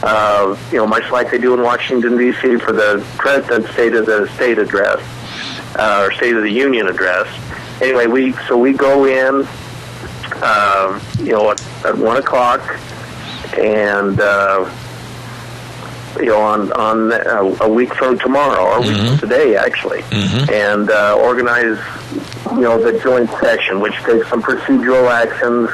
much like they do in Washington, D.C. for the President's State of the State address, or State of the Union address. Anyway, we go in, at 1 o'clock, and, on a week from tomorrow, or a week from today, actually, and organize, the joint session, which takes some procedural actions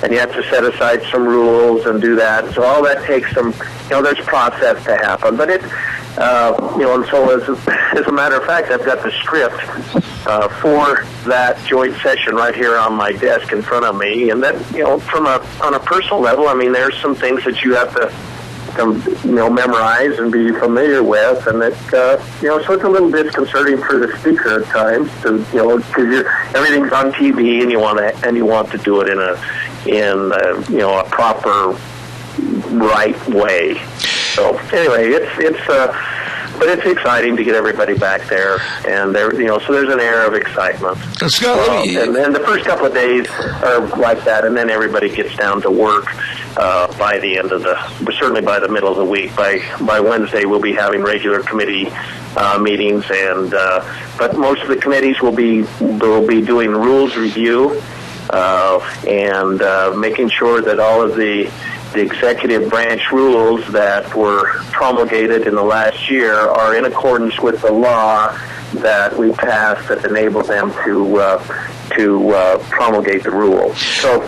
and you have to set aside some rules and do that. So all that takes some, there's process to happen. But and so as a matter of fact, I've got the script for that joint session right here on my desk in front of me. And that, on a personal level, I mean, there's some things that you have to memorize and be familiar with, and that so it's a little disconcerting for the speaker at times to because everything's on TV and you want to do it in a proper right way. So anyway, but it's exciting to get everybody back there, and so there's an air of excitement. Scott, and the first couple of days are like that, and then everybody gets down to work by the end of certainly by the middle of the week. By Wednesday, we'll be having regular committee meetings, and but most of the committees will be doing rules review and making sure that all of the executive branch rules that were promulgated in the last year are in accordance with the law that we passed that enabled them to promulgate the rules. So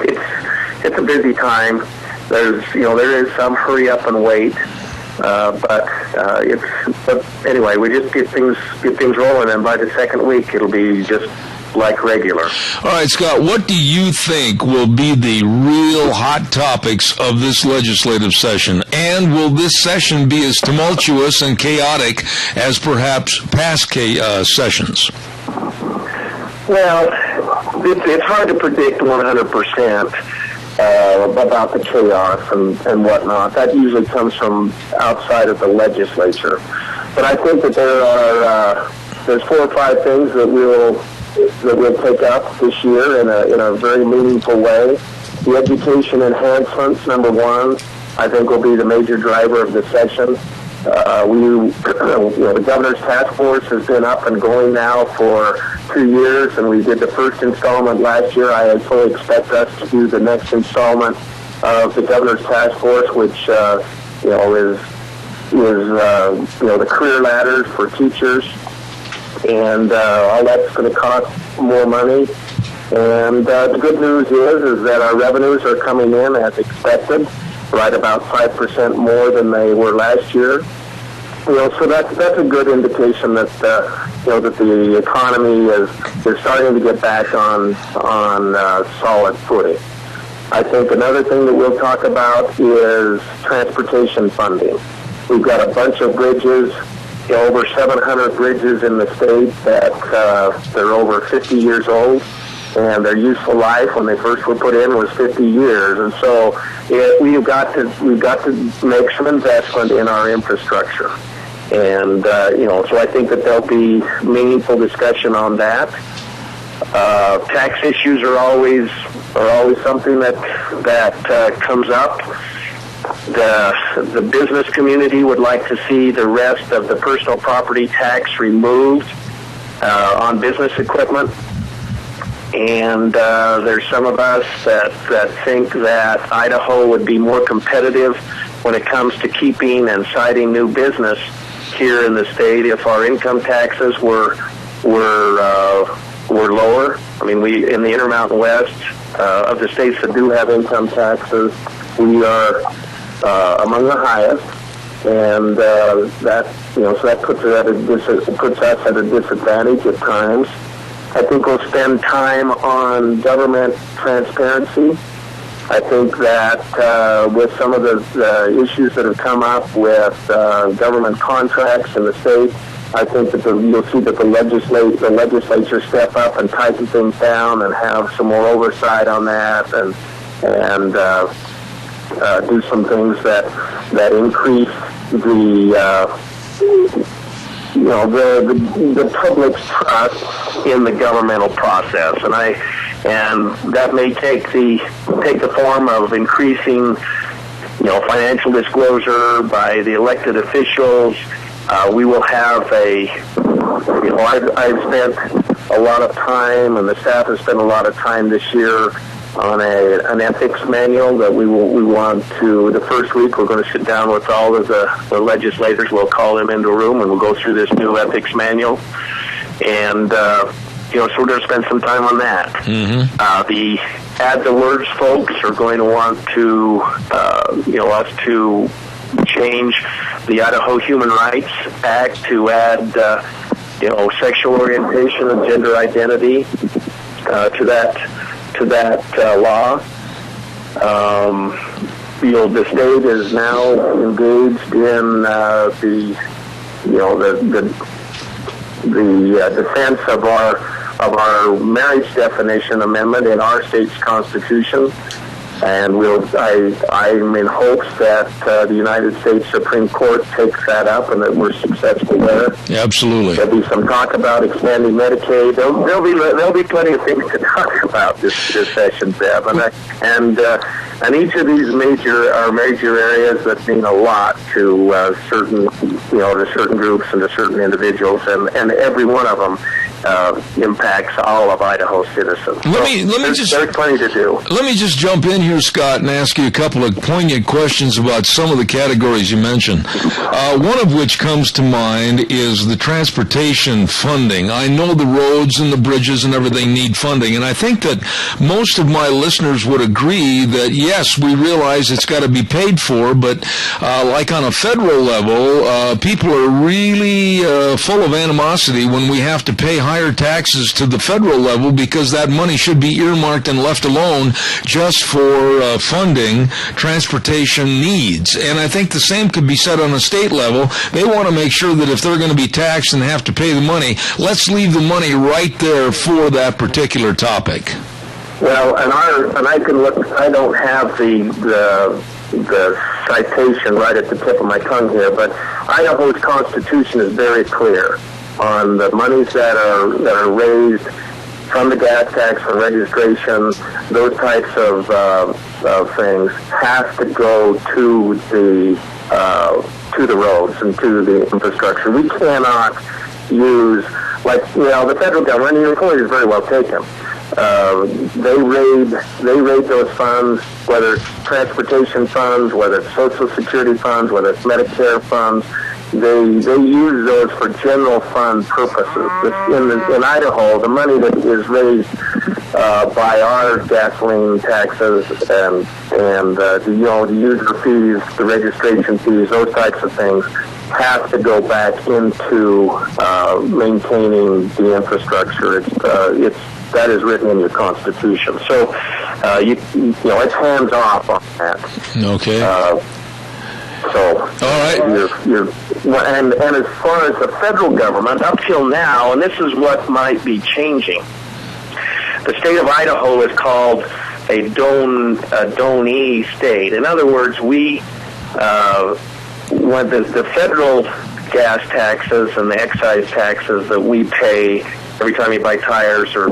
it's a busy time. There is some hurry up and wait, but anyway, we just get things rolling, and by the second week it'll be just like regular. All right, Scott, what do you think will be the real hot topics of this legislative session? And will this session be as tumultuous and chaotic as perhaps past sessions? Well, it's hard to predict 100% about the chaos and whatnot. That usually comes from outside of the legislature. But I think that there's 4 or 5 things that we'll that we'll take up this year in a very meaningful way. The education enhancements, number one, I think will be the major driver of the session. The governor's task force has been up and going now for 2 years, and we did the first installment last year. I fully expect us to do the next installment of the governor's task force, which is the career ladders for teachers, and all that's going to cost more money. And the good news is that our revenues are coming in as expected, right about 5% more than they were last year. So that's a good indication that that the economy is starting to get back on solid footing. I think another thing that we'll talk about is transportation funding. We've got a bunch of bridges, over 700 bridges in the state that they're over 50 years old, and their useful life when they first were put in was 50 years. And so we've got to make some investment in our infrastructure. And so I think that there'll be meaningful discussion on that. Tax issues are always something that comes up. The business community would like to see the rest of the personal property tax removed on business equipment. And there's some of us that think that Idaho would be more competitive when it comes to keeping and citing new business here in the state if our income taxes were lower. I mean, we in the Intermountain West of the states that do have income taxes, we are among the highest, and so that puts us at a disadvantage at times. I think we'll spend time on government transparency. I think that with some of the issues that have come up with government contracts in the state, I think that you'll see that the legislature step up and tighten things down and have some more oversight on that, and do some things that increase the public's trust in the governmental process, and that may take the form of increasing, financial disclosure by the elected officials. We will have I've spent a lot of time, and the staff has spent a lot of time this year on an ethics manual that we want to, the first week we're going to sit down with all of the legislators. We'll call them into a room and we'll go through this new ethics manual. And, so we're going to spend some time on that. Mm-hmm. The Add the Words folks are going to want to, us to change the Idaho Human Rights Act to add, sexual orientation and gender identity to that law. The state is now engaged in the defense of our marriage definition amendment in our state's constitution, and I'm in hopes that the United States Supreme Court takes that up and that we're successful there. Absolutely. There'll be some talk about expanding Medicaid. There'll be plenty of things to talk about this session, Zeb, and each of these major areas that mean a lot to certain groups and to certain individuals, and every one of them impacts all of Idaho citizens. There's plenty to do. Let me just jump in here, Scott, and ask you a couple of poignant questions about some of the categories you mentioned. One of which comes to mind is the transportation funding. I know the roads and the bridges and everything need funding, and I think that most of my listeners would agree that, yes, we realize it's got to be paid for, but like on a federal level, people are really full of animosity when we have to pay higher taxes to the federal level because that money should be earmarked and left alone just for funding transportation needs. And I think the same could be said on a state level. They want to make sure that if they're going to be taxed and have to pay the money, let's leave the money right there for that particular topic. Well, and I can look. I don't have the citation right at the tip of my tongue here, but Idaho's Constitution is very clear on the monies that are raised from the gas tax, from registration, those types of things has to go to the roads and to the infrastructure. We cannot use, like, the federal government, and your point is very well taken. They raid those funds, whether it's transportation funds, whether it's Social Security funds, whether it's Medicare funds. They use those for general fund purposes. In Idaho, the money that is raised by our gasoline taxes and the user fees, the registration fees, those types of things, have to go back into maintaining the infrastructure. That is written in your Constitution. So, it's hands off on that. Okay. All right. And as far as the federal government, up till now, and this is what might be changing, the state of Idaho is called a donee state. In other words, when the federal gas taxes and the excise taxes that we pay every time you buy tires or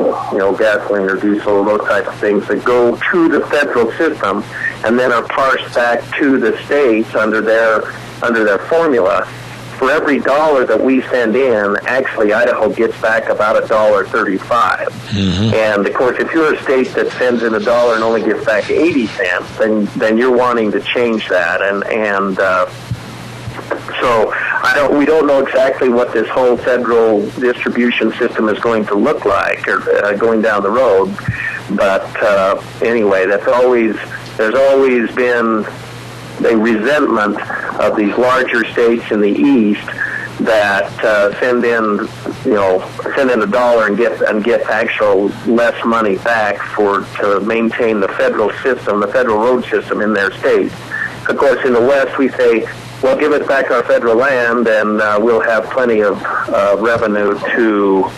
gasoline or diesel, those types of things that go to the federal system and then are parsed back to the states under their formula. For every dollar that we send in, actually Idaho gets back about $1.35. Mm-hmm. And of course, if you're a state that sends in $1 and only gets back 80 cents, then you're wanting to change that. So we don't know exactly what this whole federal distribution system is going to look like or going down the road. But anyway, there's always been a resentment of these larger states in the east that send in $1 and get actual less money back to maintain the federal system, the federal road system in their state. Of course, in the West, we say, well, give us back our federal land, and we'll have plenty of revenue to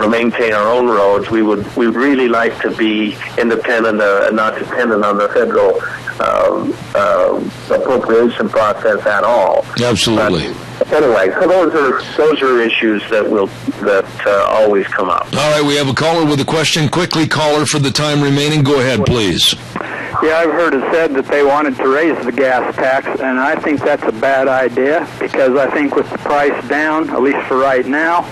maintain our own roads. We'd really like to be independent and not dependent on the federal appropriation process at all. Absolutely. But anyway, so those are issues that always come up. All right, we have a caller with a question. Quickly, caller, for the time remaining. Go ahead, please. Yeah, I've heard it said that they wanted to raise the gas tax, and I think that's a bad idea because I think with the price down, at least for right now,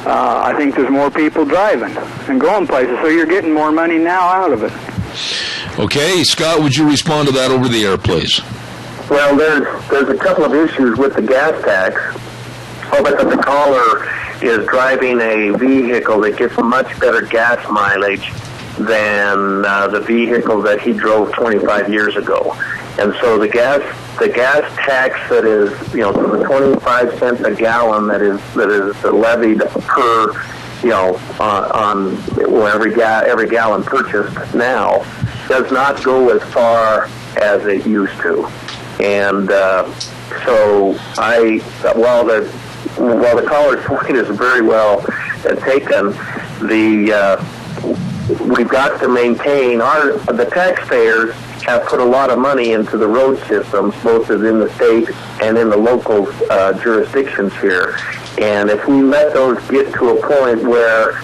I think there's more people driving and going places, so you're getting more money now out of it. Okay, Scott, would you respond to that over the air, please? Well, there's a couple of issues with the gas tax. But the caller is driving a vehicle that gets much better gas mileage than the vehicle that he drove 25 years ago. And so the gas tax that is, so the 25 cents a gallon that is levied per, on every gallon purchased now does not go as far as it used to. And so while the caller's point is very well taken, we've got to maintain the taxpayers have put a lot of money into the road systems, both in the state and in the local jurisdictions here. And if we let those get to a point where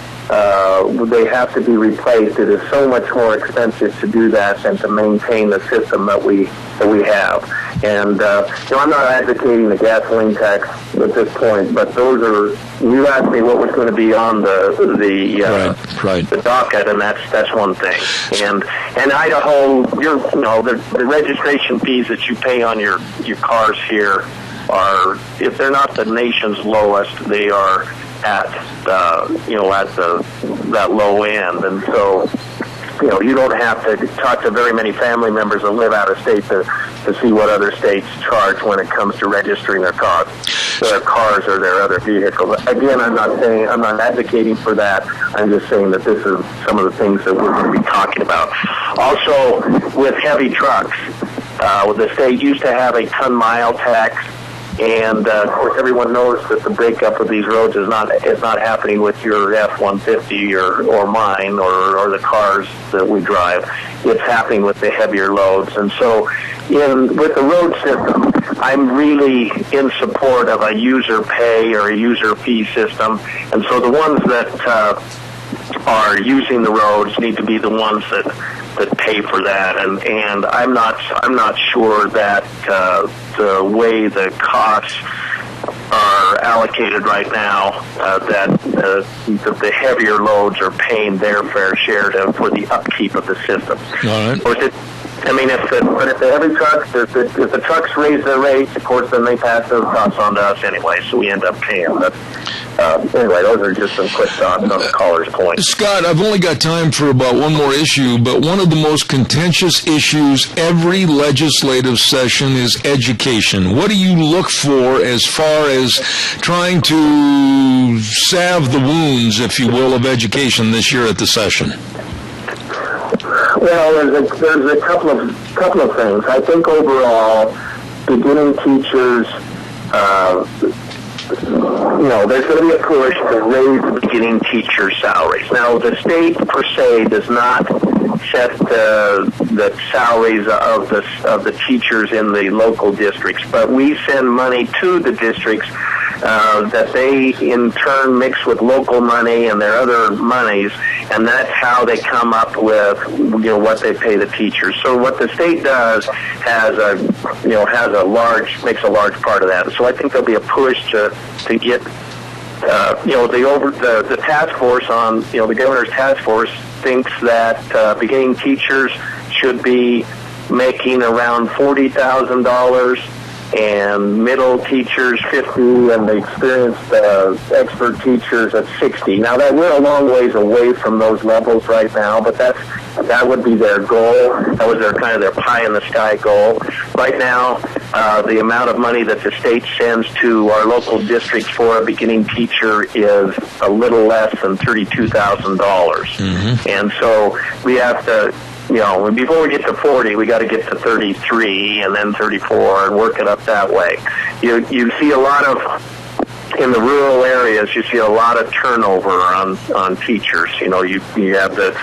they have to be replaced, it is so much more expensive to do that than to maintain the system that we have. And I'm not advocating the gasoline tax at this point, but you asked me what was going to be on the docket, and that's one thing. And Idaho, the registration fees that you pay on your cars here are, if they're not the nation's lowest, they are at that low end. And so you don't have to talk to very many family members that live out of state to see what other states charge when it comes to registering their cars or their other vehicles. Again, I'm not advocating for that. I'm just saying that this is some of the things that we're going to be talking about. Also, with heavy trucks, the state used to have a ton-mile tax. And of course, everyone knows that the breakup of these roads is not happening with your F-150 or mine or the cars that we drive. It's happening with the heavier loads. And so, with the road system, I'm really in support of a user pay or a user fee system, and so the ones that are using the roads need to be the ones that pay for that, and I'm not sure that the way the costs are allocated right now, that the heavier loads are paying their fair share for the upkeep of the system. All right. Of course, if the heavy trucks, if the trucks raise their rates, of course, then they pass those costs on to us anyway, so we end up paying. But anyway, those are just some quick thoughts on the caller's point. Scott, I've only got time for about one more issue, but one of the most contentious issues every legislative session is education. What do you look for as far as trying to salve the wounds, if you will, of education this year at the session? Well, there's a couple of things. I think overall, beginning teachers, there's going to be a push to raise beginning teacher salaries. Now, the state per se does not set the salaries of the teachers in the local districts, but we send money to the districts that they in turn mix with local money and their other monies, and that's how they come up with what they pay the teachers. So what the state does makes a large part of that. So I think there'll be a push to get the task force on the governor's task force thinks that beginning teachers should be making around $40,000. And middle teachers 50, and the experienced expert teachers at 60. Now we're a long ways away from those levels right now, but that would be their goal. That was their pie in the sky goal. Right now, the amount of money that the state sends to our local districts for a beginning teacher is a little less than $32,000, and so we have to. Before we get to 40, we got to get to 33 and then 34 and work it up that way. You see a lot of, in the rural areas, you see a lot of turnover on teachers. You have the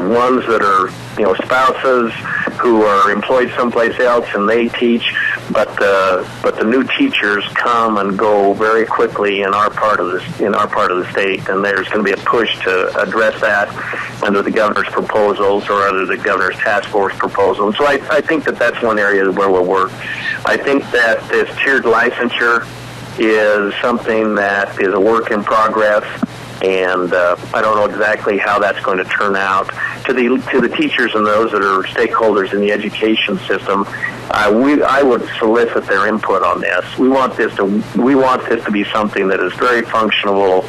ones that are spouses who are employed someplace else and they teach, but the new teachers come and go very quickly in our part of the state, and there's going to be a push to address that under the governor's proposals or under the governor's task force proposal. And so I think that's one area where we'll work. I think that this tiered licensure is something that is a work in progress, and I don't know exactly how that's going to turn out. To the teachers and those that are stakeholders in the education system, I would solicit their input on this. We want this to be something that is very functional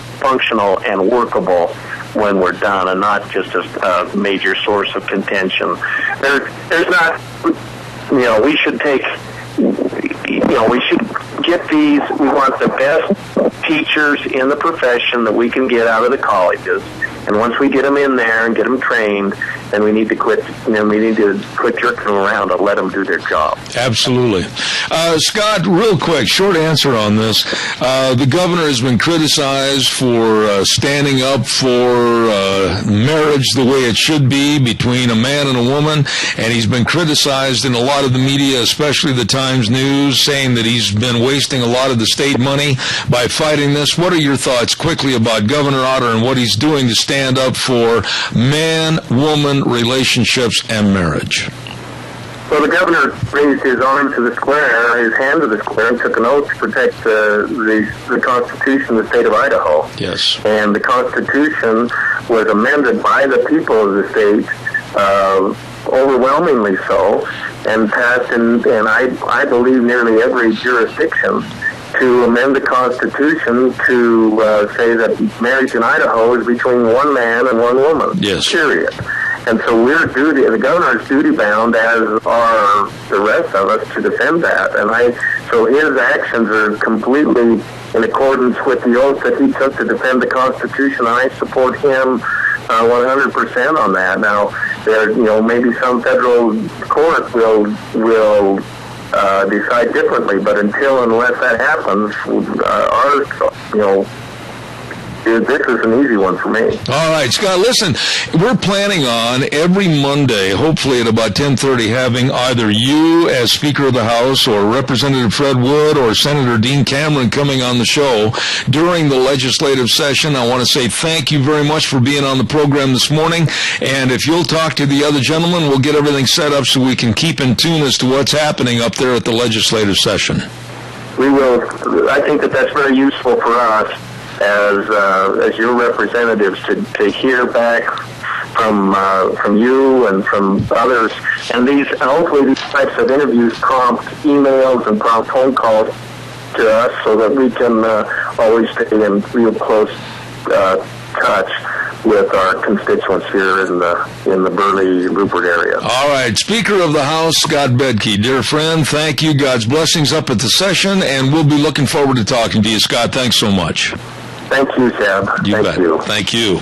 and workable when we're done, and not just a major source of contention. There's not, we should take. We should get these. We want the best teachers in the profession that we can get out of the colleges. And once we get them in there and get them trained, then we need to quit. We need to quit jerking them around and let them do their job. Absolutely, Scott. Real quick, short answer on this. The governor has been criticized for standing up for marriage the way it should be between a man and a woman, and he's been criticized in a lot of the media, especially the Times News, saying that he's been wasting a lot of the state money by fighting this. What are your thoughts quickly about Governor Otter and what he's doing to stand up for man-woman relationships and marriage? Well, the governor raised his arm to the square, his hand to the square, and took an oath to protect the Constitution of the state of Idaho. Yes. And the Constitution was amended by the people of the state, overwhelmingly so, and passed in I believe nearly every jurisdiction, to amend the Constitution to say that marriage in Idaho is between one man and one woman. Yes. Period. And so the governor is duty bound, as are the rest of us, to defend that. So his actions are completely in accordance with the oath that he took to defend the Constitution, and I support him 100% on that. Now, maybe some federal court will decide differently, but unless that happens, This is an easy one for me. All right, Scott, listen, we're planning on every Monday, hopefully at about 10:30, having either you as Speaker of the House or Representative Fred Wood or Senator Dean Cameron coming on the show during the legislative session. I want to say thank you very much for being on the program this morning, and if you'll talk to the other gentlemen, we'll get everything set up so we can keep in tune as to what's happening up there at the legislative session. We will. I think that that's very useful for us as your representatives to hear back from you and from others, and hopefully these types of interviews prompt emails and prompt phone calls to us so that we can always stay in real close touch with our constituents here in the Burley Rupert area. All right, Speaker of the House Scott Bedke, dear friend, thank you. God's blessings up at the session, and we'll be looking forward to talking to you, Scott. Thanks so much. Thank you, Sam. Thank you. Thank you.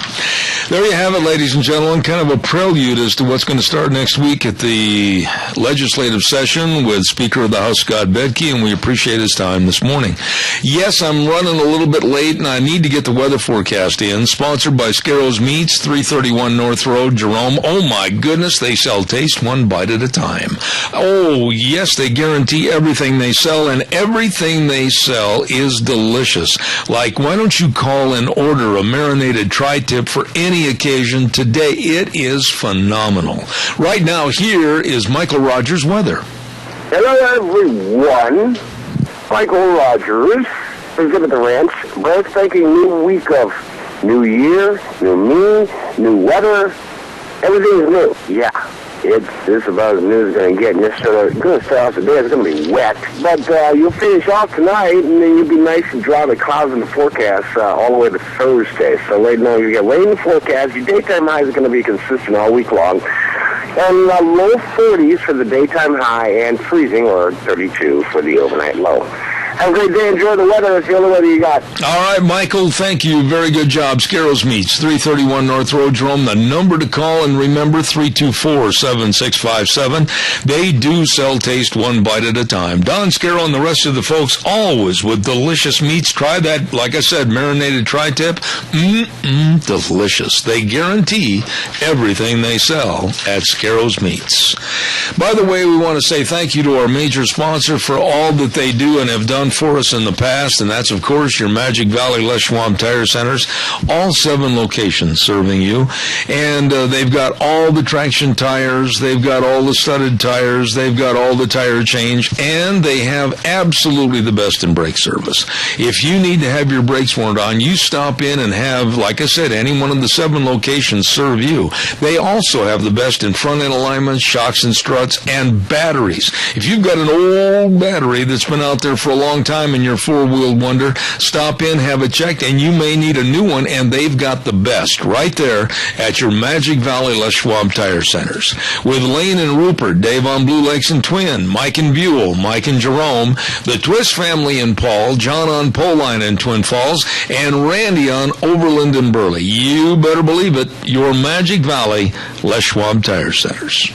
There you have it, ladies and gentlemen, kind of a prelude as to what's going to start next week at the legislative session with Speaker of the House Scott Bedke, and we appreciate his time this morning. Yes, I'm running a little bit late, and I need to get the weather forecast in. Sponsored by Scarro's Meats, 331 North Road, Jerome. Oh, my goodness, they sell taste one bite at a time. Oh, yes, they guarantee everything they sell, and everything they sell is delicious. Like, why don't you call and order a marinated tri-tip for any occasion today? It is phenomenal. Right now, here is Michael Rogers' weather. Hello, everyone. Michael Rogers, Exhibit at the Ranch. Breathtaking new week of new year, new me, new weather. Everything's new. Yeah. It's about as new as it's going to get. And it's going to start off today. It's going to be wet. But you'll finish off tonight, and then you'll be nice and dry. The clouds in the forecast all the way to Thursday. So right now you get rain in the forecast. Your daytime highs are going to be consistent all week long. And low 40s for the daytime high and freezing, or 32 for the overnight low. Have a great day. Enjoy the weather. It's the only weather you got. All right, Michael, thank you. Very good job. Scarro's Meats, 331 North Road, Jerome. The number to call, and remember, 324-7657. They do sell taste one bite at a time. Don Scarrow and the rest of the folks always with delicious meats. Try that, like I said, marinated tri-tip. Delicious. They guarantee everything they sell at Scarro's Meats. By the way, we want to say thank you to our major sponsor for all that they do and have done for us in the past, and that's, of course, your Magic Valley Les Schwab Tire Centers, all 7 locations serving you, and they've got all the traction tires, they've got all the studded tires, they've got all the tire change, and they have absolutely the best in brake service. If you need to have your brakes worn on, you stop in and have, like I said, any one of the 7 locations serve you. They also have the best in front-end alignments, shocks and struts, and batteries. If you've got an old battery that's been out there for a long time in your 4-wheeled wonder, stop in, have it checked, and you may need a new one, and they've got the best right there at your Magic Valley Les Schwab Tire Centers. With Lane and Rupert, Dave on Blue Lakes and Twin, Mike and Buell, Mike and Jerome, the Twist family in Paul, John on Poline and Twin Falls, and Randy on Overland and Burley. You better believe it, your Magic Valley Les Schwab Tire Centers.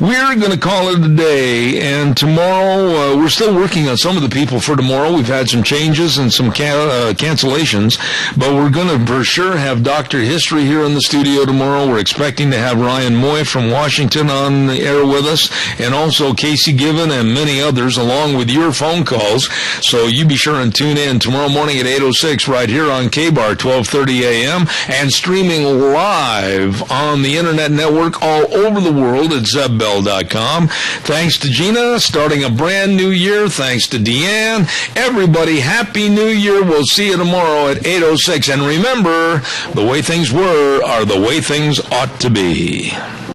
We're going to call it a day, and tomorrow, we're still working on some of the people for tomorrow. We've had some changes and some cancellations, but we're going to for sure have Dr. History here in the studio tomorrow. We're expecting to have Ryan Moy from Washington on the air with us, and also Casey Given and many others, along with your phone calls. So you be sure and tune in tomorrow morning at 8:06 right here on K-Bar, 12:30 a.m., and streaming live on the Internet network all over the world at ZebBell.com. Thanks to Gina, starting a brand new year. Thanks to Deanne. Everybody, Happy New Year. We'll see you tomorrow at 8:06. And remember, the way things were are the way things ought to be.